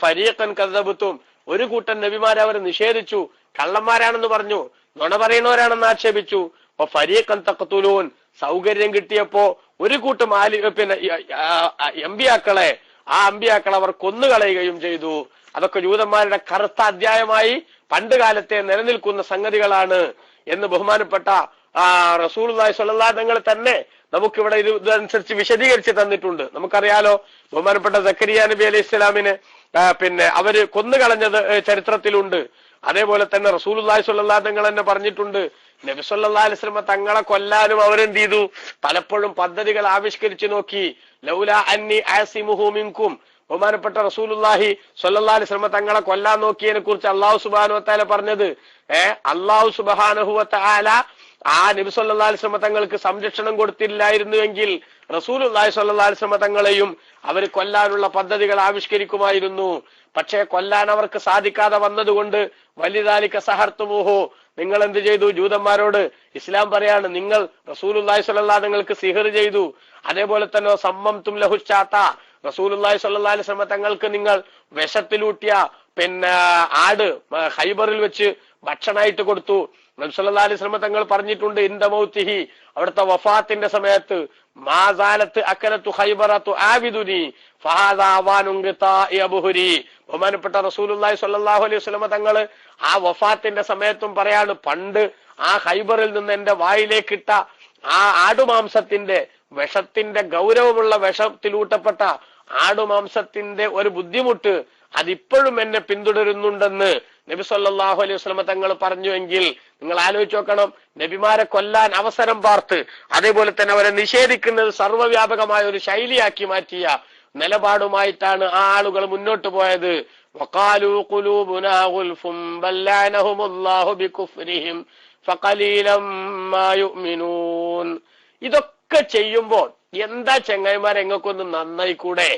ഫരീഖൻ കദ്ദബതും, ഒരു കൂട്ടം നബിമാരെ അവർ നിഷേധിച്ചു, കള്ളന്മാരാണെന്ന് പറഞ്ഞു, നുണ പറയുന്നവരാണെന്ന് ആക്ഷേപിച്ചു. ഫരീഖൻ തഖ്തുലൂൻ, സൗകര്യം കിട്ടിയപ്പോ ഒരു കൂട്ടം അമ്പിയാക്കളെ അവർ കൊന്നുകളയുകയും ചെയ്തു. അതൊക്കെ ജൂതന്മാരുടെ കറുത്ത അധ്യായമായി പണ്ട് കാലത്തെ നിലനിൽക്കുന്ന സംഗതികളാണ് എന്ന് ബഹുമാനപ്പെട്ട റസൂലുള്ളാഹി സ്വല്ലല്ലാഹു അലൈഹി വസല്ലം തന്നെ നമുക്കിവിടെ ഇതനുസരിച്ച് വിശദീകരിച്ച് തന്നിട്ടുണ്ട്. നമുക്കറിയാലോ, ബഹുമാനപ്പെട്ട സക്കരിയ നബി അലൈഹി ഇസ്ലാമിനെ അവര് കൊന്നുകളഞ്ഞത് ചരിത്രത്തിലുണ്ട്. അതേപോലെ തന്നെ റസൂലുള്ളാഹി സ്വല്ലല്ലാഹു അലൈഹി വസല്ലം തന്നെ പറഞ്ഞിട്ടുണ്ട്, നബി സല്ലല്ലാഹു അലൈഹി വസല്ലം തങ്ങളെ കൊല്ലാനും അവരെന്ത് ചെയ്തു, പലപ്പോഴും പദ്ധതികൾ ആവിഷ്കരിച്ചു നോക്കി. ലൗലാ അന്നി ആസിമുഹു മിൻകും, ബഹുമാനപ്പെട്ട റസൂലുള്ളാഹി സ്വല്ലല്ലാഹു അലൈഹി വസല്ലം തങ്ങളെ കൊല്ലാൻ നോക്കിയതിനെ കുറിച്ച് അല്ലാഹു സുബ്ഹാനഹു വ തആല പറഞ്ഞത്, അല്ലാഹു സുബ്ഹാനഹു വ തആല ആ നബി സല്ലല്ലാഹു അലൈഹി വസല്ലം തങ്ങൾക്ക് സംരക്ഷണം കൊടുത്തില്ലായിരുന്നുവെങ്കിൽ റസൂലുള്ളാഹി സ്വല്ലല്ലാഹു അലൈഹി വസല്ലം തങ്ങളെയും അവർ കൊല്ലാനുള്ള പദ്ധതികൾ ആവിഷ്കരിക്കുമായിരുന്നു. പക്ഷേ കൊല്ലാൻ അവർക്ക് സാധിക്കാതെ വന്നതുകൊണ്ട് വലിദാലിക സഹർത്തുമുഹു, നിങ്ങൾ എന്ത് ചെയ്തു, ജൂതന്മാരോട് ഇസ്ലാം പറയാണ്, നിങ്ങൾ റസൂലുള്ളാഹി സ്വല്ലല്ലാഹു അലൈഹി നിങ്ങൾക്ക് സിഹർ ചെയ്തു. അതേപോലെ തന്നെ സമ്മംതും ലഹുശാത്ത, റസൂലുള്ളാഹി സ്വല്ലല്ലാഹു അലൈഹി വസല്ലം തങ്ങൾക്ക് നിങ്ങൾ വിഷത്തിലൂട്ടിയ ആട് ഖൈബറിൽ വെച്ച് ഭക്ഷണമായിട്ട് കൊടുത്തു. നബി സല്ലല്ലാഹു അലൈഹി വസല്ലം തങ്ങൾ പറഞ്ഞിട്ടുണ്ട്, ഇന്ദ മൗതിഹി, അവിടുത്തെ വഫാത്തിന്റെ സമയത്ത്, മാസാലത്ത് അക്കലത്തു ഖൈബറത്തു ആബിദുനി ഫഹാദാ അവാനുൻ ഖിതാഇ അബ്ഹുരി, ബഹുമാനപ്പെട്ട റസൂലുള്ളാഹി സ്വല്ലല്ലാഹു അലൈഹി വസല്ലം തങ്ങൾ ആ വഫാത്തിന്റെ സമയത്തും പറയാണ്, പണ്ട് ആ ഖൈബറിൽ നിന്ന് എന്റെ വായിലേക്കിട്ട ആ ആടുമാംസത്തിന്റെ വിഷത്തിന്റെ ഗൗരവമുള്ള വിഷത്തിലൂട്ടപ്പെട്ട ആടുമാംസത്തിന്റെ ഒരു ബുദ്ധിമുട്ട് അതിപ്പോഴും എന്നെ പിന്തുടരുന്നുണ്ടെന്ന് നബി സല്ലല്ലാഹു അലൈഹി വസല്ലം തങ്ങൾ പറഞ്ഞുവെങ്കിൽ നിങ്ങൾ ആലോചിച്ച് നോക്കണം. നബിമാരെ കൊല്ലാൻ അവസരം പാർത്ത് അതേപോലെ തന്നെ അവരെ നിഷേധിക്കുന്നത് സർവ്വവ്യാപകമായ ഒരു ശൈലിയാക്കി മാറ്റിയ നിലപാടുമായിട്ടാണ് ആ ആളുകൾ മുന്നോട്ട് പോയത്. വഖാലൂ ഖുലൂബുനാ ഗുൽഫും ബല്ലഅനഹുമുല്ലാഹു ബികുഫ്രിഹിം ഫഖലീലം മാ യുഅ്മിനൂൻ. ഇതൊക്കെ ചെയ്യുമ്പോൾ എന്താ ചെങ്ങായിമാരെ എങ്ങൾക്കൊന്ന് നന്നായിക്കൂടെ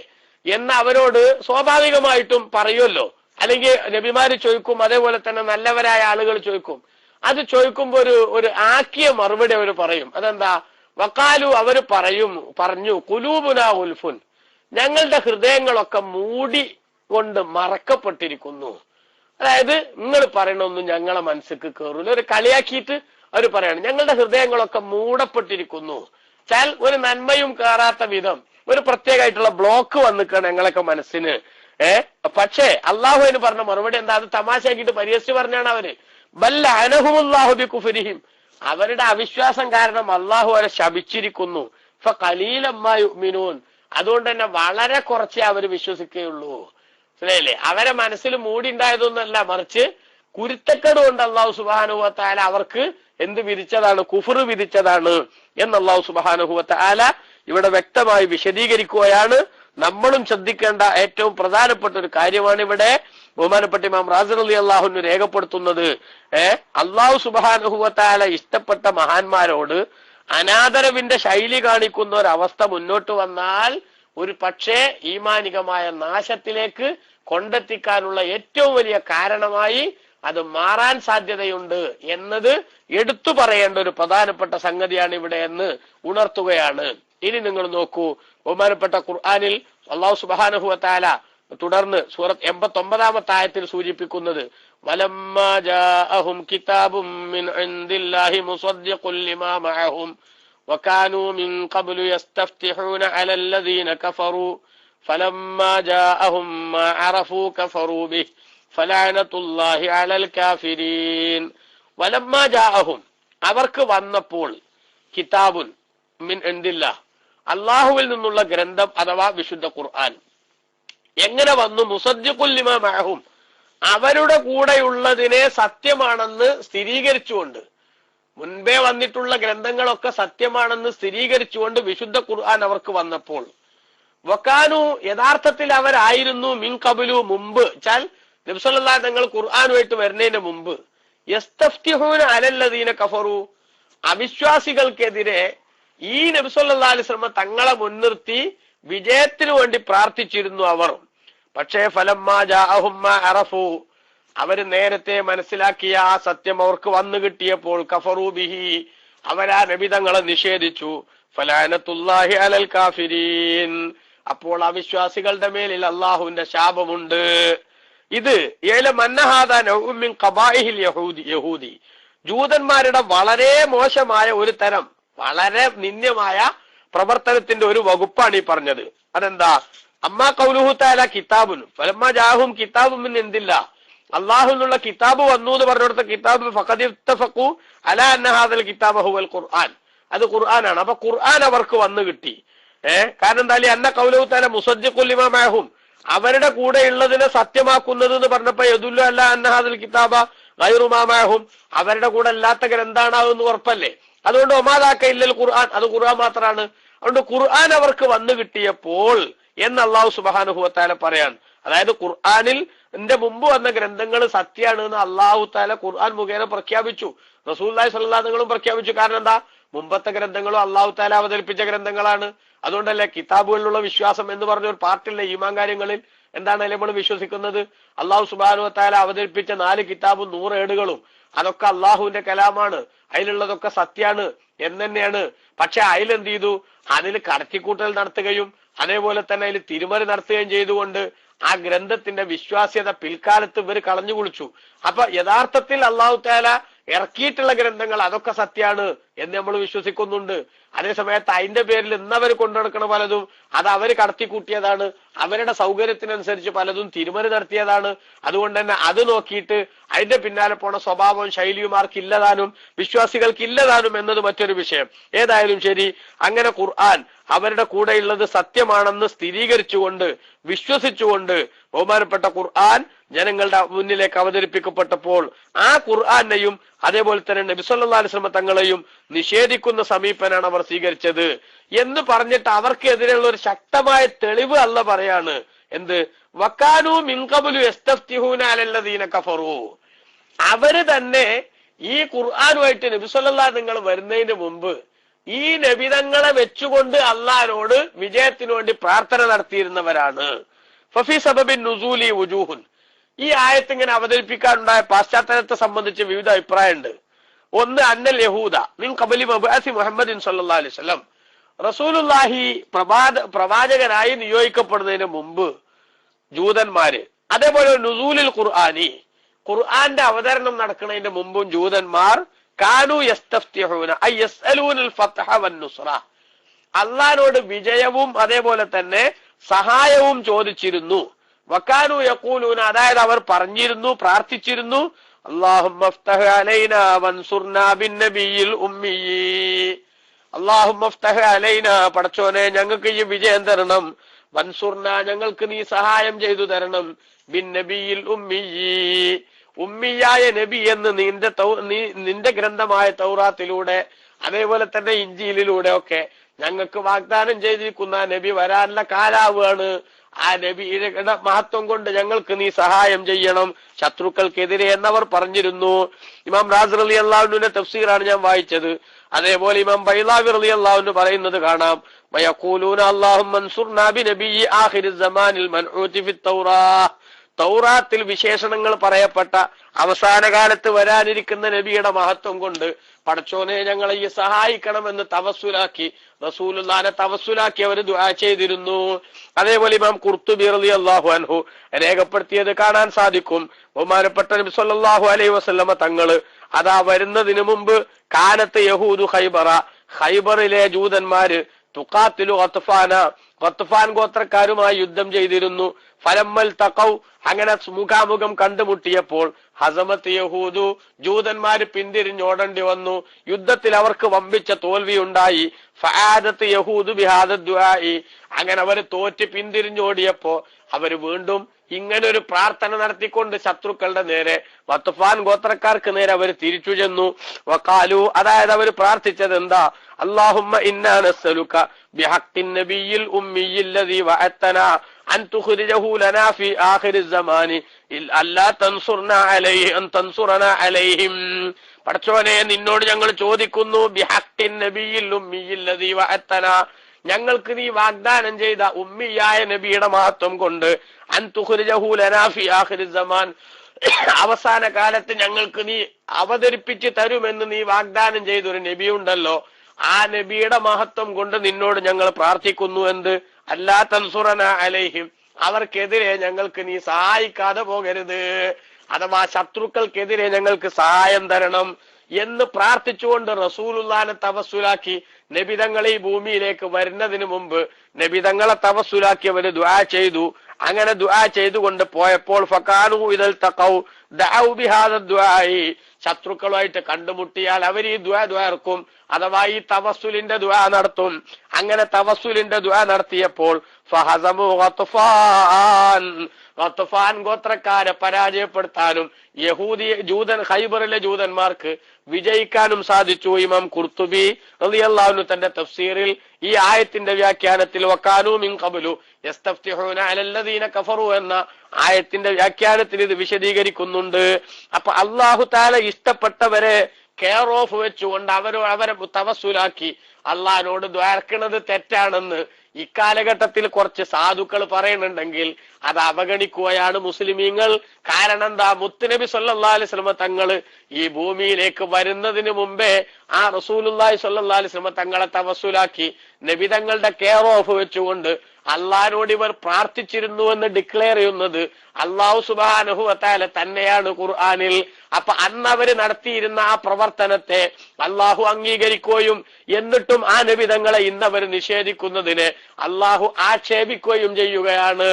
എന്ന് അവരോട് സ്വാഭാവികമായിട്ടും പറയുമല്ലോ. അല്ലെങ്കിൽ നബിമാര് ചോദിക്കും, അതേപോലെ തന്നെ നല്ലവരായ ആളുകൾ ചോദിക്കും. അത് ചോദിക്കുമ്പോ ഒരു ആക്കിയ മറുപടി അവർ പറയും. അതെന്താ? വഖാലു, അവര് പറഞ്ഞു ഖുലൂബുനാ ഗുൽഫുൻ, ഞങ്ങളുടെ ഹൃദയങ്ങളൊക്കെ മൂടി കൊണ്ട് മറക്കപ്പെട്ടിരിക്കുന്നു. അതായത് നിങ്ങൾ പറയണൊന്നും ഞങ്ങളെ മനസ്സിക്ക് കയറൂല. ഒരു കളിയാക്കിയിട്ട് അവർ പറയാണ്, ഞങ്ങളുടെ ഹൃദയങ്ങളൊക്കെ മൂടപ്പെട്ടിരിക്കുന്നു. ചാൽ ഒരു നന്മയും കയറാത്ത വിധം ഒരു പ്രത്യേകമായിട്ടുള്ള ബ്ലോക്ക് വന്നിക്കാണ് ഞങ്ങളൊക്കെ മനസ്സിന്. പക്ഷേ അള്ളാഹുവിന് പറഞ്ഞ മറുപടി എന്താ? അത് തമാശയാക്കിയിട്ട് പരിഹസിച്ച് പറഞ്ഞാണ് അവര്. ബല്ലഅനഹുമുല്ലാഹു ബികുഫ്രിഹിം, അവരുടെ അവിശ്വാസം കാരണം അള്ളാഹു അവരെ ശപിച്ചിരിക്കുന്നു. ഫഖലീലം മാ യുഅ്മിനൂൻ, അതുകൊണ്ട് തന്നെ വളരെ കുറച്ചേ അവര് വിശ്വസിക്കുകയുള്ളൂ. മനസ്സിലായില്ലേ? അവരെ മനസ്സിൽ മൂടി ഉണ്ടായതൊന്നല്ല, മറിച്ച് കുരുത്തക്കേട് കൊണ്ട് അള്ളാഹു സുബ്ഹാനഹു വ തആല അവർക്ക് എന്ത് വിധിച്ചതാണ്? കുഫ്ർ വിധിച്ചതാണ് എന്ന് അള്ളാഹു സുബ്ഹാനഹു വ തആല ഇവിടെ വ്യക്തമായി വിശദീകരിക്കുകയാണ്. നമ്മളും ശ്രദ്ധിക്കേണ്ട ഏറ്റവും പ്രധാനപ്പെട്ട ഒരു കാര്യമാണ് ഇവിടെ ബഹുമാനപ്പെട്ട ഇമാം റാസി റളിയല്ലാഹു അൻഹു രേഖപ്പെടുത്തുന്നത്. അള്ളാഹു സുബ്ഹാനഹു വ തആല ഇഷ്ടപ്പെട്ട മഹാന്മാരോട് അനാദരവിന്റെ ശൈലി കാണിക്കുന്ന ഒരവസ്ഥ മുന്നോട്ട് വന്നാൽ ഒരു പക്ഷേ ഈമാനികമായ നാശത്തിലേക്ക് കൊണ്ടെത്തിക്കാനുള്ള ഏറ്റവും വലിയ കാരണമായി അത് മാറാൻ സാധ്യതയുണ്ട് എന്നത് എടുത്തു പറയേണ്ട ഒരു പ്രധാനപ്പെട്ട സംഗതിയാണ് ഇവിടെ എന്ന് ഉണർത്തുകയാണ്. ഇനി നിങ്ങൾ നോക്കൂ, ബഹുമാനപ്പെട്ട ഖുർആനിൽ അല്ലാഹു സുബ്ഹാനഹു വ തആല തുടർന്ന് സൂറത്ത് 89-ാമത്തെ ആയത്തിൽ സൂചിപ്പിക്കുന്നത്, വലമ്മാ ജാഅഹും കിതാബും മിൻ ഇൻദില്ലാഹി മുസദ്ദിഖുൻ ലിമാ മഅഹും വകാനൂ മിൻ ഖബ്ലു യസ്തഫ്തിഹൂന അലല്ലദീന കഫറൂ ഫലമ്മാ ജാഅഹും മാ അറഫൂ കഫറൂ ബിഹി ഫലഅനതുല്ലാഹി അലൽ കാഫിരീൻ. വലമ്മാ ജാഅഹും, അവർക്ക് വന്നപ്പോൾ, കിതാബുൻ മിൻ ഇൻദില്ലാഹ്, അള്ളാഹുവിൽ നിന്നുള്ള ഗ്രന്ഥം അഥവാ വിശുദ്ധ ഖുർആൻ എങ്ങനെ വന്നു? മുസദ്ദിഖുൻ ലിമാ മഅഹും, അവരുടെ കൂടെയുള്ളതിനെ സത്യമാണെന്ന് സ്ഥിരീകരിച്ചുകൊണ്ട്, മുൻപേ വന്നിട്ടുള്ള ഗ്രന്ഥങ്ങളൊക്കെ സത്യമാണെന്ന് സ്ഥിരീകരിച്ചുകൊണ്ട് വിശുദ്ധ ഖുർആൻ അവർക്ക് വന്നപ്പോൾ, വകാനു, യഥാർത്ഥത്തിൽ അവരായിരുന്നു, മിൻ ഖബ്ലു, മുമ്പ്, ചാൽ നബി സല്ലല്ലാഹു അലൈഹി വസല്ലം ഖുർആനുമായിട്ട് വരുന്നതിന് മുമ്പ്, യസ്തഫ്തിഹൂന അലല്ലദീന കഫറു, അവിശ്വാസികൾക്കെതിരെ ഈ നബി സല്ലല്ലാഹു അലൈഹി വസല്ലം തങ്ങളെ മുൻനിർത്തി വിജയത്തിനു വേണ്ടി പ്രാർത്ഥിച്ചിരുന്നു അവർ. പക്ഷേ ഫലമ്മാ ജാഅഹും മാ അറഫു, അവര് നേരത്തെ മനസ്സിലാക്കിയ ആ സത്യം അവർക്ക് വന്നു കിട്ടിയപ്പോൾ, കഫറൂ ബിഹി, അവരാ നബി തങ്ങളെ നിഷേധിച്ചു. ഫലഅനതുല്ലാഹി അലൽ കാഫിരീൻ, അപ്പോൾ അവിശ്വാസികളുടെ മേലിൽ അള്ളാഹുവിന്റെ ശാപമുണ്ട്. ഇത് യഹൂദി ജൂതന്മാരുടെ വളരെ മോശമായ ഒരു തരം, വളരെ നിന്ദ്യമായ പ്രവർത്തനത്തിന്റെ ഒരു വകുപ്പാണ് ഈ പറഞ്ഞത്. അതെന്താ? അമ്മാ ഖൗലുഹു തആല കിതാബുൻ ഫലമ്മാ ജാഅഹും കിതാബുൻ മിൻ ഇന്ദില്ല, അള്ളാഹു എന്നുള്ള കിതാബ് വന്നു എന്ന് പറഞ്ഞിടത്ത് കിതാബ് ഫഖദ് ഇത്തഫഖു അലാ അന്ന ഹാദൽ കിതാബ ഹുവൽ ഖുർആൻ, അത് ഖുർആനാണ്. അപ്പൊ ഖുർആൻ അവർക്ക് വന്നു കിട്ടി. കാരണം എന്താ? അന്ന ഖൗലുഹു തആല മുസദ്ദിഖുൽ ലിമാ മഅഹും, അവരുടെ കൂടെ ഉള്ളതിനെ സത്യമാക്കുന്നത് എന്ന് പറഞ്ഞപ്പോ യദുല്ലു അലാ അന്ന ഹാദൽ കിതാബ ഗൈറു മാ മഅഹും, അവരുടെ കൂടെ അല്ലാത്ത ഗ്രന്ഥാണെന്ന് ഉറപ്പല്ലേ. അതുകൊണ്ട് ഒമാദാക്ക ഇല്ലൽ ഖുർആൻ, അത് ഖുർആൻ മാത്രമാണ്. അതുകൊണ്ട് ഖുർആൻ അവർക്ക് വന്നു കിട്ടിയപ്പോൾ എന്ന് അള്ളാഹു സുബ്ഹാനഹു വ തആല പറയാണ്. അതായത് ഖുർആനിൽ മുമ്പ് വന്ന ഗ്രന്ഥങ്ങൾ സത്യമാണ് എന്ന് അള്ളാഹു തആല ഖുർആൻ മുഖേന പ്രഖ്യാപിച്ചു. റസൂലുള്ളാഹി സ്വല്ലല്ലാഹു അലൈഹി വസല്ലം പ്രഖ്യാപിച്ചു. കാരണം എന്താ? മുമ്പത്തെ ഗ്രന്ഥങ്ങളും അള്ളാഹു തആല അവതരിപ്പിച്ച ഗ്രന്ഥങ്ങളാണ്. അതുകൊണ്ടല്ലേ കിതാബുകളിലുള്ള വിശ്വാസം എന്ന് പറഞ്ഞ ഒരു പാർട്ടില്ല ഈമാൻ കാര്യങ്ങളിൽ. എന്താണ് നമ്മൾ വിശ്വസിക്കുന്നത്? അള്ളാഹു സുബ്ഹാനഹു വ തആല അവതരിപ്പിച്ച 4 കിതാബും 100 ഏടുകളും അതൊക്കെ അള്ളാഹുവിന്റെ കലാമാണ്, അതിലുള്ളതൊക്കെ സത്യാണ് എന്ന് തന്നെയാണ്. പക്ഷെ അതിലെന്ത് ചെയ്തു? അതിൽ കടത്തിക്കൂട്ടൽ നടത്തുകയും അതേപോലെ തന്നെ അതിൽ തിരുമറി നടത്തുകയും ചെയ്തുകൊണ്ട് ആ ഗ്രന്ഥത്തിന്റെ വിശ്വാസ്യത പിൽക്കാലത്ത് ഇവർ കളഞ്ഞു കുളിച്ചു. അപ്പൊ യഥാർത്ഥത്തിൽ അള്ളാഹു തആല ഇറക്കിയിട്ടുള്ള ഗ്രന്ഥങ്ങൾ അതൊക്കെ സത്യമാണ് എന്ന് നമ്മൾ വിശ്വസിക്കുന്നുണ്ട്. അതേസമയത്ത് അതിന്റെ പേരിൽ ഇന്നവർ കൊണ്ടുനടക്കണ പലതും അത് അവർ കടത്തിക്കൂട്ടിയതാണ്, അവരുടെ സൗകര്യത്തിനനുസരിച്ച് പലതും തിരുമറി നടത്തിയതാണ്. അതുകൊണ്ട് തന്നെ അത് നോക്കിയിട്ട് അതിന്റെ പിന്നാലെ പോണ സ്വഭാവവും ശൈലിയും ആർക്കില്ലതാനും വിശ്വാസികൾക്ക് ഇല്ലതാനും എന്നത് മറ്റൊരു വിഷയം. ഏതായാലും ശരി, അങ്ങനെ ഖുർആൻ അവരുടെ കൂടെയുള്ളത് സത്യമാണെന്ന് സ്ഥിരീകരിച്ചുകൊണ്ട് വിശ്വസിച്ചുകൊണ്ട് ബഹുമാനപ്പെട്ട ഖുർആൻ ജനങ്ങളുടെ മുന്നിലേക്ക് അവതരിപ്പിക്കപ്പെട്ടപ്പോൾ ആ ഖുർആനെയും അതേപോലെ തന്നെ നബി സല്ലല്ലാഹു അലൈഹി വസല്ലം തങ്ങളെയും നിഷേധിക്കുന്ന സമീപനാണ് അവർ സ്വീകരിച്ചത് എന്ന് പറഞ്ഞിട്ട് അവർക്കെതിരെയുള്ള ഒരു ശക്തമായ തെളിവ് അല്ല പറയാണ്. എന്ത്? വക്കാനു മിൻ ഖബ്ലു യസ്തഫ്തിഹൂന അലല്ലദീന കഫറു, അവര് തന്നെ ഈ ഖുർആനുമായിട്ട് നബി സല്ലല്ലാഹു അലൈഹി വസല്ലം വരുന്നതിന് മുമ്പ് ഈ നബിതങ്ങളെ വെച്ചുകൊണ്ട് അള്ളാഹിനോട് വിജയത്തിനു വേണ്ടി പ്രാർത്ഥന നടത്തിയിരുന്നവരാണ്. ഫഫി സബബിൻ നുസൂലി വുജൂഹുൻ, ഈ ആയത്ത് ഇങ്ങനെ അവതരിപ്പിക്കാനുണ്ടായ പാശ്ചാത്തലത്തെ സംബന്ധിച്ച് വിവിധ അഭിപ്രായമുണ്ട്. ഒന്ന്, അന്നൽ യഹൂദ മിൻ ഖബലി മബ്അസി മുഹമ്മദിൻ സല്ലല്ലാഹു അലൈഹി വസല്ലം, റസൂലുള്ളാഹി പ്രവാചകനായി നിയോഗിക്കപ്പെടുന്നതിന് മുമ്പ് ജൂതന്മാര്, അതേപോലെ നുസൂലിൽ ഖുർആനി, ഖുർആന്റെ അവതരണം നടക്കുന്നതിന്റെ മുമ്പും ജൂതന്മാർ കാനു യസ്തഫ്തിഹൂന അയ് യസ്അലൂനൽ ഫത്ഹ വന്നുസ്റ, അള്ളാഹിനോട് വിജയവും അതേപോലെ തന്നെ സഹായവും ചോദിച്ചിരുന്നു. വക്കാനു യഖൂലൂന, അതായത് അവർ പറഞ്ഞിരുന്നു, പ്രാർത്ഥിച്ചിരുന്നു, അല്ലാഹുമ്മ ഫ്തഹ് അലൈനാ വൻസുർനാ ബിന്നബിയിൽ ഉമ്മി, അല്ലാഹുമ്മ ഫ്തഹ് അലൈനാ, പടച്ചോനെ ഞങ്ങൾക്ക് ഈ വിജയം തരണം, വൻസുർന, ഞങ്ങൾക്ക് നീ സഹായം ചെയ്തു തരണം, ബിന്നബിയിൽ ഉമ്മി, ഉമ്മിയായ നബി എന്ന് നിന്റെ ഗ്രന്ഥമായ തൗറാത്തിലൂടെ അതേപോലെ തന്നെ ഇഞ്ചീലിലൂടെ ഒക്കെ ഞങ്ങൾക്ക് വാഗ്ദാനം ചെയ്തിരിക്കുന്ന നബി വരാനുള്ള കാലാവാണ്. ആ നബിയുടെ മഹത്വം കൊണ്ട് ഞങ്ങൾക്ക് നീ സഹായം ചെയ്യണം ശത്രുക്കൾക്കെതിരെ എന്നവർ പറഞ്ഞിരുന്നു. ഇമാം റാസി റളിയല്ലാഹുവിന്റെ തഫ്സീറാണ് ഞാൻ വായിച്ചത്. അതേപോലെ ഇമാം ബൈളാവി റളിയല്ലാഹു പറയുന്നത് കാണാം, വയഖൂലൂന അല്ലാഹുമ്മ അൻസുർനാ ബിനബിയ്യി ആഖിരിസ് സമാനിൽ മൻഊതി ഫി തൗറാത്ത്, തൗറാത്തിൽ വിശേഷണങ്ങൾ പറയപ്പെട്ട അവസാന കാലത്ത് വരാനിരിക്കുന്ന നബിയുടെ മഹത്വം കൊണ്ട് പടച്ചോനെ ഞങ്ങളെ ഈ സഹായിക്കണമെന്ന് തവസ്സുലാക്കി, റസൂലുള്ളാഹിനെ തവസ്സുലാക്കി അവർ ദുആ ചെയ്തിരുന്നു. അതേപോലെ ഇമാം ഖുർത്തുബി റളിയല്ലാഹു അൻഹു രേഖപ്പെടുത്തിയത് കാണാൻ സാധിക്കും. ബഹുമാനപ്പെട്ട നബി സല്ലല്ലാഹു അലൈഹി വസല്ലമ തങ്ങള് അതാ വരുന്നതിന് മുമ്പ് കാനത്ത് യഹൂദു ഖൈബറ, ഖൈബറിലെ ജൂതന്മാര് തുഖാത്തിലു ഖത്ഫാന, ഖത്ഫാൻ ഗോത്രക്കാരുമായി യുദ്ധം ചെയ്തിരുന്നു. ഫലമ്മൽ തഖൗ, അങ്ങനെ മുഖാമുഖം കണ്ടുമുട്ടിയപ്പോൾ ഹസമത്ത് യഹൂദു, ജൂതന്മാര് പിന്തിരിഞ്ഞോടേണ്ടി വന്നു. യുദ്ധത്തിൽ അവർക്ക് വമ്പിച്ച തോൽവി ഉണ്ടായി. ഫആദത്ത് യഹൂദു ബിഹാദ ദുആഇ, അങ്ങനെ അവര് തോറ്റ് പിന്തിരിഞ്ഞോടിയപ്പോ അവര് വീണ്ടും ഇങ്ങനെ ഒരു പ്രാർത്ഥന നടത്തിക്കൊണ്ട് ശത്രുക്കളുടെ നേരെ, വത്ഫാൻ ഗോത്രക്കാർക്ക് നേരെ അവർ തിരിച്ചു ചെന്നു. വഖാലു, അതായത് അവർ പ്രാർത്ഥിച്ചത് എന്താ? അല്ലാഹുമ്മ ഇന്നാ നസ്അലുക ബിഹഖ്ഖിൻ നബിയിൽ ഉമ്മിയില്ലദീ വഅത്തനാ അൻ തുഖ്രിജഹു ലനാ ഫീ ആഖിരിസ് സമാനി അല്ലാ തൻസുർനാ അലൈഹി അൻ തൻസുറനാ അലൈഹിം, പടച്ചോനെ നിന്നോട് ഞങ്ങൾ ചോദിക്കുന്നു, ബിഹഖ്ഖിൻ നബിയിൽ ഉമ്മിയില്ലദീ വഅത്തനാ, ഞങ്ങൾക്ക് നീ വാഗ്ദാനം ചെയ്ത ഉമ്മിയായ നബിയുടെ മഹത്വം കൊണ്ട്, അൻ തുഖ്രിജഹു ലനാ ഫീ ആഖിരിസ് സമാൻ, അവസാന കാലത്ത് ഞങ്ങൾക്ക് നീ അവതരിപ്പിച്ച് തരുമെന്ന് നീ വാഗ്ദാനം ചെയ്തൊരു നബിയുണ്ടല്ലോ, ആ നബിയുടെ മഹത്വം കൊണ്ട് നിന്നോട് ഞങ്ങൾ പ്രാർത്ഥിക്കുന്നു. എന്ത്? അല്ലാ തൻസുറന അലൈഹിം, അവർക്കെതിരെ ഞങ്ങൾക്ക് നീ സഹായിക്കാതെ പോകരുത്, അഥവാ ശത്രുക്കൾക്കെതിരെ ഞങ്ങൾക്ക് സഹായം തരണം എന്ന് പ്രാർത്ഥിച്ചുകൊണ്ട് റസൂലുള്ളാഹിനെ തവസ്സുലാക്കി നബിതങ്ങളെ ഈ ഭൂമിയിലേക്ക് വരുന്നതിന് മുമ്പ് നബിതങ്ങളെ തവസ്സുലാക്കിയവര് ദുആ ചെയ്തു. അങ്ങനെ ദുആ ചെയ്തുകൊണ്ട് പോയപ്പോൾ ഫകാനു ഇദൽ തഖൗ ദഅഉ ബിഹാദ ദുആഇ, ശത്രുക്കളുമായിട്ട് കണ്ടുമുട്ടിയാൽ അവർ ഈ ദുആ ഇറക്കും, അഥവാ ഈ തവസ്സുലിന്റെ ദുആ നടത്തും. അങ്ങനെ തവസ്സുലിന്റെ ദുആ നടത്തിയപ്പോൾ ഫഹസമു ഗത്ഫാൻ ഗോത്രക്കാരെ പരാജയപ്പെടുത്താനും ഖൈബറിലെ ജൂതന്മാർക്ക് വിജയിക്കാനും സാധിച്ചു. ഇമാം ഖുർത്തുബി റളിയല്ലാഹു അൻഹു തന്റെ തഫ്സീറിൽ ഈ ആയത്തിന്റെ വ്യാഖ്യാനത്തിൽ വകാനൂ മിൻ ഖബ്ലു യസ്തഫ്തിഹൂന അലല്ലദീന കഫറു എന്ന ആയത്തിന്റെ വ്യാഖ്യാനത്തിൽ ഇത് വിശദീകരിക്കുന്നുണ്ട്. അപ്പൊ അല്ലാഹു തആല ഇഷ്ടപ്പെട്ടവരെ കെയർ ഓഫ് വെച്ചുകൊണ്ട് അവരെ തവസ്സുലാക്കി അള്ളാഹിനോട് ദ്വാരക്കണത് തെറ്റാണെന്ന് ഇക്കാലഘട്ടത്തിൽ കുറച്ച് സാധുക്കൾ പറയുന്നുണ്ടെങ്കിൽ അത് അവഗണിക്കുകയാണ് മുസ്ലിമീങ്ങൾ. കാരണം എന്താ, മുത്തുനബി സല്ലല്ലാഹു അലൈഹി വസല്ലം തങ്ങള് ഈ ഭൂമിയിലേക്ക് വരുന്നതിന് മുമ്പേ ആ റസൂലുള്ളാഹി സ്വല്ലല്ലാഹു അലൈഹി വസല്ലം തങ്ങളെ തവസ്സുലാക്കി നബി തങ്ങളുടെ കെയർ ഓഫ് വെച്ചുകൊണ്ട് അള്ളാഹിനോട് ഇവർ പ്രാർത്ഥിച്ചിരുന്നു എന്ന് ഡിക്ലെയർ ചെയ്യുന്നത് അല്ലാഹു സുബ്ഹാനഹു വ തആല തന്നെയാണ് ഖുർആനിൽ. അപ്പൊ അന്ന് അവര് നടത്തിയിരുന്ന ആ പ്രവർത്തനത്തെ അള്ളാഹു അംഗീകരിക്കുകയും എന്നിട്ടും ആ നബിതങ്ങളെ ഇന്നവർ നിഷേധിക്കുന്നതിനെ അള്ളാഹു ആക്ഷേപിക്കുകയും ചെയ്യുകയാണ്.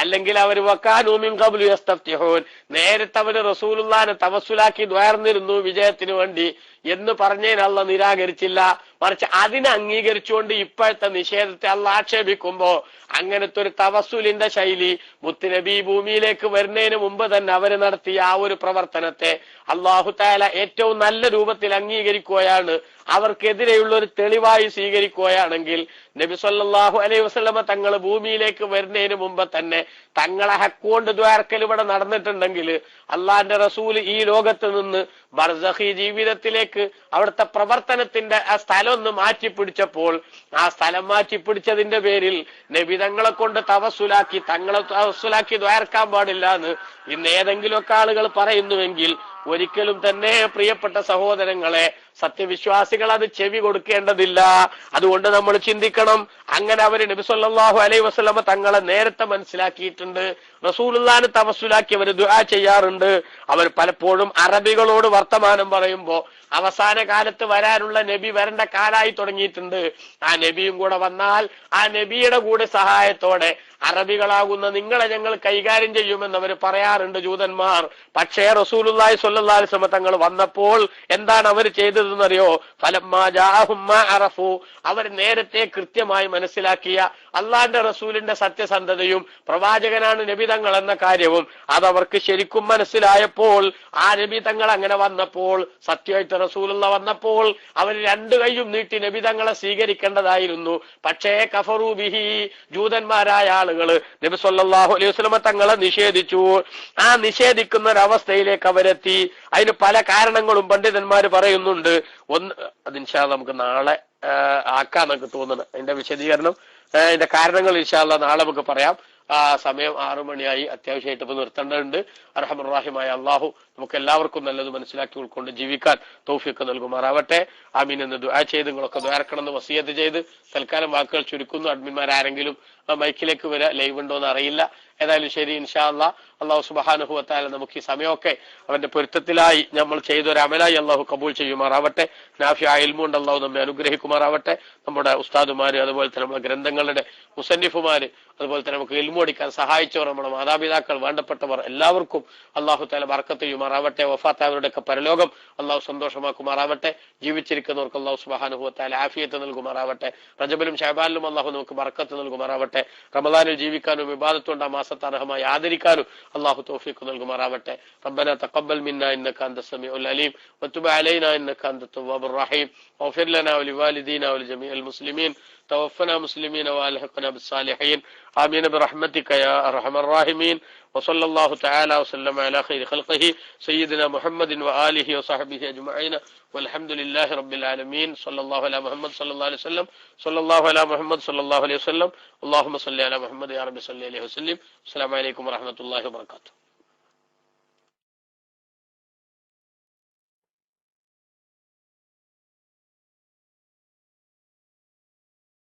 അല്ലെങ്കിൽ അവർ വകാനൂ മിൻ ഖബ്ലു യസ്തഫ്തിഹൂൻ, നേരത്തെ അവര് റസൂലുള്ളാഹിനെ തവസ്സുലാക്കി ദ്വാർന്നിരുന്നു വിജയത്തിന് വേണ്ടി എന്ന് പറഞ്ഞതിന് അള്ളാഹ് നിരാകരിച്ചില്ല, മറിച്ച് അതിനെ അംഗീകരിച്ചുകൊണ്ട് ഇപ്പോഴത്തെ നിഷേധത്തെ അള്ളാഹ് ആക്ഷേപിക്കുമ്പോ അങ്ങനത്തെ ഒരു തവസ്സുലിന്റെ ശൈലി മുത്തുനബി ഭൂമിയിലേക്ക് വരുന്നതിന് മുമ്പ് തന്നെ അവര് നടത്തിയ ആ ഒരു പ്രവർത്തനത്തെ അല്ലാഹു തആല ഏറ്റവും നല്ല രൂപത്തിൽ അംഗീകരിക്കുകയാണ്, അവർക്കെതിരെയുള്ള ഒരു തെളിവായി സ്വീകരിക്കുകയാണെങ്കിൽ നബി സല്ലല്ലാഹു അലൈഹി വസല്ലമ തങ്ങൾ ഭൂമിയിലേക്ക് വരുന്നതിന് മുമ്പ് തന്നെ തങ്ങളെ ഹക്കുകൊണ്ട് ദ്വാരക്കൽ ഇവിടെ നടന്നിട്ടുണ്ടെങ്കിൽ അള്ളാഹിന്റെ റസൂൽ ഈ ലോകത്ത് നിന്ന് ബർസഖി ജീവിതത്തിലേക്ക് അവിടുത്തെ പ്രവർത്തനത്തിന്റെ ആ സ്ഥലം ഒന്ന് മാറ്റിപ്പിടിച്ചപ്പോൾ ആ സ്ഥലം മാറ്റിപ്പിടിച്ചതിന്റെ പേരിൽ നബി തങ്ങളെ കൊണ്ട് തങ്ങളെ തവസ്സുലാക്കി ദ്വാരക്കാൻ പാടില്ല എന്ന് ഇന്ന് ഏതെങ്കിലുമൊക്കെ ആളുകൾ പറയുന്നുവെങ്കിൽ ഒരിക്കലും തന്നെ പ്രിയപ്പെട്ട സഹോദരങ്ങളെ സത്യവിശ്വാസികൾ അത് ചെവി കൊടുക്കേണ്ടതില്ല. അതുകൊണ്ട് നമ്മൾ ചിന്തിക്കണം. അങ്ങനെ അവര് നബി സല്ലല്ലാഹു അലൈഹി വസല്ലമ തങ്ങളെ നേരത്തെ മനസ്സിലാക്കിയിട്ടുണ്ട്. റസൂലുള്ളാഹിനെ തവസ്സുലാക്കി അവർ ദുആ ചെയ്യാറുണ്ട്. അവർ പലപ്പോഴും അറബികളോട് വർത്തമാനം പറയുമ്പോ അവസാന കാലത്ത് വരാനുള്ള നബി വരേണ്ട കാലായി തുടങ്ങിയിട്ടുണ്ട്, ആ നബിയും കൂടെ വന്നാൽ ആ നബിയുടെ കൂടെ സഹായത്തോടെ അറബികളാകുന്ന നിങ്ങളെ ഞങ്ങൾ കൈകാര്യം ചെയ്യുമെന്ന് അവർ പറയാറുണ്ട് ജൂതന്മാർ. പക്ഷേ റസൂലുള്ളാഹി സ്വല്ലല്ലാഹു അലൈഹി വസല്ലം തങ്ങൾ വന്നപ്പോൾ എന്താണ് അവർ ചെയ്തതെന്നറിയോ? ഫലമ്മാ ജാഅഹും മാ അറഫു, അവർ നേരത്തെ കൃത്യമായി മനസ്സിലാക്കിയ അള്ളാന്റെ റസൂലിന്റെ സത്യസന്ധതയും പ്രവാചകനാണ് നബി തങ്ങൾ എന്ന കാര്യവും അതവർക്ക് ശരിക്കും മനസ്സിലായപ്പോൾ ആ നബി തങ്ങൾ അങ്ങനെ വന്നപ്പോൾ സത്യമായിട്ട് റസൂലുള്ള വന്നപ്പോൾ അവർ രണ്ടു കൈയും നീട്ടി നബി തങ്ങളെ സ്വീകരിക്കേണ്ടതായിരുന്നു. പക്ഷേ കഫറു ബിഹി, ജൂതന്മാരായ ആളുകള് നബി സല്ലല്ലാഹു അലൈഹി വസല്ലം തങ്ങളെ നിഷേധിച്ചു. ആ നിഷേധിക്കുന്ന ഒരവസ്ഥയിലേക്ക് അവരെത്തി. അതിന് പല കാരണങ്ങളും പണ്ഡിതന്മാർ പറയുന്നുണ്ട്. ഒന്ന് അത് ഇൻഷാ അല്ലാഹ് നമുക്ക് നാളെ ആക്കാന്നൊക്കെ തോന്നുന്നു. അതിന്റെ വിശദീകരണം അതിന്റെ കാരണങ്ങൾ ഇൻഷാ അല്ലാഹ് നാളെ നമുക്ക് പറയാം. സമയം 6 മണിയായി, അത്യാവശ്യമായിട്ട് ഇപ്പൊ നിർത്തേണ്ടതുണ്ട്. അർഹമർ റഹീമായ അള്ളാഹു നമുക്ക് എല്ലാവർക്കും നല്ലത് മനസ്സിലാക്കി ഉൾക്കൊണ്ട് ജീവിക്കാൻ തൗഫീഖ് നൽകുമാറാവട്ടെ. ആമീൻ എന്ന് ദുആ ചെയ്ത് നിങ്ങളൊക്കെ ദ്വാരക്കണമെന്ന് വസിയത്ത് ചെയ്ത് തൽക്കാലം വാക്കുകൾ ചുരുക്കുന്നു. അഡ്മിന്മാരാരെങ്കിലും മൈക്കിലേക്ക് വരിക, ലൈവ് ഉണ്ടോ എന്ന് അറിയില്ല. ഏതായാലും ശരി, ഇൻഷാ അല്ലാഹ് അല്ലാഹു സുബ്ഹാനഹു വ തആല നമുക്ക് ഈ സമയമൊക്കെ അവന്റെ പൊരുത്തത്തിലായി നമ്മൾ ചെയ്തൊരു അമലായി അല്ലാഹു കബൂൽ ചെയ്യുമാറാവട്ടെ. നാഫിയായ ഇൽമു കൊണ്ട് അല്ലാഹു നമ്മെ അനുഗ്രഹിക്കുമാറാവട്ടെ. നമ്മുടെ ഉസ്താദുമാര്, അതുപോലെ തന്നെ നമ്മുടെ ഗ്രന്ഥങ്ങളുടെ മുസന്നിഫുമാര്, അതുപോലെ തന്നെ നമുക്ക് ഇൽമു പഠിക്കാൻ സഹായിച്ചവർ, നമ്മുടെ മാതാപിതാക്കൾ, വേണ്ടപ്പെട്ടവർ എല്ലാവർക്കും അല്ലാഹു തആല ബർക്കത്ത് ചെയ്യുമാറാവട്ടെ. വഫാത്തായവരുടെയൊക്കെ പരലോകം അല്ലാഹു സന്തോഷമാക്കുമാറാവട്ടെ. ജീവിച്ചിരിക്കുന്നവർക്ക് അല്ലാഹു സുബ്ഹാനഹു വ തആല ആഫിയത്ത് നൽകുമാറാവട്ടെ. റജബിലും ശഅബാനിലും അല്ലാഹു നമുക്ക് ബർക്കത്ത് നൽകുമാറാവട്ടെ. റമദാനിൽ ജീവിക്കാനും ഇബാദത്ത് കൊണ്ട് ആ മാസത്തെ അർഹമായി ആദരിക്കാനും അല്ലാഹു തൗഫീഖ് നൽകുമാറാവട്ടെ. റബ്ബനാ തഖബ്ബൽ മിന്നാ ഇന്നക അൻത സമീഉൽ അലീം വതുബ് അലൈനാ ഇന്നക അൻത തവ്വാബുർ റഹീം വഗ്ഫിർ ലനാ വലിവാലിദീനാ വലിജമീഇൽ മുസ്ലിമീൻ توفنا مسلمين والحقنا بالصالحين آمين برحمتك يا أرحم الراحمين وصلى الله تعالى وسلم على خير خلقه سيدنا محمد وآله وصحبه أجمعين والحمد لله رب العالمين. صلى الله على محمد صلى الله عليه وسلم صلى الله على محمد صلى الله عليه وسلم اللهم صل على محمد يا رب صل عليه وسلم. السلام عليكم ورحمة الله وبركاته.